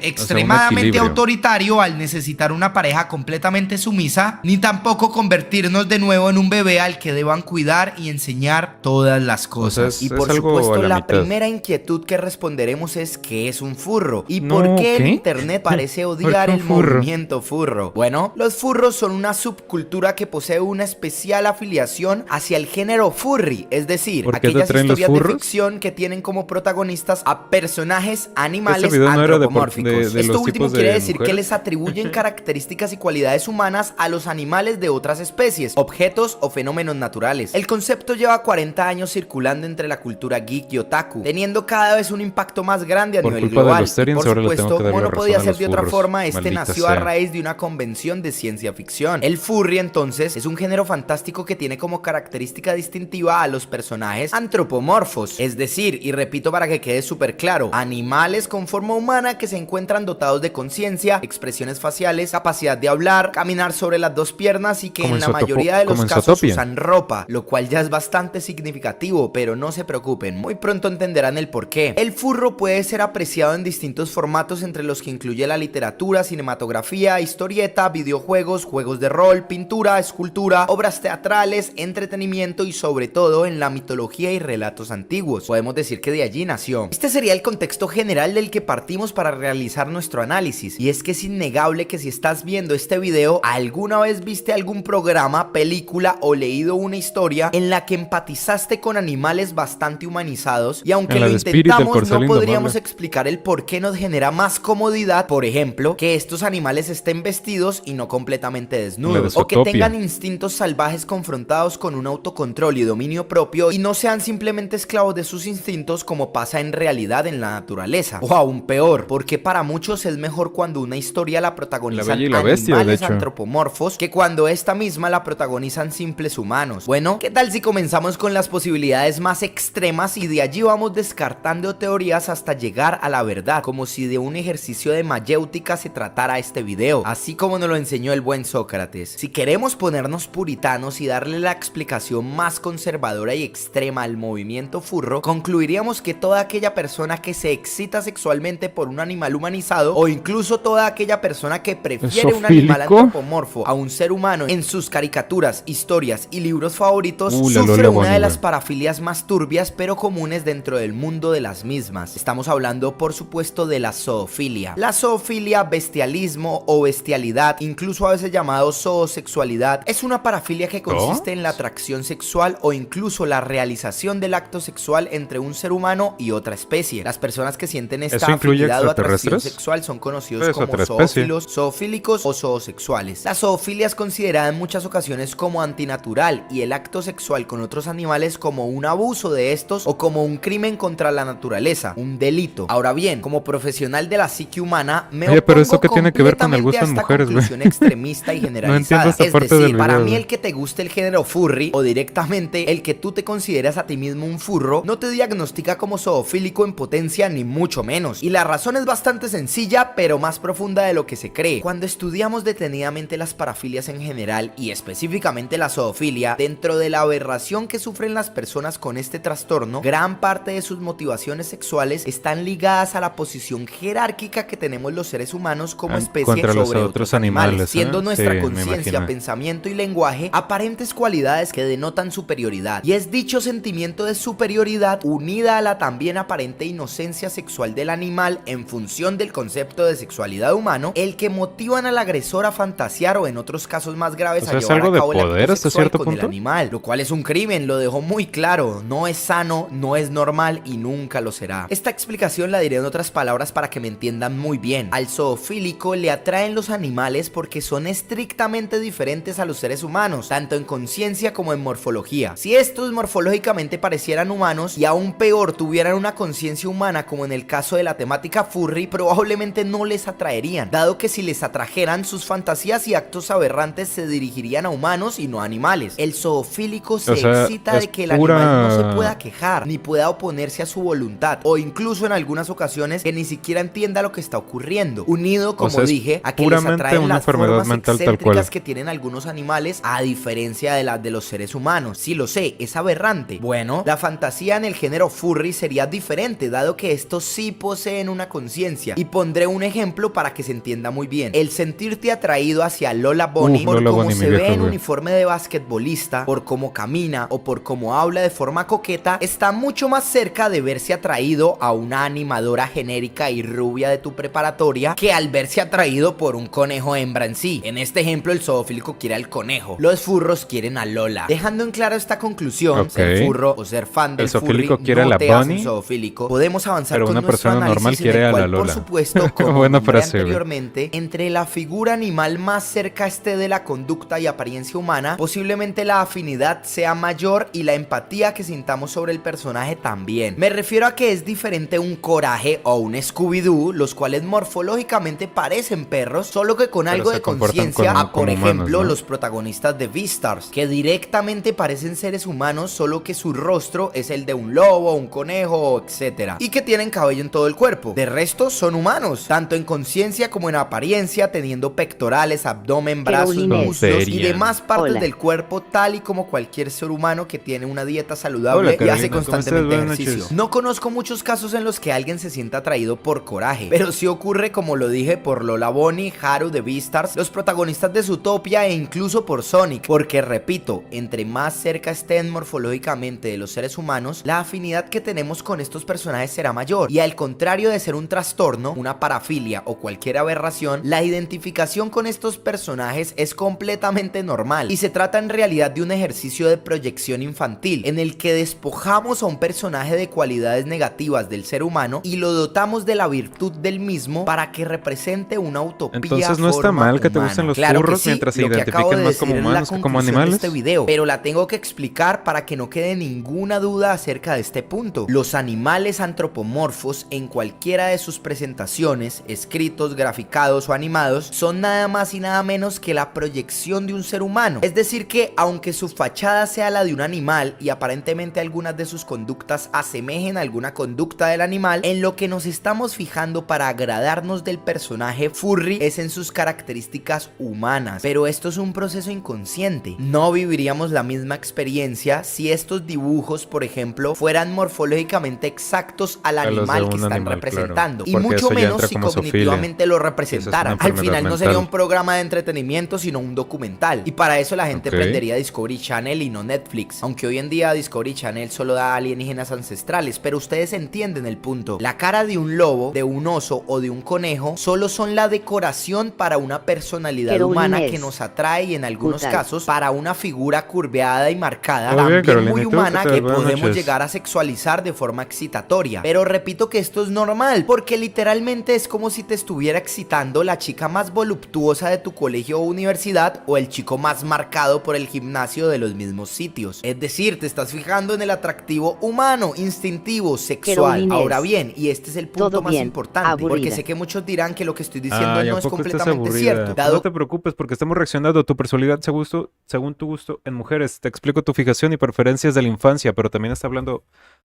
[SPEAKER 3] extremadamente
[SPEAKER 1] equilibrio.
[SPEAKER 3] autoritario al necesitar una pareja completamente sumisa, ni tampoco convertirnos de nuevo en un bebé al que deban cuidar y enseñar todas las cosas.
[SPEAKER 5] Y por
[SPEAKER 1] algo a
[SPEAKER 5] supuesto,
[SPEAKER 1] la
[SPEAKER 5] la
[SPEAKER 1] mitad.
[SPEAKER 5] primera inquietud que responderemos es ¿qué es un furro? ¿Y
[SPEAKER 1] No,
[SPEAKER 5] por qué el
[SPEAKER 1] ¿qué?
[SPEAKER 5] internet parece
[SPEAKER 1] ¿Por
[SPEAKER 5] odiar
[SPEAKER 1] qué un
[SPEAKER 5] el
[SPEAKER 1] furro?
[SPEAKER 5] movimiento furro? Bueno, los furros son una subcultura que posee una especial afiliación hacia el género furry, es decir,
[SPEAKER 1] ¿Por qué te
[SPEAKER 5] aquellas
[SPEAKER 1] atraen los
[SPEAKER 5] historias de
[SPEAKER 1] furros?
[SPEAKER 5] ficción que tienen como protagonistas a personajes animales
[SPEAKER 1] Este video no era de
[SPEAKER 5] antropomórficos.
[SPEAKER 1] de
[SPEAKER 5] Esto
[SPEAKER 1] los
[SPEAKER 5] último
[SPEAKER 1] tipos de
[SPEAKER 5] quiere decir que
[SPEAKER 1] mujeres.
[SPEAKER 5] les atribuyen características y cualidades humanas a los animales de otras especies, objetos o fenómenos naturales. El concepto lleva 40 años circulando entre la cultura geek y otaku, teniendo cada vez un impacto más grande a
[SPEAKER 1] Por
[SPEAKER 5] nivel
[SPEAKER 1] culpa de
[SPEAKER 5] global.
[SPEAKER 1] los Terians,
[SPEAKER 5] Y por
[SPEAKER 1] ahora le tengo
[SPEAKER 5] supuesto,
[SPEAKER 1] que dar
[SPEAKER 5] como
[SPEAKER 1] la
[SPEAKER 5] no podía
[SPEAKER 1] razón a
[SPEAKER 5] ser
[SPEAKER 1] los
[SPEAKER 5] de otra
[SPEAKER 1] furros.
[SPEAKER 5] forma, este
[SPEAKER 1] Maldita
[SPEAKER 5] nació
[SPEAKER 1] sea.
[SPEAKER 5] a raíz de una convención de ciencia ficción. El furry, entonces, es un género fantástico que tiene como característica distintiva a los personajes antropomorfos, es decir, y repito para que quede súper claro, animales con forma humana que se encuentran dotados de conciencia, expresiones faciales, capacidad de hablar, caminar sobre las dos piernas y que
[SPEAKER 1] Como
[SPEAKER 5] en
[SPEAKER 1] en
[SPEAKER 5] la mayoría de los
[SPEAKER 1] como en
[SPEAKER 5] casos
[SPEAKER 1] Zootopia.
[SPEAKER 5] usan ropa, lo cual ya es bastante significativo, pero no se preocupen, muy pronto entenderán el porqué. El furro puede ser apreciado en distintos formatos, entre los que incluye la literatura, cinematografía, historieta, videojuegos, juegos de rol, pintura, escultura, obras teatrales, entretenimiento y sobre todo en la mitología y relatos antiguos. Podemos decir que de allí nació. Este sería el contexto general del que partimos para realizar nuestro análisis, y es que es innegable que si estás viendo este video, alguna vez viste algún programa, película o leído una historia en la que empatizaste con animales bastante humanizados, y aunque
[SPEAKER 1] En la
[SPEAKER 5] lo
[SPEAKER 1] de Spirit, el
[SPEAKER 5] intentamos,
[SPEAKER 1] corcel
[SPEAKER 5] no podríamos
[SPEAKER 1] indomable.
[SPEAKER 5] explicar el por qué nos genera más comodidad, por ejemplo, que estos animales estén vestidos y no completamente
[SPEAKER 1] La de
[SPEAKER 5] desnudos, o que
[SPEAKER 1] Zootopia.
[SPEAKER 5] tengan instintos salvajes confrontados con un autocontrol y dominio propio y no sean simplemente esclavos de sus instintos como pasa en realidad en la naturaleza. O aún peor, porque para muchos es mejor cuando una historia la
[SPEAKER 1] La
[SPEAKER 5] protagonizan
[SPEAKER 1] Bella y la Bestia, de
[SPEAKER 5] animales
[SPEAKER 1] hecho.
[SPEAKER 5] antropomorfos que cuando esta misma la protagonizan simples humanos. Bueno, ¿qué tal si comenzamos con las posibilidades más extremas y de allí vamos descartando teorías hasta llegar a la verdad, como si de un ejercicio de mayéutica se tratara este video, así como nos lo enseñó el buen Sócrates? Si queremos ponernos puritanos y darle la explicación más conservadora y extrema al movimiento furro, concluiríamos que toda aquella persona que se excita sexualmente por un animal humanizado, o incluso toda aquella persona que prefiere un animal
[SPEAKER 1] ¿Zoofílico?
[SPEAKER 5] antropomorfo a un ser humano en sus caricaturas, historias y libros favoritos,
[SPEAKER 1] La
[SPEAKER 5] sufre
[SPEAKER 1] Lola
[SPEAKER 5] una de
[SPEAKER 1] Bunny,
[SPEAKER 5] las
[SPEAKER 1] güey.
[SPEAKER 5] parafilias más turbias pero comunes dentro del mundo de las mismas. Estamos hablando, por supuesto, de la zoofilia. La zoofilia, bestialismo o bestialidad, incluso a veces llamado zoosexualidad, es una parafilia que consiste en la atracción sexual o incluso la realización del acto sexual entre un ser humano y otra especie. Las personas que sienten esta
[SPEAKER 1] ¿Eso incluye
[SPEAKER 5] afinidad o atracción
[SPEAKER 1] extraterrestres?
[SPEAKER 5] sexual son conocidos
[SPEAKER 1] Es
[SPEAKER 5] como
[SPEAKER 1] otra especie.
[SPEAKER 5] zoófilos, zoofílicos o zoosexuales. La zoofilia es considerada en muchas ocasiones como antinatural y el acto sexual con otros animales como un abuso de estos o como un crimen contra la naturaleza, un delito. Ahora bien, como profesional de la psique humana, me
[SPEAKER 1] Oye, pero ¿esto
[SPEAKER 5] opongo
[SPEAKER 1] qué tiene que ver con el
[SPEAKER 5] completamente
[SPEAKER 1] gusto
[SPEAKER 5] a
[SPEAKER 1] en
[SPEAKER 5] esta
[SPEAKER 1] mujeres, güey?
[SPEAKER 5] conclusión extremista y generalizada.
[SPEAKER 1] No entiendo esta
[SPEAKER 5] Es
[SPEAKER 1] parte
[SPEAKER 5] decir,
[SPEAKER 1] del
[SPEAKER 5] para
[SPEAKER 1] video,
[SPEAKER 5] mí
[SPEAKER 1] güey.
[SPEAKER 5] el que te guste el género furry o directamente el que tú te consideras a ti mismo un furro no te diagnostica como zoofílico en potencia ni mucho menos. Y la razón es bastante sencilla pero más profunda de lo que se cree. Cuando estudiamos detenidamente las parafilias en general y específicamente la zoofilia, dentro de la aberración que sufren las personas con este trastorno, gran parte de sus motivaciones sexuales están ligadas a la posición jerárquica que tenemos los seres humanos como especie
[SPEAKER 1] contra los
[SPEAKER 5] sobre
[SPEAKER 1] otros
[SPEAKER 5] otros animales,
[SPEAKER 1] animales, ¿eh?
[SPEAKER 5] siendo nuestra
[SPEAKER 1] Sí, me
[SPEAKER 5] conciencia,
[SPEAKER 1] imagino.
[SPEAKER 5] pensamiento y lenguaje aparentes cualidades que denotan superioridad, y es dicho sentimiento de superioridad unida a la también aparente inocencia sexual del animal en función del concepto de sexualidad humano el que motivan al agresor a fantasear o en otros casos más graves
[SPEAKER 1] O sea,
[SPEAKER 5] a
[SPEAKER 1] ¿es
[SPEAKER 5] llevar
[SPEAKER 1] algo
[SPEAKER 5] a
[SPEAKER 1] de
[SPEAKER 5] cabo el
[SPEAKER 1] poder
[SPEAKER 5] acto
[SPEAKER 1] hasta
[SPEAKER 5] sexual
[SPEAKER 1] cierto
[SPEAKER 5] con el
[SPEAKER 1] punto?
[SPEAKER 5] animal, lo cual es un crimen, lo dejó muy claro, no es sano, no es normal y nunca lo será. Esta explicación la diré en otras palabras para que me entiendan muy bien. Al zoofílico le atraen los animales porque son estrictamente diferentes a los seres humanos, tanto en conciencia como en morfología. Si estos morfológicamente parecieran humanos y aún peor tuvieran una conciencia humana, como en el caso de la temática furry, probablemente no les atraerían, dado que si les atrajeran, sus fantasías y actos aberrantes se dirigirían a humanos y no a animales. El zoofílico se excita de que el animal no se pueda quejar ni pueda oponerse a su voluntad, o incluso en algunas ocasiones que ni siquiera entienda lo que está ocurriendo, unido, como dije, a que les
[SPEAKER 1] puramente
[SPEAKER 5] atraen
[SPEAKER 1] una
[SPEAKER 5] las
[SPEAKER 1] enfermedad
[SPEAKER 5] formas
[SPEAKER 1] mental tal
[SPEAKER 5] excéntricas
[SPEAKER 1] cual.
[SPEAKER 5] que tienen algunos animales, a diferencia de las de los seres humanos. Sí lo sé, es aberrante. Bueno, la fantasía en el género furry sería diferente, dado que estos sí poseen una conciencia, y pondré un ejemplo para que se entienda muy bien. El sentirte atraído hacia Lola Bunny por
[SPEAKER 1] Lola
[SPEAKER 5] cómo
[SPEAKER 1] Bunny,
[SPEAKER 5] se
[SPEAKER 1] mi
[SPEAKER 5] ve
[SPEAKER 1] vieja,
[SPEAKER 5] en
[SPEAKER 1] güey.
[SPEAKER 5] uniforme de basquetbolista, por cómo camina o por cómo habla de forma coqueta, está mucho más cerca de verse atraído a una animadora genérica y rubia de tu preparatoria que al verse atraído por un conejo hembra en sí. En este ejemplo, el zoofílico quiere al conejo, los furros quieren a Lola. Dejando en claro esta conclusión,
[SPEAKER 1] Ok.
[SPEAKER 5] ser furro o ser fan del
[SPEAKER 1] El zoofílico
[SPEAKER 5] furry
[SPEAKER 1] quiere a
[SPEAKER 5] no
[SPEAKER 1] la
[SPEAKER 5] te hace un
[SPEAKER 1] Bunny,
[SPEAKER 5] zoofílico. Podemos avanzar
[SPEAKER 1] pero
[SPEAKER 5] con
[SPEAKER 1] una
[SPEAKER 5] nuestro
[SPEAKER 1] persona normal
[SPEAKER 5] análisis, en
[SPEAKER 1] quiere
[SPEAKER 5] el
[SPEAKER 1] a
[SPEAKER 5] cual,
[SPEAKER 1] la Lola.
[SPEAKER 5] por supuesto, como
[SPEAKER 1] Buena
[SPEAKER 5] nombré
[SPEAKER 1] frase, güey.
[SPEAKER 5] anteriormente, entre la figura animal más cerca esté de la conducta y apariencia humana, posiblemente la afinidad sea mayor y la empatía que sintamos sobre el personaje también. Me refiero a que es diferente un Coraje o un Scooby-Doo, los cuales morfológicamente parecen perros, solo que con
[SPEAKER 1] Pero
[SPEAKER 5] algo
[SPEAKER 1] se
[SPEAKER 5] de
[SPEAKER 1] comportan
[SPEAKER 5] conciencia,
[SPEAKER 1] como
[SPEAKER 5] a por
[SPEAKER 1] humanos,
[SPEAKER 5] ejemplo
[SPEAKER 1] ¿no?
[SPEAKER 5] los protagonistas de Beastars, que directamente parecen seres humanos, solo que su rostro es el de un lobo, un conejo, etc. Y que tienen cabello en todo el cuerpo. De resto son humanos, tanto en conciencia como en apariencia, teniendo pectorales, abdomen, brazos,
[SPEAKER 2] Inés.
[SPEAKER 5] muslos y
[SPEAKER 1] Tontería.
[SPEAKER 5] demás partes
[SPEAKER 2] Hola.
[SPEAKER 5] del cuerpo, tal y como cualquier ser humano que tiene una dieta saludable
[SPEAKER 1] Hola,
[SPEAKER 5] y hace
[SPEAKER 1] Carolina, ¿cómo
[SPEAKER 5] constantemente
[SPEAKER 1] estás? Buenas
[SPEAKER 5] ejercicio.
[SPEAKER 1] noches.
[SPEAKER 5] No conozco muchos casos en los que alguien se sienta atraído por Coraje, pero sí ocurre, como lo dije, por Lola Bunny, Haru de Beastars, los protagonistas de Zootopia e incluso por Sonic, porque repito, entre más cerca estén morfológicamente de los seres humanos, la afinidad que tenemos con estos personajes personaje será mayor. Y al contrario de ser un trastorno, una parafilia o cualquier aberración, la identificación con estos personajes es completamente normal y se trata en realidad de un ejercicio de proyección infantil en el que despojamos a un personaje de cualidades negativas del ser humano y lo dotamos de la virtud del mismo para que represente una utopía.
[SPEAKER 1] Entonces no está
[SPEAKER 5] forma
[SPEAKER 1] mal que te
[SPEAKER 5] humana.
[SPEAKER 1] gusten los
[SPEAKER 5] Claro que
[SPEAKER 1] furros
[SPEAKER 5] sí,
[SPEAKER 1] mientras se
[SPEAKER 5] lo que acabo
[SPEAKER 1] identifiquen
[SPEAKER 5] de
[SPEAKER 1] más como
[SPEAKER 5] decir es la
[SPEAKER 1] humanos que como
[SPEAKER 5] conclusión de
[SPEAKER 1] animales.
[SPEAKER 5] este video, pero la tengo que explicar para que no quede ninguna duda acerca de este punto. Los animales antropomorfos en cualquiera de sus presentaciones, escritos, graficados o animados, son nada más y nada menos que la proyección de un ser humano. Es decir que, aunque su fachada sea la de un animal y aparentemente algunas de sus conductas asemejen a alguna conducta del animal, en lo que nos estamos fijando para agradarnos del personaje furry es en sus características humanas. Pero esto es un proceso inconsciente. No viviríamos la misma experiencia si estos dibujos, por ejemplo, fueran morfológicamente exactos al
[SPEAKER 1] A los de
[SPEAKER 5] animal que
[SPEAKER 1] un
[SPEAKER 5] están
[SPEAKER 1] animal,
[SPEAKER 5] representando,
[SPEAKER 1] claro.
[SPEAKER 5] y
[SPEAKER 1] Porque
[SPEAKER 5] mucho
[SPEAKER 1] eso ya
[SPEAKER 5] menos
[SPEAKER 1] entra
[SPEAKER 5] si
[SPEAKER 1] como zoofilia.
[SPEAKER 5] cognitivamente lo
[SPEAKER 1] Eso es
[SPEAKER 5] representaran.
[SPEAKER 1] una
[SPEAKER 5] Al
[SPEAKER 1] enfermedad
[SPEAKER 5] final no sería
[SPEAKER 1] mental.
[SPEAKER 5] un programa de entretenimiento, sino un documental. Y para eso la gente
[SPEAKER 1] Ok.
[SPEAKER 5] prendería Discovery Channel y no Netflix. Aunque hoy en día Discovery Channel solo da alienígenas ancestrales, pero ustedes entienden el punto. La cara de un lobo, de un oso o de un conejo solo son la decoración para una personalidad
[SPEAKER 2] Carolina
[SPEAKER 5] humana
[SPEAKER 2] es
[SPEAKER 5] que nos atrae y en algunos
[SPEAKER 2] brutal.
[SPEAKER 5] casos para una figura curveada y marcada,
[SPEAKER 1] Muy bien,
[SPEAKER 5] también muy
[SPEAKER 1] Carolina, ¿y tú?
[SPEAKER 5] humana,
[SPEAKER 1] ¿Qué tal?
[SPEAKER 5] que
[SPEAKER 1] Buenas
[SPEAKER 5] podemos
[SPEAKER 1] noches.
[SPEAKER 5] llegar a sexualizar de forma excitatoria. Pero repito que esto es normal, porque literalmente es como si te estuviera excitando la chica más voluptuosa de tu colegio o universidad o el chico más marcado por el gimnasio de los mismos sitios. Es decir, te estás fijando en el atractivo humano, instintivo, sexual.
[SPEAKER 2] Carolina
[SPEAKER 5] Ahora
[SPEAKER 2] es
[SPEAKER 5] bien, y este es el punto
[SPEAKER 2] todo
[SPEAKER 5] más
[SPEAKER 2] bien,
[SPEAKER 5] importante, porque
[SPEAKER 2] aburrida.
[SPEAKER 5] sé que muchos dirán que lo que estoy diciendo
[SPEAKER 1] Ay,
[SPEAKER 5] no
[SPEAKER 1] ¿a
[SPEAKER 5] es
[SPEAKER 1] poco estás
[SPEAKER 5] completamente
[SPEAKER 1] aburrida?
[SPEAKER 5] cierto,
[SPEAKER 1] Pues
[SPEAKER 5] dado
[SPEAKER 1] no te preocupes porque estamos reaccionando a tu personalidad según tu gusto en mujeres. Te explico tu fijación y preferencias de la infancia, pero también está hablando...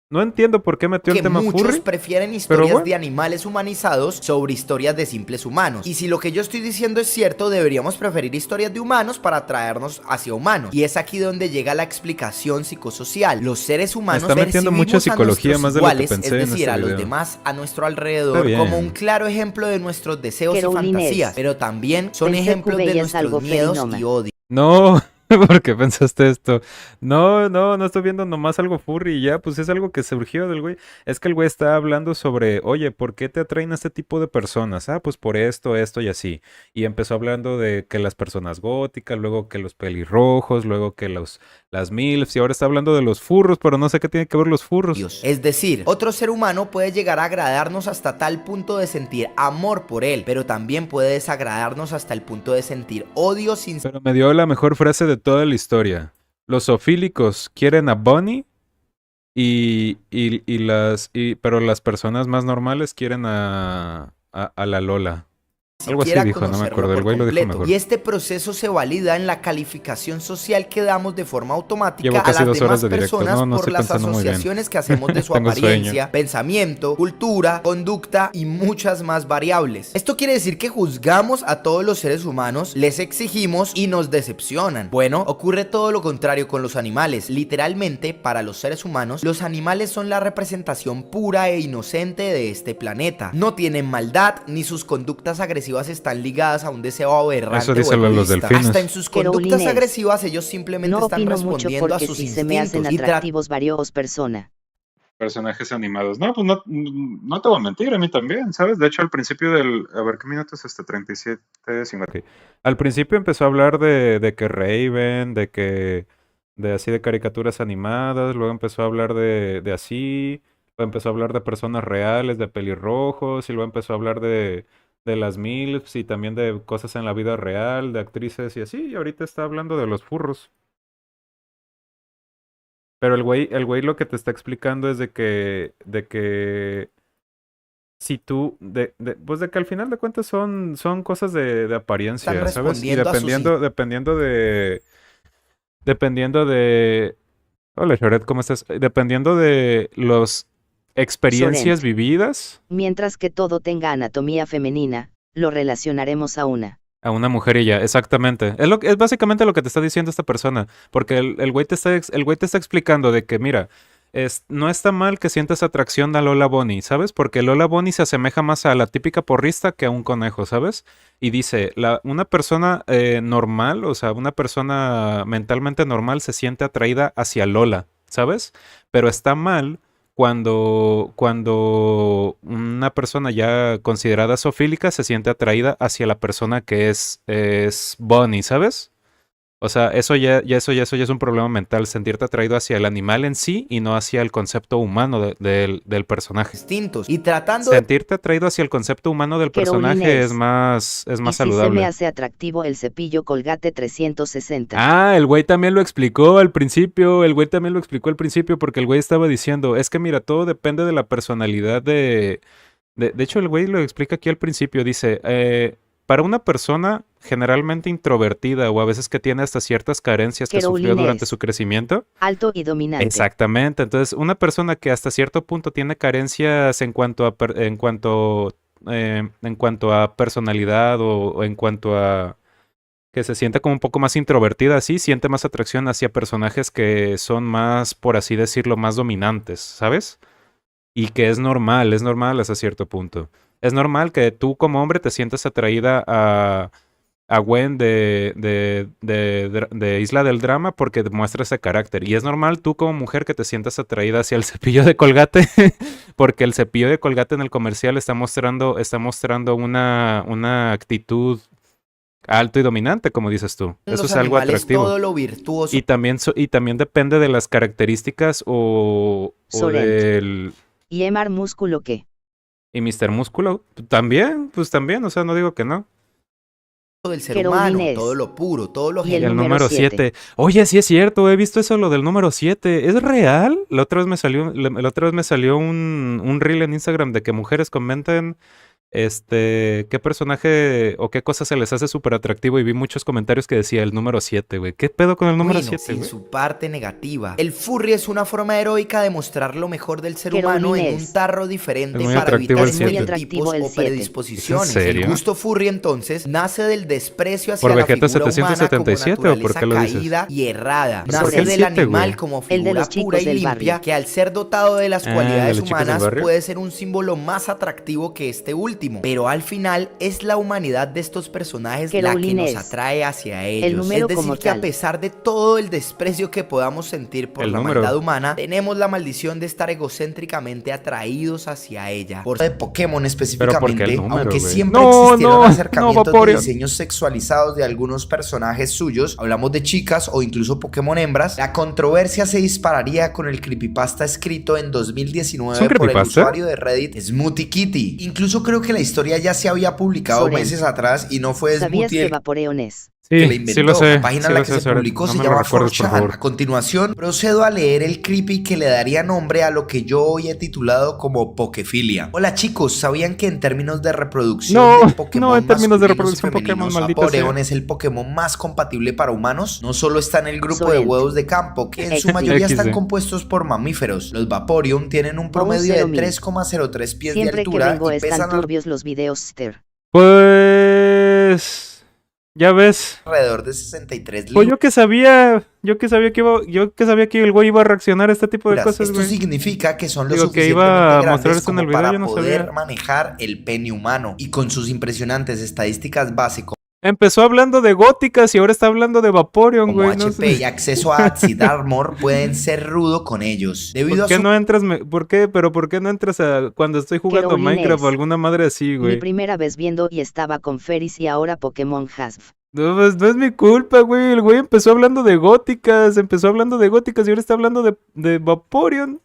[SPEAKER 1] No entiendo por qué metió
[SPEAKER 5] que
[SPEAKER 1] el tema
[SPEAKER 5] muchos
[SPEAKER 1] furry.
[SPEAKER 5] prefieren historias
[SPEAKER 1] bueno.
[SPEAKER 5] de animales humanizados sobre historias de simples humanos. Y si lo que yo estoy diciendo es cierto, deberíamos preferir historias de humanos para atraernos hacia humanos. Y es aquí donde llega la explicación psicosocial. Los seres humanos
[SPEAKER 1] Está metiendo mucha
[SPEAKER 5] percibimos a
[SPEAKER 1] psicología
[SPEAKER 5] nuestros
[SPEAKER 1] más de lo que
[SPEAKER 5] iguales,
[SPEAKER 1] pensé
[SPEAKER 5] es
[SPEAKER 1] en
[SPEAKER 5] decir,
[SPEAKER 1] este
[SPEAKER 5] a los
[SPEAKER 1] video.
[SPEAKER 5] demás a nuestro
[SPEAKER 1] Está
[SPEAKER 5] alrededor,
[SPEAKER 1] bien.
[SPEAKER 5] como un claro ejemplo de nuestros deseos y
[SPEAKER 2] Carolina
[SPEAKER 5] fantasías.
[SPEAKER 2] es.
[SPEAKER 5] Pero también son
[SPEAKER 2] Pensé que
[SPEAKER 5] ejemplos de
[SPEAKER 2] veías algo
[SPEAKER 5] nuestros miedos
[SPEAKER 2] ferinoma.
[SPEAKER 5] y odios.
[SPEAKER 1] No, ¿por qué pensaste esto? No estoy viendo nomás algo furry y ya, pues es algo que surgió del güey. Es que el güey está hablando sobre, oye, ¿por qué te atraen a este tipo de personas? Ah, pues por esto y así. Y empezó hablando de que las personas góticas, luego que los pelirrojos, luego que las MILFs, y ahora está hablando de los furros, pero no sé qué tiene que ver los furros.
[SPEAKER 5] Es decir, otro ser humano puede llegar a agradarnos hasta tal punto de sentir amor por él, pero también puede desagradarnos hasta el punto de sentir odio sin
[SPEAKER 1] Pero me dio la mejor frase de toda la historia. Los zoofílicos quieren a Bonnie pero las personas más normales quieren a la Lola. Algo así
[SPEAKER 5] siquiera
[SPEAKER 1] dijo, no me
[SPEAKER 5] conocerlo
[SPEAKER 1] acuerdo. El
[SPEAKER 5] por
[SPEAKER 1] güey lo dijo
[SPEAKER 5] completo.
[SPEAKER 1] mejor.
[SPEAKER 5] Y este proceso se valida en la calificación social que damos de forma automática
[SPEAKER 1] Llevo
[SPEAKER 5] a
[SPEAKER 1] casi
[SPEAKER 5] las
[SPEAKER 1] 2 horas
[SPEAKER 5] demás
[SPEAKER 1] de directo.
[SPEAKER 5] personas
[SPEAKER 1] No
[SPEAKER 5] por
[SPEAKER 1] estoy
[SPEAKER 5] las
[SPEAKER 1] pensando muy bien.
[SPEAKER 5] asociaciones que hacemos de su
[SPEAKER 1] Tengo
[SPEAKER 5] apariencia,
[SPEAKER 1] sueño.
[SPEAKER 5] pensamiento, cultura, conducta y muchas más variables. Esto quiere decir que juzgamos a todos los seres humanos, les exigimos y nos decepcionan. Bueno, ocurre todo lo contrario con los animales. Literalmente, para los seres humanos, los animales son la representación pura e inocente de este planeta. No tienen maldad, ni sus conductas agresivas están ligadas a un deseo aberrante
[SPEAKER 1] Eso
[SPEAKER 5] o
[SPEAKER 1] díselo a los
[SPEAKER 5] egoísta.
[SPEAKER 1] delfines.
[SPEAKER 5] Hasta en sus conductas
[SPEAKER 2] Carolina es.
[SPEAKER 5] agresivas ellos simplemente
[SPEAKER 2] No
[SPEAKER 5] están
[SPEAKER 2] opino mucho
[SPEAKER 5] respondiendo a
[SPEAKER 2] porque
[SPEAKER 5] sus
[SPEAKER 2] si se me hacen
[SPEAKER 5] instintos y
[SPEAKER 2] atractivos varios persona.
[SPEAKER 1] Personajes animados. No, pues no te voy a mentir, a mí también, ¿sabes? De hecho, al principio A ver, ¿qué minutos es este? 37, 50. Ok. Al principio empezó a hablar de que Raven, de así de caricaturas animadas, luego empezó a hablar de así, luego empezó a hablar de personas reales, de pelirrojos, y luego empezó a hablar de las MILFs y también de cosas en la vida real, de actrices y así, y ahorita está hablando de los furros. Pero el güey lo que te está explicando es de que si tú, pues de que al final de cuentas son cosas de apariencia,
[SPEAKER 5] están
[SPEAKER 1] ¿sabes? Y
[SPEAKER 5] respondiendo a sus
[SPEAKER 1] dependiendo de, hola Shoret, ¿cómo estás? Dependiendo de las experiencias
[SPEAKER 2] Sorent.
[SPEAKER 1] vividas
[SPEAKER 2] Mientras que todo tenga anatomía femenina, lo relacionaremos a una
[SPEAKER 1] mujer y ya, exactamente. Es básicamente lo que te está diciendo esta persona, porque el güey te está explicando de que, mira, no está mal que sientas atracción a Lola Bunny, ¿sabes? Porque Lola Bunny se asemeja más a la típica porrista que a un conejo, ¿sabes? Y dice, una persona normal, o sea, una persona mentalmente normal se siente atraída hacia Lola, ¿sabes? Pero está mal cuando una persona ya considerada zoofílica se siente atraída hacia la persona que es bunny, ¿sabes? O sea, eso ya es un problema mental, sentirte atraído hacia el animal en sí y no hacia el concepto humano del personaje.
[SPEAKER 5] Distintos. Y tratando de
[SPEAKER 1] Sentirte atraído hacia el concepto humano del personaje
[SPEAKER 2] Inés.
[SPEAKER 1] es más
[SPEAKER 2] Y si se me
[SPEAKER 1] saludable.
[SPEAKER 2] hace atractivo el cepillo Colgate 360.
[SPEAKER 1] Ah, el güey también lo explicó al principio, porque el güey estaba diciendo, es que mira, todo depende de la personalidad de hecho, el güey lo explica aquí al principio, dice, para una persona generalmente introvertida o a veces que tiene hasta ciertas carencias que sufrió
[SPEAKER 2] Querolines.
[SPEAKER 1] durante su crecimiento.
[SPEAKER 2] Alto y dominante.
[SPEAKER 1] Exactamente, entonces una persona que hasta cierto punto tiene carencias en cuanto a personalidad o en cuanto a que se siente como un poco más introvertida, así siente más atracción hacia personajes que son más, por así decirlo, más dominantes, ¿sabes? Y que es normal hasta cierto punto. Es normal que tú como hombre te sientas atraída a Gwen de Isla del Drama porque muestra ese carácter. Y es normal tú como mujer que te sientas atraída hacia el cepillo de Colgate porque el cepillo de Colgate en el comercial está mostrando una actitud alto y dominante, como dices tú. Eso
[SPEAKER 5] los
[SPEAKER 1] es algo
[SPEAKER 5] animales
[SPEAKER 1] atractivo.
[SPEAKER 5] todo lo virtuoso.
[SPEAKER 1] Y también depende de las características o
[SPEAKER 2] Sorent.
[SPEAKER 1] del...
[SPEAKER 2] ¿Y Emar Músculo qué?
[SPEAKER 1] Y Mr. Músculo, también, pues también, o sea, no digo que no.
[SPEAKER 5] Del ser
[SPEAKER 2] Querolines.
[SPEAKER 5] humano, todo lo puro, todo lo
[SPEAKER 2] Y el
[SPEAKER 1] El
[SPEAKER 5] genuino.
[SPEAKER 1] número
[SPEAKER 2] número
[SPEAKER 1] 7. Oye, sí es cierto, he visto eso, lo del número 7. ¿Es real? La otra vez me salió un reel en Instagram de que mujeres comentan qué personaje o qué cosa se les hace súper atractivo y vi muchos comentarios que decía el número 7, güey. ¿Qué pedo con el número
[SPEAKER 5] Bueno,
[SPEAKER 1] 7,
[SPEAKER 5] sin
[SPEAKER 1] güey?
[SPEAKER 5] su parte negativa. El furry es una forma heroica de mostrar lo mejor del ser humano en
[SPEAKER 2] Querolines.
[SPEAKER 5] un tarro diferente
[SPEAKER 1] Es muy
[SPEAKER 5] para
[SPEAKER 1] atractivo
[SPEAKER 5] evitar
[SPEAKER 1] el siete.
[SPEAKER 5] estereotipos
[SPEAKER 2] el
[SPEAKER 5] o
[SPEAKER 2] siete.
[SPEAKER 5] predisposiciones.
[SPEAKER 1] ¿Es en serio?
[SPEAKER 5] El gusto furry entonces nace del desprecio hacia
[SPEAKER 1] ¿Por
[SPEAKER 5] la
[SPEAKER 1] Vegeta
[SPEAKER 5] figura humana como
[SPEAKER 1] 777 o por
[SPEAKER 5] naturaleza
[SPEAKER 1] qué lo dices?
[SPEAKER 5] caída y errada.
[SPEAKER 1] ¿Pero por
[SPEAKER 5] Nace
[SPEAKER 1] qué el
[SPEAKER 5] del
[SPEAKER 1] 7,
[SPEAKER 5] animal
[SPEAKER 1] güey?
[SPEAKER 5] como
[SPEAKER 2] El de los
[SPEAKER 5] figura pura
[SPEAKER 2] chicos
[SPEAKER 5] y
[SPEAKER 2] del
[SPEAKER 5] limpia
[SPEAKER 2] barrio.
[SPEAKER 5] que al ser dotado de las
[SPEAKER 1] Ah,
[SPEAKER 5] cualidades
[SPEAKER 1] ¿de los chicos del
[SPEAKER 5] humanas
[SPEAKER 1] barrio?
[SPEAKER 5] puede ser un símbolo más atractivo que este último. Pero al final es la humanidad de estos personajes la que nos
[SPEAKER 2] Querolines.
[SPEAKER 5] atrae hacia ellos.
[SPEAKER 2] número
[SPEAKER 5] Es decir,
[SPEAKER 2] como
[SPEAKER 5] que a
[SPEAKER 2] tal.
[SPEAKER 5] pesar de todo el desprecio que podamos sentir por
[SPEAKER 1] El
[SPEAKER 5] la
[SPEAKER 1] número.
[SPEAKER 5] maldad humana, tenemos la maldición de estar egocéntricamente atraídos hacia ella. Por de Pokémon específicamente,
[SPEAKER 1] el número,
[SPEAKER 5] aunque
[SPEAKER 1] güey?
[SPEAKER 5] siempre
[SPEAKER 1] No,
[SPEAKER 5] existieron
[SPEAKER 1] no,
[SPEAKER 5] acercamientos de
[SPEAKER 1] Vaporeon.
[SPEAKER 5] diseños sexualizados de algunos personajes suyos, hablamos de chicas o incluso Pokémon hembras, la controversia se dispararía con el creepypasta escrito en 2019
[SPEAKER 1] ¿Es un
[SPEAKER 5] por el
[SPEAKER 1] creepypasta?
[SPEAKER 5] usuario de Reddit Smoothie Kitty. Incluso creo que la historia ya se había publicado
[SPEAKER 2] Sorent.
[SPEAKER 5] meses atrás y no fue
[SPEAKER 2] ¿Sabías
[SPEAKER 5] Smoothie
[SPEAKER 2] que
[SPEAKER 5] el
[SPEAKER 2] Vaporeon es?
[SPEAKER 5] que la
[SPEAKER 1] Sí,
[SPEAKER 5] inventó.
[SPEAKER 1] sí lo sé.
[SPEAKER 5] La página
[SPEAKER 1] sí
[SPEAKER 5] en la
[SPEAKER 1] lo
[SPEAKER 5] que
[SPEAKER 1] sé,
[SPEAKER 5] se
[SPEAKER 1] Soren.
[SPEAKER 5] publicó
[SPEAKER 1] No
[SPEAKER 5] se
[SPEAKER 1] me lo
[SPEAKER 5] llama
[SPEAKER 1] recuerdes, por
[SPEAKER 5] 4chan.
[SPEAKER 1] favor.
[SPEAKER 5] A continuación, procedo a leer el creepy que le daría nombre a lo que yo hoy he titulado como Pokefilia. Hola chicos, ¿sabían que en términos de reproducción
[SPEAKER 1] No,
[SPEAKER 5] de Pokémon
[SPEAKER 1] no, en términos de
[SPEAKER 5] masculinos y
[SPEAKER 1] reproducción
[SPEAKER 5] femeninos,
[SPEAKER 1] Pokémon, maldita
[SPEAKER 5] Vaporeon
[SPEAKER 1] sea.
[SPEAKER 5] es el Pokémon más compatible para humanos? No solo está en el grupo de
[SPEAKER 2] Sorent.
[SPEAKER 5] huevos de campo, que en su mayoría están
[SPEAKER 1] XD.
[SPEAKER 5] compuestos por mamíferos. Los Vaporeon tienen un promedio de
[SPEAKER 2] 0.000.
[SPEAKER 5] 3,03 pies de
[SPEAKER 2] Siempre que
[SPEAKER 5] altura
[SPEAKER 2] vengo
[SPEAKER 5] y
[SPEAKER 2] están
[SPEAKER 5] pesan
[SPEAKER 2] turbios los videos Ster.
[SPEAKER 1] Pues... Ya ves.
[SPEAKER 5] alrededor de 63
[SPEAKER 1] Pues
[SPEAKER 5] libras.
[SPEAKER 1] yo que sabía que el güey iba a reaccionar a este tipo de cosas,
[SPEAKER 5] Esto
[SPEAKER 1] güey.
[SPEAKER 5] significa que son lo
[SPEAKER 1] Digo, que
[SPEAKER 5] suficientemente
[SPEAKER 1] iba a
[SPEAKER 5] grandes
[SPEAKER 1] mostrar esto en
[SPEAKER 5] como
[SPEAKER 1] el video,
[SPEAKER 5] para
[SPEAKER 1] yo no
[SPEAKER 5] poder
[SPEAKER 1] sabía.
[SPEAKER 5] manejar el pene humano y con sus impresionantes estadísticas base
[SPEAKER 1] Empezó hablando de góticas y ahora está hablando de Vaporeon,
[SPEAKER 5] como
[SPEAKER 1] güey. No
[SPEAKER 5] HP
[SPEAKER 1] sé.
[SPEAKER 5] y acceso a Acid Armor pueden ser rudo con ellos. Debido
[SPEAKER 1] ¿Por
[SPEAKER 5] a
[SPEAKER 1] qué
[SPEAKER 5] su
[SPEAKER 1] no entras? ¿Por qué? ¿Pero por qué no entras a cuando estoy jugando
[SPEAKER 2] Querolines.
[SPEAKER 1] Minecraft o alguna madre así,
[SPEAKER 2] Mi
[SPEAKER 1] güey?
[SPEAKER 2] primera vez viendo y estaba con Ferris y ahora Pokémon Hasf.
[SPEAKER 1] No, pues, no es mi culpa, güey. El güey empezó hablando de góticas y ahora está hablando de Vaporeon.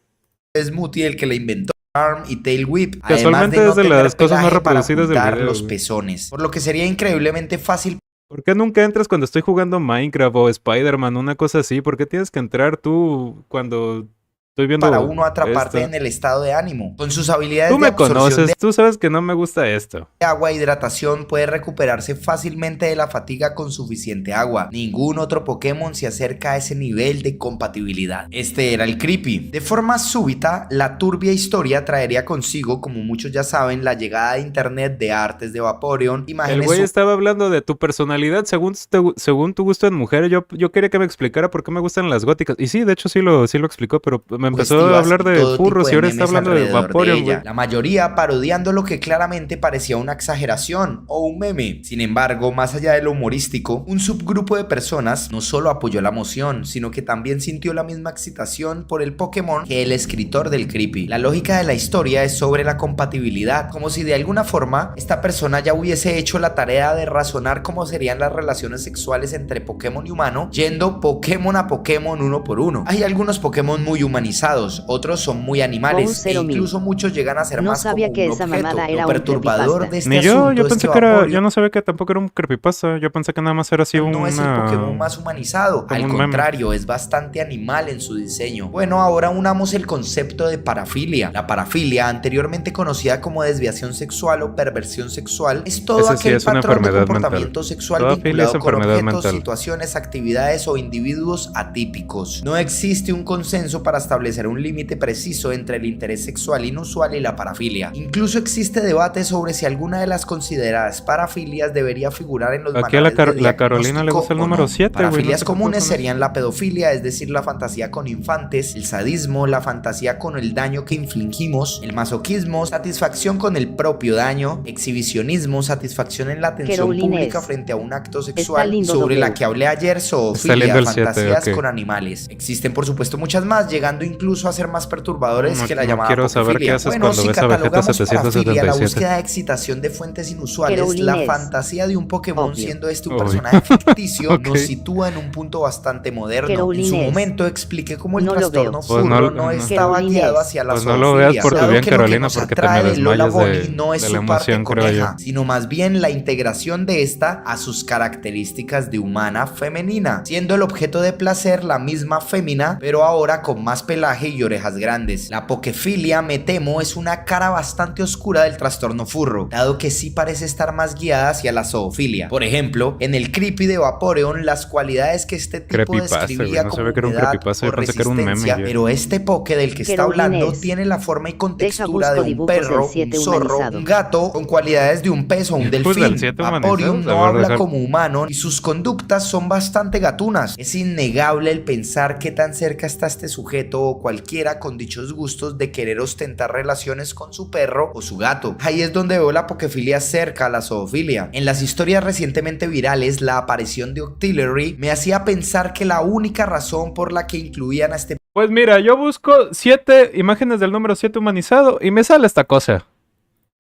[SPEAKER 5] Smoothie el que le inventó Arm y Tail Whip.
[SPEAKER 1] Casualmente
[SPEAKER 5] además de
[SPEAKER 1] es de
[SPEAKER 5] no
[SPEAKER 1] las
[SPEAKER 5] tener
[SPEAKER 1] cosas más
[SPEAKER 5] pelaje para
[SPEAKER 1] reproducidas del
[SPEAKER 5] ocultar
[SPEAKER 1] video,
[SPEAKER 5] los
[SPEAKER 1] güey.
[SPEAKER 5] pezones, por lo que sería increíblemente fácil
[SPEAKER 1] ¿Por qué nunca entras cuando estoy jugando Minecraft o Spider-Man, una cosa así? ¿Por qué tienes que entrar tú cuando estoy viendo
[SPEAKER 5] para uno atraparte
[SPEAKER 1] esto?
[SPEAKER 5] en el estado de ánimo. Con sus habilidades
[SPEAKER 1] Tú
[SPEAKER 5] de
[SPEAKER 1] me
[SPEAKER 5] absorción
[SPEAKER 1] conoces,
[SPEAKER 5] de
[SPEAKER 1] tú sabes que no me gusta esto.
[SPEAKER 5] agua e hidratación, puede recuperarse fácilmente de la fatiga con suficiente agua. Ningún otro Pokémon se acerca a ese nivel de compatibilidad. Este era el creepy. De forma súbita, la turbia historia traería consigo, como muchos ya saben, la llegada de internet de artes de Vaporeon,
[SPEAKER 1] El
[SPEAKER 5] imágenes
[SPEAKER 1] güey estaba hablando de tu personalidad según tu gusto en mujeres. Yo quería que me explicara por qué me gustan las góticas. Y sí, de hecho sí lo explicó, pero me empezó a
[SPEAKER 5] sugestivas
[SPEAKER 1] hablar
[SPEAKER 5] y
[SPEAKER 1] de
[SPEAKER 5] todo tipo
[SPEAKER 1] furros y ahora está
[SPEAKER 5] memes
[SPEAKER 1] hablando de
[SPEAKER 5] alrededor
[SPEAKER 1] Vaporeon,
[SPEAKER 5] ella.
[SPEAKER 1] güey.
[SPEAKER 5] La mayoría parodiando lo que claramente parecía una exageración o un meme. Sin embargo, más allá de lo humorístico, un subgrupo de personas no solo apoyó la moción, sino que también sintió la misma excitación por el Pokémon que el escritor del creepy. La lógica de la historia es sobre la compatibilidad, como si de alguna forma esta persona ya hubiese hecho la tarea de razonar cómo serían las relaciones sexuales entre Pokémon y humano, yendo Pokémon a Pokémon uno por uno. Hay algunos Pokémon muy humanizados, otros son muy animales e incluso muchos llegan a ser
[SPEAKER 2] No
[SPEAKER 5] más
[SPEAKER 2] sabía
[SPEAKER 5] como
[SPEAKER 2] que
[SPEAKER 5] un
[SPEAKER 2] esa
[SPEAKER 5] objeto.
[SPEAKER 2] mamada
[SPEAKER 5] Lo
[SPEAKER 2] era un
[SPEAKER 5] perturbador
[SPEAKER 2] creepypasta.
[SPEAKER 5] de este
[SPEAKER 1] Ni yo
[SPEAKER 5] asunto es
[SPEAKER 1] pensé
[SPEAKER 5] que
[SPEAKER 1] que era,
[SPEAKER 5] Vaporeon
[SPEAKER 1] yo no sabía que tampoco era un creepypasta, yo pensé que nada más era así
[SPEAKER 5] no es el Pokémon
[SPEAKER 1] una...
[SPEAKER 5] más humanizado,
[SPEAKER 1] como
[SPEAKER 5] al
[SPEAKER 1] un meme.
[SPEAKER 5] contrario, es bastante animal en su diseño. Bueno, ahora unamos el concepto de parafilia. La parafilia, anteriormente conocida como desviación sexual o perversión sexual, es todo
[SPEAKER 1] Ese sí
[SPEAKER 5] aquel
[SPEAKER 1] es una
[SPEAKER 5] patrón de
[SPEAKER 1] enfermedad
[SPEAKER 5] comportamiento
[SPEAKER 1] mental.
[SPEAKER 5] sexual
[SPEAKER 1] Toda filia es
[SPEAKER 5] vinculado con
[SPEAKER 1] enfermedad
[SPEAKER 5] objetos,
[SPEAKER 1] mental.
[SPEAKER 5] situaciones, actividades o individuos atípicos. No existe un consenso para establecer un límite preciso entre el interés sexual inusual y la parafilia. Incluso existe debate sobre si alguna de las consideradas parafilias debería figurar en los
[SPEAKER 1] Aquí a
[SPEAKER 5] manuales de
[SPEAKER 1] la Carolina le gusta el
[SPEAKER 5] diagnóstico o
[SPEAKER 1] número
[SPEAKER 5] no.
[SPEAKER 1] 7, güey.
[SPEAKER 5] Parafilias
[SPEAKER 1] No sé qué
[SPEAKER 5] comunes
[SPEAKER 1] pasa con
[SPEAKER 5] serían la pedofilia, es decir, la fantasía con infantes, el sadismo, la fantasía con el daño que infligimos, el masoquismo, satisfacción con el propio daño, exhibicionismo, satisfacción en la atención
[SPEAKER 2] Carolines.
[SPEAKER 5] pública frente a un acto
[SPEAKER 2] Está
[SPEAKER 5] sexual,
[SPEAKER 2] lindo
[SPEAKER 5] sobre la
[SPEAKER 2] W.
[SPEAKER 5] que hablé ayer,
[SPEAKER 1] Está
[SPEAKER 5] zoofilia,
[SPEAKER 1] lindo el 7,
[SPEAKER 5] fantasías
[SPEAKER 1] ok.
[SPEAKER 5] con animales. Existen por supuesto muchas más, llegando incluso a ser más perturbadores
[SPEAKER 1] No,
[SPEAKER 5] que la
[SPEAKER 1] no
[SPEAKER 5] llamada
[SPEAKER 1] quiero saber
[SPEAKER 5] pocofilia.
[SPEAKER 1] qué haces
[SPEAKER 5] Bueno,
[SPEAKER 1] cuando
[SPEAKER 5] si
[SPEAKER 1] ves a Vegeta
[SPEAKER 5] catalogamos parafilia, la
[SPEAKER 1] 777.
[SPEAKER 5] búsqueda de excitación de fuentes inusuales, la
[SPEAKER 2] Carolines.
[SPEAKER 5] fantasía de un Pokémon
[SPEAKER 2] Obvio.
[SPEAKER 5] siendo este un
[SPEAKER 1] Obvio.
[SPEAKER 5] personaje ficticio,
[SPEAKER 1] Ok.
[SPEAKER 5] nos sitúa en un punto bastante moderno. En su
[SPEAKER 2] Carolines.
[SPEAKER 5] momento expliqué cómo el
[SPEAKER 2] No lo
[SPEAKER 5] trastorno
[SPEAKER 2] veo.
[SPEAKER 1] Pues
[SPEAKER 5] furro
[SPEAKER 1] no-
[SPEAKER 5] no
[SPEAKER 1] no.
[SPEAKER 5] estaba
[SPEAKER 2] Carolines.
[SPEAKER 5] guiado hacia la
[SPEAKER 1] Pues no lo veas
[SPEAKER 5] zoofilia,
[SPEAKER 1] por tu
[SPEAKER 5] dado
[SPEAKER 1] bien,
[SPEAKER 5] que lo que
[SPEAKER 1] Carolina,
[SPEAKER 5] nos
[SPEAKER 1] porque te
[SPEAKER 5] atrae
[SPEAKER 1] me
[SPEAKER 5] de Lola
[SPEAKER 1] desmayas
[SPEAKER 5] Bonnie no es
[SPEAKER 1] de la
[SPEAKER 5] su parte
[SPEAKER 1] emoción, creo yo.
[SPEAKER 5] coneja, sino más bien la integración de esta a sus características de humana femenina, siendo el objeto de placer la misma fémina, pero ahora con más pelaje y orejas grandes. La pokefilia, me temo, es una cara bastante oscura del trastorno furro, dado que sí parece estar más guiada hacia la zoofilia. Por ejemplo, en el creepy de Vaporeon, las cualidades que este tipo
[SPEAKER 1] Creepypasta,
[SPEAKER 5] describía
[SPEAKER 1] güey, no
[SPEAKER 5] como
[SPEAKER 1] sabía que era un
[SPEAKER 5] humedad
[SPEAKER 1] creepypasta,
[SPEAKER 5] o
[SPEAKER 1] yo pensé que era un meme
[SPEAKER 5] resistencia,
[SPEAKER 1] ya.
[SPEAKER 5] pero este poke del que está
[SPEAKER 2] Carolines.
[SPEAKER 5] hablando tiene la forma y contextura
[SPEAKER 2] Deja
[SPEAKER 5] de
[SPEAKER 2] busco
[SPEAKER 5] un
[SPEAKER 2] dibujos del
[SPEAKER 5] perro, un
[SPEAKER 2] 7
[SPEAKER 5] zorro,
[SPEAKER 2] humanizado.
[SPEAKER 5] un gato, con cualidades de un pez o un
[SPEAKER 1] Dibujos del
[SPEAKER 5] delfín.
[SPEAKER 1] 7
[SPEAKER 5] Vaporeon
[SPEAKER 1] humanizados,
[SPEAKER 5] no
[SPEAKER 1] a ver,
[SPEAKER 5] habla
[SPEAKER 1] deja-
[SPEAKER 5] como humano y sus conductas son bastante gatunas. Es innegable el pensar qué tan cerca está este sujeto o cualquiera con dichos gustos de querer ostentar relaciones con su perro o su gato. Ahí es donde veo la pokefilia cerca a la zoofilia. En las historias recientemente virales, la aparición de Octillery me hacía pensar que la única razón por la que incluían a este
[SPEAKER 1] Pues mira, yo busco 7 imágenes del número 7 humanizado y me sale esta cosa.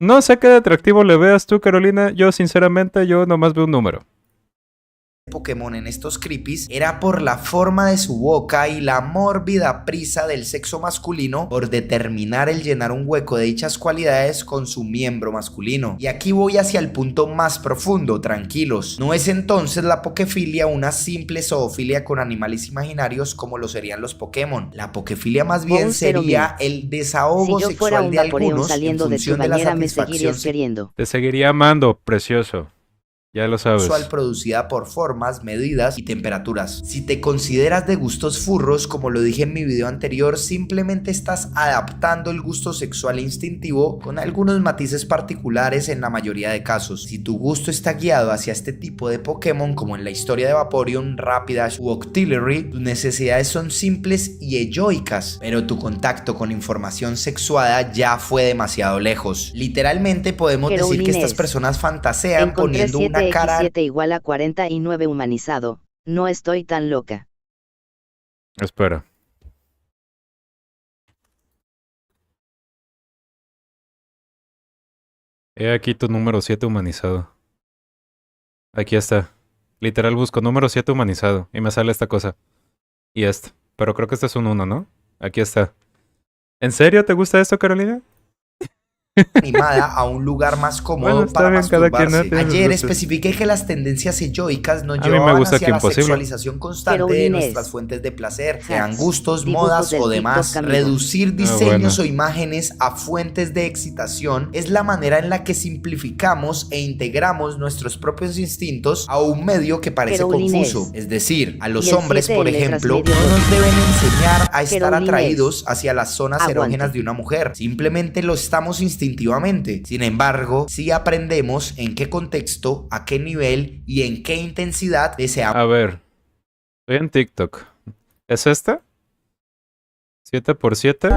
[SPEAKER 1] No sé qué de atractivo le veas tú, Carolina. Yo, sinceramente, yo nomás veo un número.
[SPEAKER 5] Pokémon en estos creepies era por la forma de su boca y la mórbida prisa del sexo masculino por determinar el llenar un hueco de dichas cualidades con su miembro masculino. Y aquí voy hacia el punto más profundo, tranquilos. No es entonces la pokefilia una simple zoofilia con animales imaginarios como lo serían los Pokémon. La pokefilia más bien
[SPEAKER 2] Bon Zero
[SPEAKER 5] sería
[SPEAKER 2] Minutes.
[SPEAKER 5] el desahogo
[SPEAKER 2] Si yo fuera
[SPEAKER 5] sexual
[SPEAKER 2] un
[SPEAKER 5] de
[SPEAKER 2] Vaporeon
[SPEAKER 5] algunos en
[SPEAKER 2] saliendo de tu
[SPEAKER 5] función de la
[SPEAKER 2] bañera me
[SPEAKER 5] satisfacción
[SPEAKER 2] seguirías queriendo.
[SPEAKER 1] Te seguiría amando, precioso. Ya lo sabes.
[SPEAKER 5] sexual producida por formas, medidas y temperaturas. Si te consideras de gustos furros, como lo dije en mi video anterior, simplemente estás adaptando el gusto sexual instintivo con algunos matices particulares en la mayoría de casos. Si tu gusto está guiado hacia este tipo de Pokémon, como en la historia de Vaporeon, Rapidash u Octillery, tus necesidades son simples y eyoicas, pero tu contacto con información sexuada ya fue demasiado lejos. Literalmente podemos decir que
[SPEAKER 2] Carolines.
[SPEAKER 5] estas personas fantasean
[SPEAKER 2] Encontré
[SPEAKER 5] poniendo una cara
[SPEAKER 2] 7x7 igual a 49 humanizado. No estoy tan loca.
[SPEAKER 1] Espera. He aquí tu número 7 humanizado. Aquí está. Literal busco número 7 humanizado y me sale esta cosa. Y esto. Pero creo que este es un 1, ¿no? Aquí está. ¿En serio te gusta esto, Carolina?
[SPEAKER 5] animada a un lugar más cómodo
[SPEAKER 1] Bueno, está
[SPEAKER 5] para
[SPEAKER 1] bien, cada quien,
[SPEAKER 5] masturbarse.
[SPEAKER 1] ¿no? Tiene sus
[SPEAKER 5] Ayer
[SPEAKER 1] gustos.
[SPEAKER 5] especifiqué que las tendencias eyoicas nos
[SPEAKER 1] A mí me
[SPEAKER 5] llevaban
[SPEAKER 1] gusta
[SPEAKER 5] hacia
[SPEAKER 1] que
[SPEAKER 5] la
[SPEAKER 1] imposible.
[SPEAKER 5] sexualización constante de
[SPEAKER 2] Carolines.
[SPEAKER 5] nuestras fuentes de placer,
[SPEAKER 2] Hacks,
[SPEAKER 5] sean gustos,
[SPEAKER 2] dibujos
[SPEAKER 5] modas
[SPEAKER 2] del
[SPEAKER 5] o demás.
[SPEAKER 2] TikTok, amigo.
[SPEAKER 5] Reducir diseños
[SPEAKER 1] bueno.
[SPEAKER 5] o imágenes a fuentes de excitación es la manera en la que simplificamos e integramos nuestros propios instintos a un medio que parece
[SPEAKER 2] Carolines.
[SPEAKER 5] confuso. Es decir, a los
[SPEAKER 2] Y el
[SPEAKER 5] hombres,
[SPEAKER 2] 7
[SPEAKER 5] por
[SPEAKER 2] en letras
[SPEAKER 5] ejemplo,
[SPEAKER 2] medio
[SPEAKER 5] no nos deben enseñar a estar
[SPEAKER 2] Carolines.
[SPEAKER 5] atraídos hacia las zonas
[SPEAKER 2] Aguante.
[SPEAKER 5] erógenas de una mujer. Simplemente lo estamos instintivamente. Sin embargo, sí aprendemos en qué contexto, a qué nivel y en qué intensidad deseamos.
[SPEAKER 1] A ver. Estoy en TikTok. ¿Es esta? 7x7.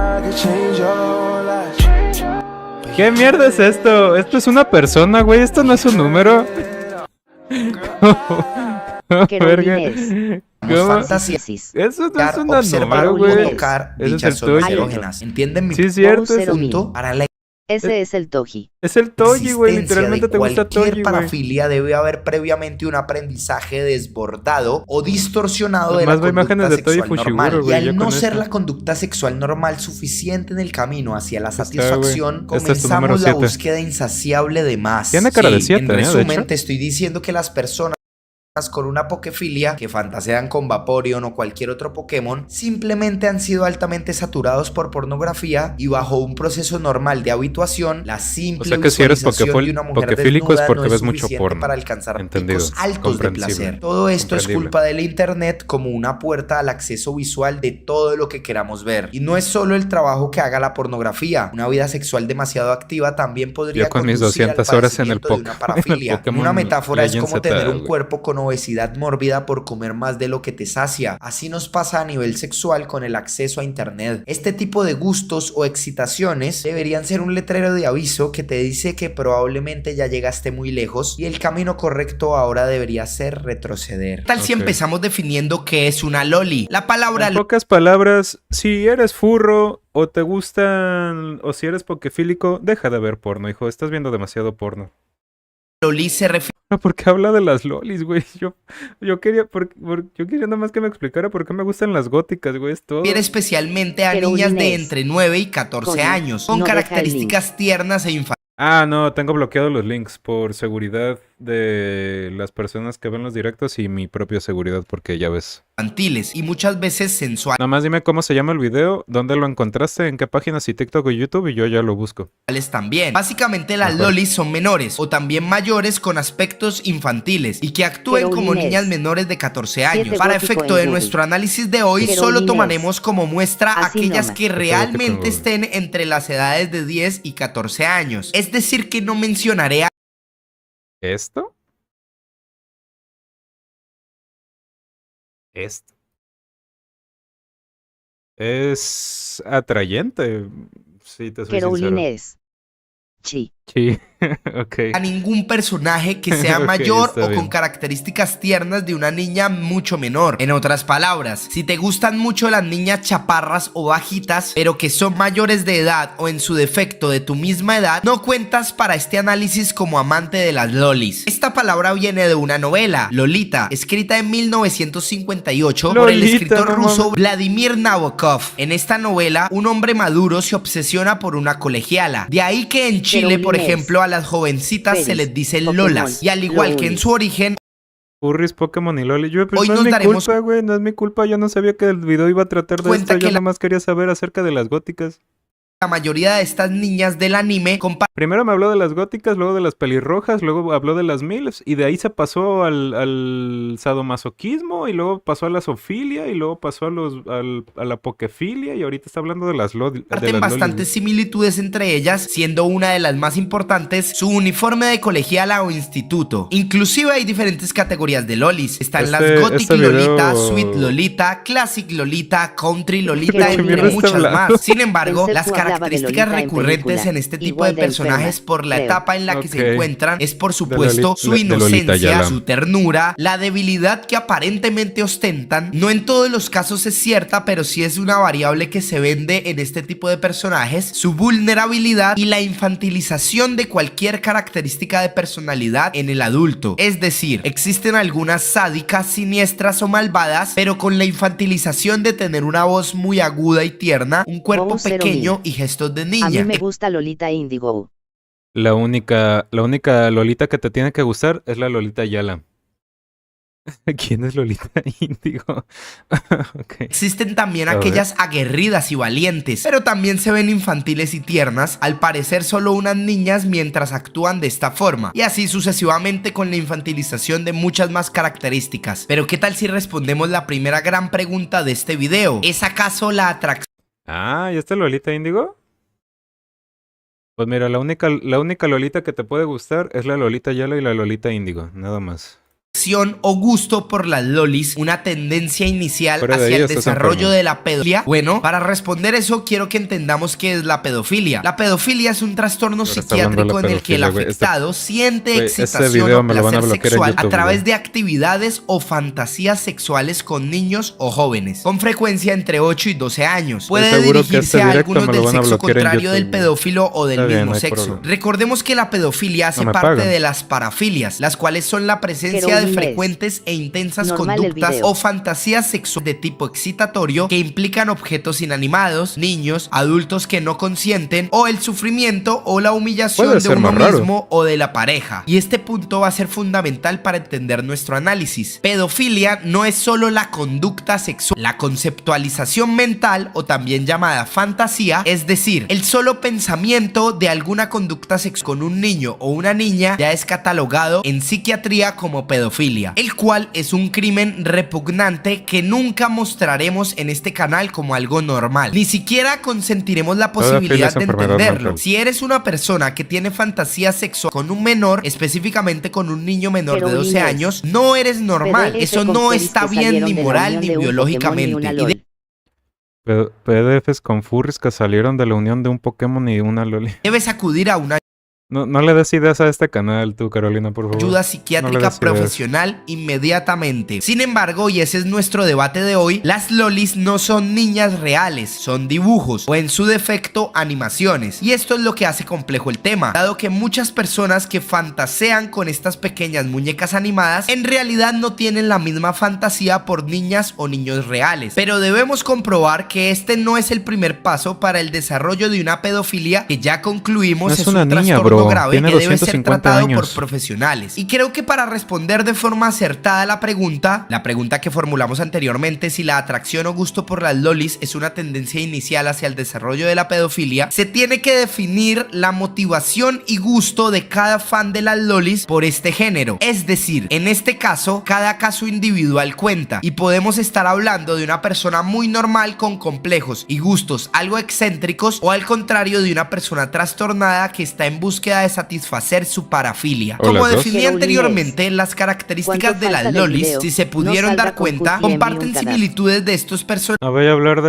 [SPEAKER 1] ¿Qué mierda es esto? ¿Esto es una persona, güey? ¿Esto no es un número?
[SPEAKER 2] Querubines.
[SPEAKER 1] ¿Cómo?
[SPEAKER 3] Fantasía.
[SPEAKER 1] Eso no es una
[SPEAKER 3] Observar
[SPEAKER 1] número,
[SPEAKER 3] o
[SPEAKER 1] güey.
[SPEAKER 3] tocar
[SPEAKER 1] Ese es
[SPEAKER 3] dichas
[SPEAKER 1] el tuyo.
[SPEAKER 3] zonas erógenas. ¿Entienden mi
[SPEAKER 1] Sí, es cierto.
[SPEAKER 2] Cero mil.
[SPEAKER 3] punto? Para la
[SPEAKER 2] Ese es el Toji.
[SPEAKER 1] Es el Toji, güey.
[SPEAKER 3] existencia
[SPEAKER 1] Literalmente
[SPEAKER 3] de
[SPEAKER 1] te gusta
[SPEAKER 3] cualquier
[SPEAKER 1] Toji, güey.
[SPEAKER 3] parafilia debe haber previamente un aprendizaje desbordado o distorsionado de la
[SPEAKER 1] Además, veo imágenes
[SPEAKER 3] conducta
[SPEAKER 1] de Toji
[SPEAKER 3] sexual
[SPEAKER 1] Fushiguro,
[SPEAKER 3] normal. Y
[SPEAKER 1] güey, ya
[SPEAKER 3] al no
[SPEAKER 1] con
[SPEAKER 3] ser
[SPEAKER 1] esto.
[SPEAKER 3] la conducta sexual normal suficiente en el camino hacia la
[SPEAKER 1] Está,
[SPEAKER 3] satisfacción,
[SPEAKER 1] güey. Este es tu número
[SPEAKER 3] comenzamos la
[SPEAKER 1] 7.
[SPEAKER 3] búsqueda insaciable de más.
[SPEAKER 1] Tiene cara de 7,
[SPEAKER 3] en
[SPEAKER 1] de
[SPEAKER 3] resumen,
[SPEAKER 1] hecho.
[SPEAKER 3] te estoy diciendo que las personas con una pokefilia que fantasean con Vaporeon o cualquier otro Pokémon simplemente han sido altamente saturados por pornografía y bajo un proceso normal de habituación la simple
[SPEAKER 1] O sea que si eres
[SPEAKER 3] visualización de una mujer
[SPEAKER 1] pokefílico es
[SPEAKER 3] desnuda
[SPEAKER 1] porque
[SPEAKER 3] no es
[SPEAKER 1] ves mucho
[SPEAKER 3] suficiente
[SPEAKER 1] porno.
[SPEAKER 3] para alcanzar
[SPEAKER 1] Entendido.
[SPEAKER 3] picos altos de
[SPEAKER 1] Comprensible.
[SPEAKER 3] placer. Todo esto es
[SPEAKER 1] Comprendible.
[SPEAKER 3] culpa del internet como una puerta al acceso visual de todo lo que queramos ver. Y no es solo el trabajo que haga la pornografía. Una vida sexual demasiado activa también podría
[SPEAKER 1] Yo con mis
[SPEAKER 3] conducir al
[SPEAKER 1] 200 horas en el
[SPEAKER 3] padecimiento de una
[SPEAKER 1] en el
[SPEAKER 3] parafilia.
[SPEAKER 1] Pokémon
[SPEAKER 3] Una metáfora es
[SPEAKER 1] Legends
[SPEAKER 3] como tener
[SPEAKER 1] Z,
[SPEAKER 3] un
[SPEAKER 1] güey.
[SPEAKER 3] cuerpo con obesidad mórbida por comer más de lo que te sacia. Así nos pasa a nivel sexual con el acceso a internet. Este tipo de gustos o excitaciones deberían ser un letrero de aviso que te dice que probablemente ya llegaste muy lejos y el camino correcto ahora debería ser retroceder. ¿Qué tal si
[SPEAKER 1] Ok.
[SPEAKER 3] empezamos definiendo qué es una loli? La palabra
[SPEAKER 1] En pocas palabras, si eres furro o te gustan o si eres pokefílico, deja de ver porno, hijo. Estás viendo demasiado porno.
[SPEAKER 3] loli se refiere
[SPEAKER 1] Porque habla de las lolis, güey. Yo quería, yo quería nada más que me explicara por qué me gustan las góticas, güey. Es todo.
[SPEAKER 3] especialmente a
[SPEAKER 2] Pero
[SPEAKER 3] niñas de
[SPEAKER 2] Inés,
[SPEAKER 3] entre 9 y 14
[SPEAKER 2] Connie,
[SPEAKER 3] años, con
[SPEAKER 2] no deja el
[SPEAKER 3] características tiernas e infantiles.
[SPEAKER 1] Ah, no, tengo bloqueados los links por seguridad de las personas que ven los directos y mi propia seguridad, porque ya ves.
[SPEAKER 3] Y muchas veces sensuales
[SPEAKER 1] Nada más dime cómo se llama el video, dónde lo encontraste, en qué páginas, si TikTok o YouTube, y yo ya lo busco.
[SPEAKER 3] también. Básicamente las
[SPEAKER 1] Mejor.
[SPEAKER 3] lolis son menores o también mayores con aspectos infantiles y que actúen como
[SPEAKER 2] Querubines.
[SPEAKER 3] niñas menores de 14 años.
[SPEAKER 2] Siete
[SPEAKER 3] Para
[SPEAKER 2] gótico
[SPEAKER 3] efecto
[SPEAKER 2] en
[SPEAKER 3] de
[SPEAKER 2] Google.
[SPEAKER 3] nuestro análisis de hoy, solo
[SPEAKER 2] Querubines.
[SPEAKER 3] tomaremos como muestra
[SPEAKER 2] Así
[SPEAKER 3] aquellas
[SPEAKER 2] nomás.
[SPEAKER 3] que
[SPEAKER 1] Siete gótico en
[SPEAKER 3] realmente
[SPEAKER 1] Google.
[SPEAKER 3] estén entre las edades de 10 y 14 años. Es decir, que no mencionaré a
[SPEAKER 1] ¿Esto? Esto. Es atrayente, si te soy sincero.
[SPEAKER 2] Querubines. Chi.
[SPEAKER 1] Sí, ok.
[SPEAKER 3] ningún personaje que sea
[SPEAKER 1] Ok,
[SPEAKER 3] mayor
[SPEAKER 1] está
[SPEAKER 3] o con
[SPEAKER 1] bien.
[SPEAKER 3] características tiernas de una niña mucho menor. En otras palabras, si te gustan mucho las niñas chaparras o bajitas, pero que son mayores de edad o en su defecto de tu misma edad, no cuentas para este análisis como amante de las lolis. Esta palabra viene de una novela, Lolita, escrita en 1958 por el
[SPEAKER 1] Lolita,
[SPEAKER 3] escritor
[SPEAKER 1] no
[SPEAKER 3] ruso
[SPEAKER 1] mames.
[SPEAKER 3] Vladimir Nabokov. En esta novela, un hombre maduro se obsesiona por una colegiala. De ahí que en Chile, por
[SPEAKER 2] Querubines.
[SPEAKER 3] ejemplo, a las jovencitas se
[SPEAKER 2] Peris,
[SPEAKER 3] les dice
[SPEAKER 2] Pokémon,
[SPEAKER 3] lolas. Y al igual que en
[SPEAKER 2] lolis.
[SPEAKER 3] su origen,
[SPEAKER 1] Furries, Pokémon y Loli. Yo, pues,
[SPEAKER 3] Hoy
[SPEAKER 1] no es
[SPEAKER 3] nos
[SPEAKER 1] mi
[SPEAKER 3] daremos
[SPEAKER 1] culpa, güey. No es mi culpa. Yo no sabía que el video iba a tratar de
[SPEAKER 3] cuenta
[SPEAKER 1] esto.
[SPEAKER 3] que
[SPEAKER 1] Yo
[SPEAKER 3] la-
[SPEAKER 1] nada más quería saber acerca de las góticas.
[SPEAKER 3] la mayoría de estas niñas del anime
[SPEAKER 1] Primero me habló de las góticas, luego de las pelirrojas, luego habló de las MILFs y de ahí se pasó al sadomasoquismo y luego pasó a la zoofilia y luego pasó a la pokefilia y ahorita está hablando de las lolis.
[SPEAKER 3] comparten bastantes similitudes entre ellas, siendo una de las más importantes su uniforme de colegiala o instituto. Inclusive hay diferentes categorías de lolis. Están las Gothic
[SPEAKER 1] este video-
[SPEAKER 3] Lolita, Sweet Lolita, Classic Lolita, Country Lolita,
[SPEAKER 2] ¿De qué
[SPEAKER 3] entre
[SPEAKER 2] mierda está
[SPEAKER 3] muchas
[SPEAKER 1] hablando?
[SPEAKER 3] más. Sin embargo,
[SPEAKER 2] Pensé
[SPEAKER 3] las
[SPEAKER 2] que hablaba de
[SPEAKER 3] características
[SPEAKER 2] Lolita en
[SPEAKER 3] recurrentes
[SPEAKER 2] película,
[SPEAKER 3] en este tipo
[SPEAKER 2] igual
[SPEAKER 3] de
[SPEAKER 2] de
[SPEAKER 3] personajes
[SPEAKER 2] enferma,
[SPEAKER 3] por la
[SPEAKER 2] creo.
[SPEAKER 3] etapa en la que se
[SPEAKER 1] Ok.
[SPEAKER 3] encuentran es por
[SPEAKER 1] De
[SPEAKER 3] supuesto
[SPEAKER 1] Loli-
[SPEAKER 3] su
[SPEAKER 1] de Lolita
[SPEAKER 3] inocencia,
[SPEAKER 1] Ayala.
[SPEAKER 3] su ternura, la debilidad que aparentemente ostentan. No en todos los casos es cierta, pero sí es una variable que se vende en este tipo de personajes, su vulnerabilidad y la infantilización de cualquier característica de personalidad en el adulto. Es decir, existen algunas sádicas, siniestras o malvadas, pero con la infantilización de tener una voz muy aguda y tierna, un cuerpo
[SPEAKER 2] Bobo cero
[SPEAKER 3] pequeño
[SPEAKER 2] mil.
[SPEAKER 3] y gestos de
[SPEAKER 2] A mí
[SPEAKER 3] niña.
[SPEAKER 2] me gusta Lolita Indigo.
[SPEAKER 1] La única Lolita que te tiene que gustar es la Lolita Ayala. ¿Quién es Lolita Índigo? Ok.
[SPEAKER 3] Existen también
[SPEAKER 1] A ver.
[SPEAKER 3] aquellas aguerridas y valientes, pero también se ven infantiles y tiernas, al parecer solo unas niñas mientras actúan de esta forma, y así sucesivamente con la infantilización de muchas más características. Pero ¿qué tal si respondemos la primera gran pregunta de este video? ¿Es acaso la atracción
[SPEAKER 1] Ah, ¿y esta Lolita Índigo? Pues mira, la única Lolita que te puede gustar es la Lolita Ayala y la Lolita Índigo, nada más.
[SPEAKER 3] o gusto por las lolis una tendencia inicial
[SPEAKER 1] Fuera de
[SPEAKER 3] hacia
[SPEAKER 1] ahí
[SPEAKER 3] el
[SPEAKER 1] estás
[SPEAKER 3] desarrollo
[SPEAKER 1] enfermo.
[SPEAKER 3] de la pedofilia? Bueno, para responder eso quiero que entendamos qué es la pedofilia. La pedofilia es un trastorno
[SPEAKER 1] Ahora está hablando de
[SPEAKER 3] psiquiátrico
[SPEAKER 1] la
[SPEAKER 3] en el que el
[SPEAKER 1] pedofilia, güey.
[SPEAKER 3] afectado siente
[SPEAKER 1] güey, ese
[SPEAKER 3] excitación
[SPEAKER 1] video
[SPEAKER 3] o
[SPEAKER 1] me lo van a
[SPEAKER 3] placer
[SPEAKER 1] bloquear en
[SPEAKER 3] sexual a
[SPEAKER 1] YouTube,
[SPEAKER 3] través
[SPEAKER 1] güey.
[SPEAKER 3] de actividades o fantasías sexuales con niños o jóvenes, con frecuencia entre 8 y 12 años. Puede
[SPEAKER 1] seguro que
[SPEAKER 3] dirigirse
[SPEAKER 1] este
[SPEAKER 3] a
[SPEAKER 1] directo
[SPEAKER 3] algunos
[SPEAKER 1] me lo
[SPEAKER 3] del
[SPEAKER 1] van a
[SPEAKER 3] sexo
[SPEAKER 1] bloquear en
[SPEAKER 3] contrario del
[SPEAKER 1] YouTube, güey.
[SPEAKER 3] pedófilo o del
[SPEAKER 1] Está bien,
[SPEAKER 3] mismo
[SPEAKER 1] no hay
[SPEAKER 3] sexo.
[SPEAKER 1] problema.
[SPEAKER 3] Recordemos que la pedofilia hace
[SPEAKER 1] No me
[SPEAKER 3] parte
[SPEAKER 1] pagan.
[SPEAKER 3] de las parafilias, las cuales son la presencia de
[SPEAKER 2] Jerónimo es
[SPEAKER 3] frecuentes e intensas
[SPEAKER 2] normal el
[SPEAKER 3] conductas
[SPEAKER 2] video.
[SPEAKER 3] o fantasías sexuales de tipo excitatorio que implican objetos inanimados, niños, adultos que no consienten o el sufrimiento o la humillación
[SPEAKER 1] Puede
[SPEAKER 3] de
[SPEAKER 1] ser
[SPEAKER 3] uno
[SPEAKER 1] más raro.
[SPEAKER 3] mismo o de la pareja. Y este punto va a ser fundamental para entender nuestro análisis. Pedofilia no es solo la conducta sexual, la conceptualización mental o también llamada fantasía, es decir, el solo pensamiento de alguna conducta sexual con un niño o una niña ya es catalogado en psiquiatría como pedofilia, el cual es un crimen repugnante que nunca mostraremos en este canal como algo normal. Ni siquiera consentiremos la posibilidad
[SPEAKER 1] es
[SPEAKER 3] de
[SPEAKER 1] enfermedad
[SPEAKER 3] entenderlo.
[SPEAKER 1] mental.
[SPEAKER 3] Si eres una persona que tiene fantasía sexual con un menor, específicamente con un niño menor de 12
[SPEAKER 2] Jerónimo
[SPEAKER 3] años, no eres normal.
[SPEAKER 2] PDF
[SPEAKER 3] Eso
[SPEAKER 2] con
[SPEAKER 3] no
[SPEAKER 2] furries
[SPEAKER 3] está
[SPEAKER 2] que
[SPEAKER 3] bien
[SPEAKER 2] salieron
[SPEAKER 3] ni
[SPEAKER 2] de la
[SPEAKER 3] moral
[SPEAKER 2] unión
[SPEAKER 3] ni
[SPEAKER 2] de un Pokémon y
[SPEAKER 3] biológicamente.
[SPEAKER 2] una
[SPEAKER 3] Y
[SPEAKER 2] LOL.
[SPEAKER 1] PDFs con furries que salieron de la unión de un Pokémon y una loli.
[SPEAKER 3] debes acudir a una
[SPEAKER 1] No le des ideas a este canal, tú, Carolina, por favor.
[SPEAKER 3] ayuda
[SPEAKER 1] No
[SPEAKER 3] psiquiátrica
[SPEAKER 1] le des ideas.
[SPEAKER 3] profesional inmediatamente. Sin embargo, y ese es nuestro debate de hoy, las lolis no son niñas reales, son dibujos o en su defecto animaciones. Y esto es lo que hace complejo el tema, dado que muchas personas que fantasean con estas pequeñas muñecas animadas en realidad no tienen la misma fantasía por niñas o niños reales. Pero debemos comprobar que este no es el primer paso para el desarrollo de una pedofilia que ya concluimos
[SPEAKER 1] No es
[SPEAKER 3] es
[SPEAKER 1] una
[SPEAKER 3] un
[SPEAKER 1] niña,
[SPEAKER 3] trastorno
[SPEAKER 1] bro.
[SPEAKER 3] grave
[SPEAKER 1] Tiene
[SPEAKER 3] que debe ser
[SPEAKER 1] 250
[SPEAKER 3] tratado por
[SPEAKER 1] años.
[SPEAKER 3] profesionales. Y creo que para responder de forma acertada la pregunta que formulamos anteriormente, si la atracción o gusto por las lolis es una tendencia inicial hacia el desarrollo de la pedofilia, se tiene que definir la motivación y gusto de cada fan de las lolis por este género. Es decir, en este caso, cada caso individual cuenta y podemos estar hablando de una persona muy normal con complejos y gustos algo excéntricos, o al contrario de una persona trastornada que está en búsqueda de satisfacer su parafilia.
[SPEAKER 1] O
[SPEAKER 3] Como
[SPEAKER 1] las dos.
[SPEAKER 3] definí
[SPEAKER 2] Jerónimo
[SPEAKER 3] anteriormente, las características
[SPEAKER 2] ¿Cuánto
[SPEAKER 3] de las
[SPEAKER 2] falta del
[SPEAKER 3] lolis,
[SPEAKER 2] video?
[SPEAKER 3] si se
[SPEAKER 2] No
[SPEAKER 3] pudieron
[SPEAKER 2] salga
[SPEAKER 3] dar
[SPEAKER 2] con
[SPEAKER 3] cuenta,
[SPEAKER 2] cookie, envíe un
[SPEAKER 3] comparten
[SPEAKER 2] cadáver.
[SPEAKER 3] similitudes de estos personajes
[SPEAKER 1] No voy a hablar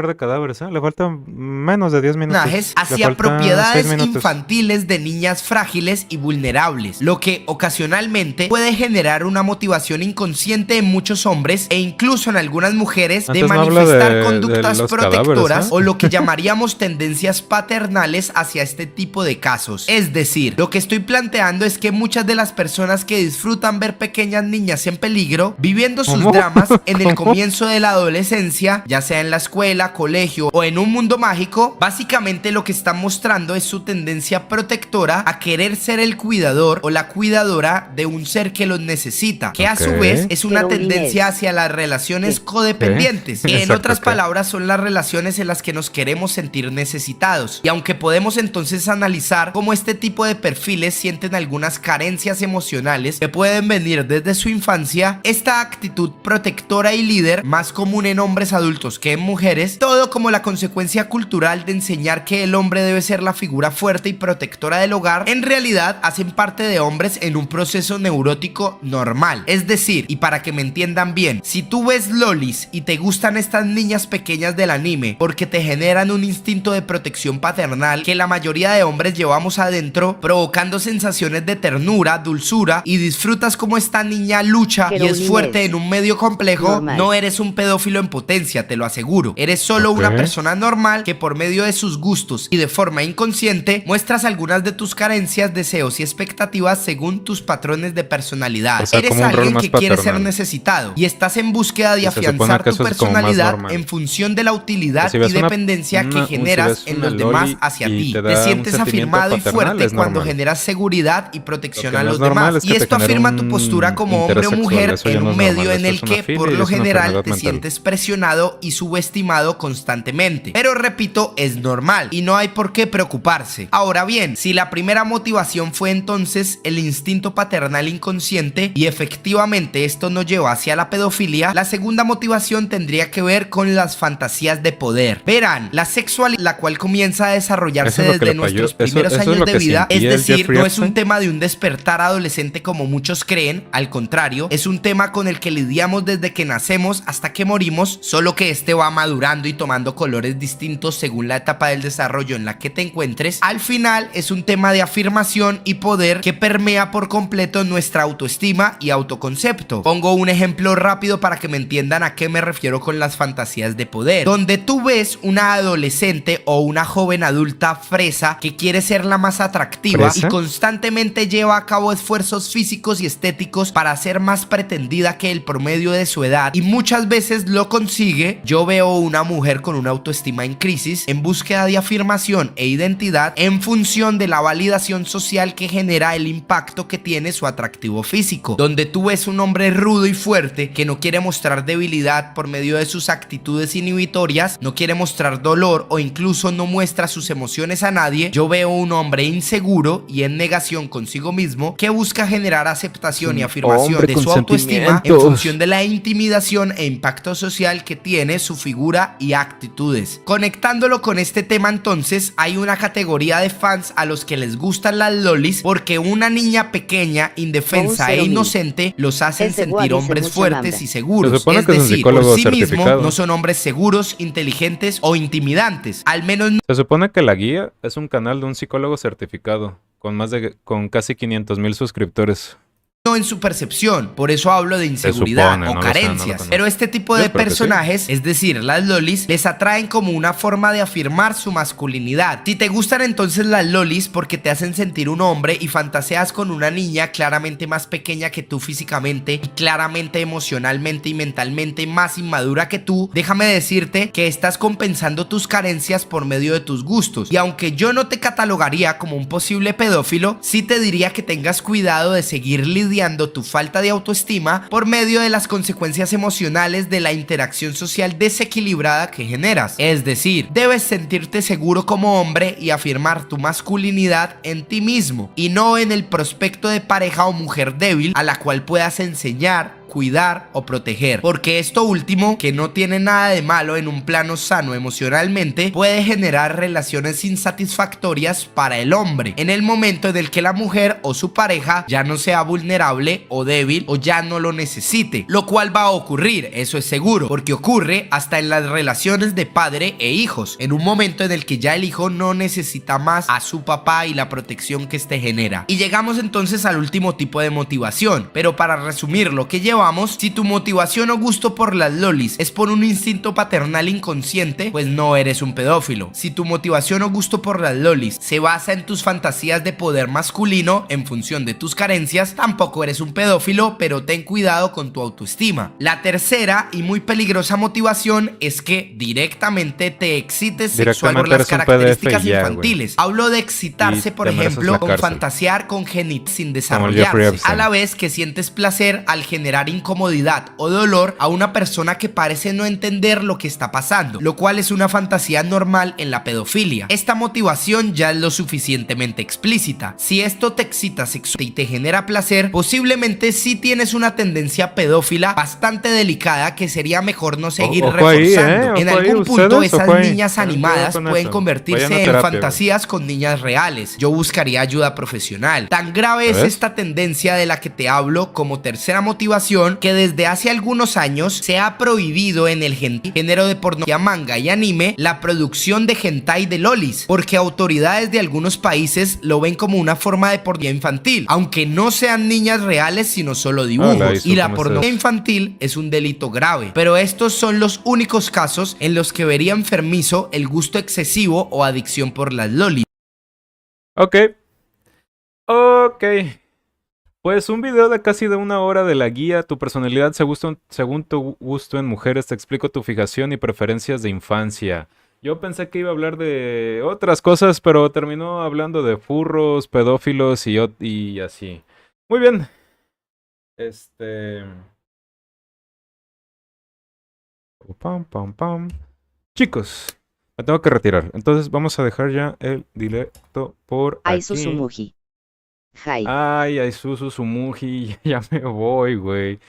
[SPEAKER 1] de cadáveres, ¿eh? Le faltan menos de 10 minutos. Le
[SPEAKER 3] hacia
[SPEAKER 1] faltan
[SPEAKER 3] propiedades
[SPEAKER 1] 6 minutos.
[SPEAKER 3] infantiles de niñas frágiles y vulnerables, lo que ocasionalmente puede generar una motivación inconsciente en muchos hombres e incluso en algunas mujeres de
[SPEAKER 1] Antes no habla
[SPEAKER 3] manifestar
[SPEAKER 1] de
[SPEAKER 3] conductas
[SPEAKER 1] los
[SPEAKER 3] protectoras
[SPEAKER 1] cadáveres, ¿eh?
[SPEAKER 3] o lo que llamaríamos tendencias paternales hacia este tipo de casos. Es decir, lo que estoy planteando es que muchas de las personas que disfrutan ver pequeñas niñas en peligro, viviendo sus
[SPEAKER 1] ¿Cómo?
[SPEAKER 3] dramas en el
[SPEAKER 1] ¿Cómo?
[SPEAKER 3] comienzo de la adolescencia, ya sea en la escuela, colegio o en un mundo mágico, básicamente lo que están mostrando es su tendencia protectora a querer ser el cuidador o la cuidadora de un ser que los necesita, que a su
[SPEAKER 1] Ok.
[SPEAKER 3] vez es una
[SPEAKER 2] Pero
[SPEAKER 3] tendencia
[SPEAKER 2] Inés.
[SPEAKER 3] hacia las relaciones
[SPEAKER 2] Sí.
[SPEAKER 3] codependientes, que en
[SPEAKER 1] Exacto,
[SPEAKER 3] otras
[SPEAKER 1] ok.
[SPEAKER 3] palabras son las relaciones en las que nos queremos sentir necesitados. Y aunque podemos entonces analizar cómo este tipo de perfiles sienten algunas carencias emocionales que pueden venir desde su infancia, esta actitud protectora y líder, más común en hombres adultos que en mujeres, todo como la consecuencia cultural de enseñar que el hombre debe ser la figura fuerte y protectora del hogar, en realidad hacen parte de hombres en un proceso neurótico normal. Es decir, y para que me entiendan bien, si tú ves lolis y te gustan estas niñas pequeñas del anime porque te generan un instinto de protección paternal que la mayoría de hombres llevamos adentro, provocando sensaciones de ternura, dulzura, y disfrutas como esta niña lucha y es
[SPEAKER 2] Jerónimo
[SPEAKER 3] fuerte
[SPEAKER 2] es
[SPEAKER 3] en un medio complejo,
[SPEAKER 2] normal.
[SPEAKER 3] no eres un pedófilo en potencia, te lo aseguro. Eres solo
[SPEAKER 1] Ok.
[SPEAKER 3] una persona normal que por medio de sus gustos y de forma inconsciente muestras algunas de tus carencias, deseos y expectativas según tus patrones de personalidad.
[SPEAKER 1] O sea,
[SPEAKER 3] Eres
[SPEAKER 1] como un rol
[SPEAKER 3] alguien
[SPEAKER 1] más
[SPEAKER 3] que quiere ser
[SPEAKER 1] paternal.
[SPEAKER 3] necesitado y estás en búsqueda de
[SPEAKER 1] Y se supone
[SPEAKER 3] afianzar
[SPEAKER 1] que
[SPEAKER 3] tu
[SPEAKER 1] eso es como más
[SPEAKER 3] personalidad
[SPEAKER 1] normal.
[SPEAKER 3] en función de la utilidad
[SPEAKER 1] Si
[SPEAKER 3] y
[SPEAKER 1] ves una-
[SPEAKER 3] dependencia que
[SPEAKER 1] si
[SPEAKER 3] generas
[SPEAKER 1] ves
[SPEAKER 3] en
[SPEAKER 1] una
[SPEAKER 3] los demás
[SPEAKER 1] loli
[SPEAKER 3] hacia
[SPEAKER 1] y
[SPEAKER 3] ti.
[SPEAKER 1] te
[SPEAKER 3] Te
[SPEAKER 1] da un
[SPEAKER 3] sientes
[SPEAKER 1] sentimiento
[SPEAKER 3] afirmado y
[SPEAKER 1] paternal,
[SPEAKER 3] fuerte
[SPEAKER 1] es
[SPEAKER 3] cuando
[SPEAKER 1] normal.
[SPEAKER 3] generas seguridad y protección
[SPEAKER 1] Lo que
[SPEAKER 3] a
[SPEAKER 1] no
[SPEAKER 3] los
[SPEAKER 1] es normal
[SPEAKER 3] demás.
[SPEAKER 1] es que
[SPEAKER 3] Y
[SPEAKER 1] te
[SPEAKER 3] esto
[SPEAKER 1] genere
[SPEAKER 3] afirma tu
[SPEAKER 1] un
[SPEAKER 3] postura como
[SPEAKER 1] interés
[SPEAKER 3] hombre o
[SPEAKER 1] sexual,
[SPEAKER 3] mujer
[SPEAKER 1] eso ya
[SPEAKER 3] en
[SPEAKER 1] no
[SPEAKER 3] un
[SPEAKER 1] es
[SPEAKER 3] medio
[SPEAKER 1] normal,
[SPEAKER 3] en
[SPEAKER 1] eso
[SPEAKER 3] el
[SPEAKER 1] es una
[SPEAKER 3] que
[SPEAKER 1] filia
[SPEAKER 3] por
[SPEAKER 1] y
[SPEAKER 3] lo
[SPEAKER 1] es una
[SPEAKER 3] general
[SPEAKER 1] enfermedad
[SPEAKER 3] te
[SPEAKER 1] mental.
[SPEAKER 3] sientes presionado y subestimado constantemente. Pero repito, es normal y no hay por qué preocuparse. Ahora bien, si la primera motivación fue entonces el instinto paternal inconsciente y efectivamente esto nos lleva hacia la pedofilia, la segunda motivación tendría que ver con las fantasías de poder. Verán, la sexualidad, la cual comienza a desarrollarse
[SPEAKER 1] Eso es lo que
[SPEAKER 3] desde
[SPEAKER 1] le falló.
[SPEAKER 3] nuestros
[SPEAKER 1] Eso
[SPEAKER 3] primeros
[SPEAKER 1] es
[SPEAKER 3] años años
[SPEAKER 1] lo
[SPEAKER 3] de
[SPEAKER 1] que
[SPEAKER 3] vida. Es
[SPEAKER 1] sentía el
[SPEAKER 3] decir,
[SPEAKER 1] Jeffrey
[SPEAKER 3] no es un
[SPEAKER 1] Epstein.
[SPEAKER 3] tema de un despertar adolescente como muchos creen, al contrario, es un tema con el que lidiamos desde que nacemos hasta que morimos, solo que este va madurando y tomando colores distintos según la etapa del desarrollo en la que te encuentres. Al final es un tema de afirmación y poder que permea por completo nuestra autoestima y autoconcepto. Pongo un ejemplo rápido para que me entiendan a qué me refiero con las fantasías de poder, donde tú ves una adolescente o una joven adulta fresa que quiere ser la más atractiva
[SPEAKER 1] ¿Fresa?
[SPEAKER 3] y constantemente lleva a cabo esfuerzos físicos y estéticos para ser más pretendida que el promedio de su edad, y muchas veces lo consigue. Yo veo una mujer con una autoestima en crisis, en búsqueda de afirmación e identidad en función de la validación social que genera el impacto que tiene su atractivo físico, donde tú ves un hombre rudo y fuerte que no quiere mostrar debilidad por medio de sus actitudes inhibitorias, no quiere mostrar dolor o incluso no muestra sus emociones a nadie. Yo veo un hombre inseguro y en negación consigo mismo que busca generar aceptación y afirmación
[SPEAKER 1] hombre
[SPEAKER 3] de
[SPEAKER 1] con
[SPEAKER 3] su autoestima en
[SPEAKER 1] sentimientos.
[SPEAKER 3] función de la intimidación e impacto social que tiene su figura y actitudes. Conectándolo con este tema, entonces hay una categoría de fans a los que les gustan las lolis porque una niña pequeña, indefensa e
[SPEAKER 2] 0.000.
[SPEAKER 3] inocente los hacen
[SPEAKER 2] Ese
[SPEAKER 3] sentir
[SPEAKER 2] guay dice
[SPEAKER 3] hombres
[SPEAKER 2] mucha
[SPEAKER 3] fuertes
[SPEAKER 2] mambra.
[SPEAKER 3] y seguros.
[SPEAKER 1] Se supone
[SPEAKER 3] Es
[SPEAKER 1] que es un
[SPEAKER 3] decir,
[SPEAKER 1] psicólogo
[SPEAKER 3] por sí mismo
[SPEAKER 1] certificado.
[SPEAKER 3] no son hombres seguros, inteligentes o intimidantes. Al menos
[SPEAKER 1] Se supone que La Guía es un canal de un psicólogo certificado, con casi 500,000 suscriptores.
[SPEAKER 3] no en su percepción, por eso hablo de inseguridad
[SPEAKER 1] supone,
[SPEAKER 3] o
[SPEAKER 1] no lo sé, no lo
[SPEAKER 3] carencias.
[SPEAKER 1] conozco.
[SPEAKER 3] Pero este tipo
[SPEAKER 1] Yo
[SPEAKER 3] de
[SPEAKER 1] creo que sí.
[SPEAKER 3] personajes, es decir, las lolis, les atraen como una forma de afirmar su masculinidad. Si te gustan entonces las lolis porque te hacen sentir un hombre y fantaseas con una niña claramente más pequeña que tú físicamente y claramente emocionalmente y mentalmente más inmadura que tú, déjame decirte que estás compensando tus carencias por medio de tus gustos. Y aunque yo no te catalogaría como un posible pedófilo, sí te diría que tengas cuidado de seguir lidiando tu falta de autoestima por medio de las consecuencias emocionales de la interacción social desequilibrada que generas. Es decir, debes sentirte seguro como hombre y afirmar tu masculinidad en ti mismo y no en el prospecto de pareja o mujer débil a la cual puedas enseñar, cuidar o proteger, porque esto último, que no tiene nada de malo en un plano sano emocionalmente, puede generar relaciones insatisfactorias para el hombre en el momento en el que la mujer o su pareja ya no sea vulnerable o débil o ya no lo necesite, lo cual va a ocurrir, eso es seguro, porque ocurre hasta en las relaciones de padre e hijos, en un momento en el que ya el hijo no necesita más a su papá y la protección que este genera. Y llegamos entonces al último tipo de motivación, pero para resumir lo que llevamos, si tu motivación o gusto por las lolis es por un instinto paternal inconsciente, pues no eres un pedófilo. Si tu motivación o gusto por las lolis se basa en tus fantasías de poder masculino en función de tus carencias, tampoco eres un pedófilo, pero ten cuidado con tu autoestima. La tercera y muy peligrosa motivación es que directamente te excites sexual por
[SPEAKER 1] Directamente
[SPEAKER 3] las
[SPEAKER 1] eres un
[SPEAKER 3] características
[SPEAKER 1] PDF y ya,
[SPEAKER 3] infantiles. Hablo de excitarse,
[SPEAKER 1] Y
[SPEAKER 3] por
[SPEAKER 1] te mereces
[SPEAKER 3] ejemplo,
[SPEAKER 1] la
[SPEAKER 3] con
[SPEAKER 1] cárcel.
[SPEAKER 3] fantasear con genital sin
[SPEAKER 1] Como el Jeffrey
[SPEAKER 3] desarrollarse,
[SPEAKER 1] Epstein.
[SPEAKER 3] a la vez que sientes placer al generar incomodidad o dolor a una persona que parece no entender lo que está pasando, lo cual es una fantasía normal en la pedofilia. Esta motivación ya es lo suficientemente explícita. Si esto te excita sexualmente y te genera placer, posiblemente sí tienes una tendencia pedófila bastante delicada que sería mejor no seguir
[SPEAKER 1] Ojo ahí,
[SPEAKER 3] reforzando. En
[SPEAKER 1] ojo ahí,
[SPEAKER 3] algún punto
[SPEAKER 1] ustedes,
[SPEAKER 3] esas
[SPEAKER 1] ojo ahí.
[SPEAKER 3] niñas
[SPEAKER 1] Ten cuidado
[SPEAKER 3] animadas
[SPEAKER 1] con
[SPEAKER 3] pueden
[SPEAKER 1] eso.
[SPEAKER 3] convertirse
[SPEAKER 1] Vayan a
[SPEAKER 3] en
[SPEAKER 1] terapia, güey.
[SPEAKER 3] fantasías con niñas reales. Yo buscaría ayuda profesional. Tan grave es
[SPEAKER 1] ¿Ves?
[SPEAKER 3] esta tendencia de la que te hablo como tercera motivación que desde hace algunos años se ha prohibido en el género de pornografía, manga y anime la producción de hentai de lolis, porque autoridades de algunos países lo ven como una forma de pornografía infantil, aunque no sean niñas reales sino solo dibujos.
[SPEAKER 1] Hola, Isu,
[SPEAKER 3] Y la
[SPEAKER 1] ¿cómo
[SPEAKER 3] pornografía
[SPEAKER 1] estás?
[SPEAKER 3] infantil es un delito grave, pero estos son los únicos casos en los que vería enfermizo el gusto excesivo o adicción por las lolis.
[SPEAKER 1] Ok. Ok. Pues un video de casi de 1 hora de La Guía, tu personalidad según tu gusto en mujeres, te explico tu fijación y preferencias de infancia. Yo pensé que iba a hablar de otras cosas, pero terminó hablando de furros, pedófilos y así. Muy bien. Pam, pam, pam. Chicos, me tengo que retirar. Entonces vamos a dejar ya el directo por
[SPEAKER 2] Ay,
[SPEAKER 1] aquí.
[SPEAKER 2] Susumuji. Hi.
[SPEAKER 1] Ay, Susu Sumuji, ya me voy, güey.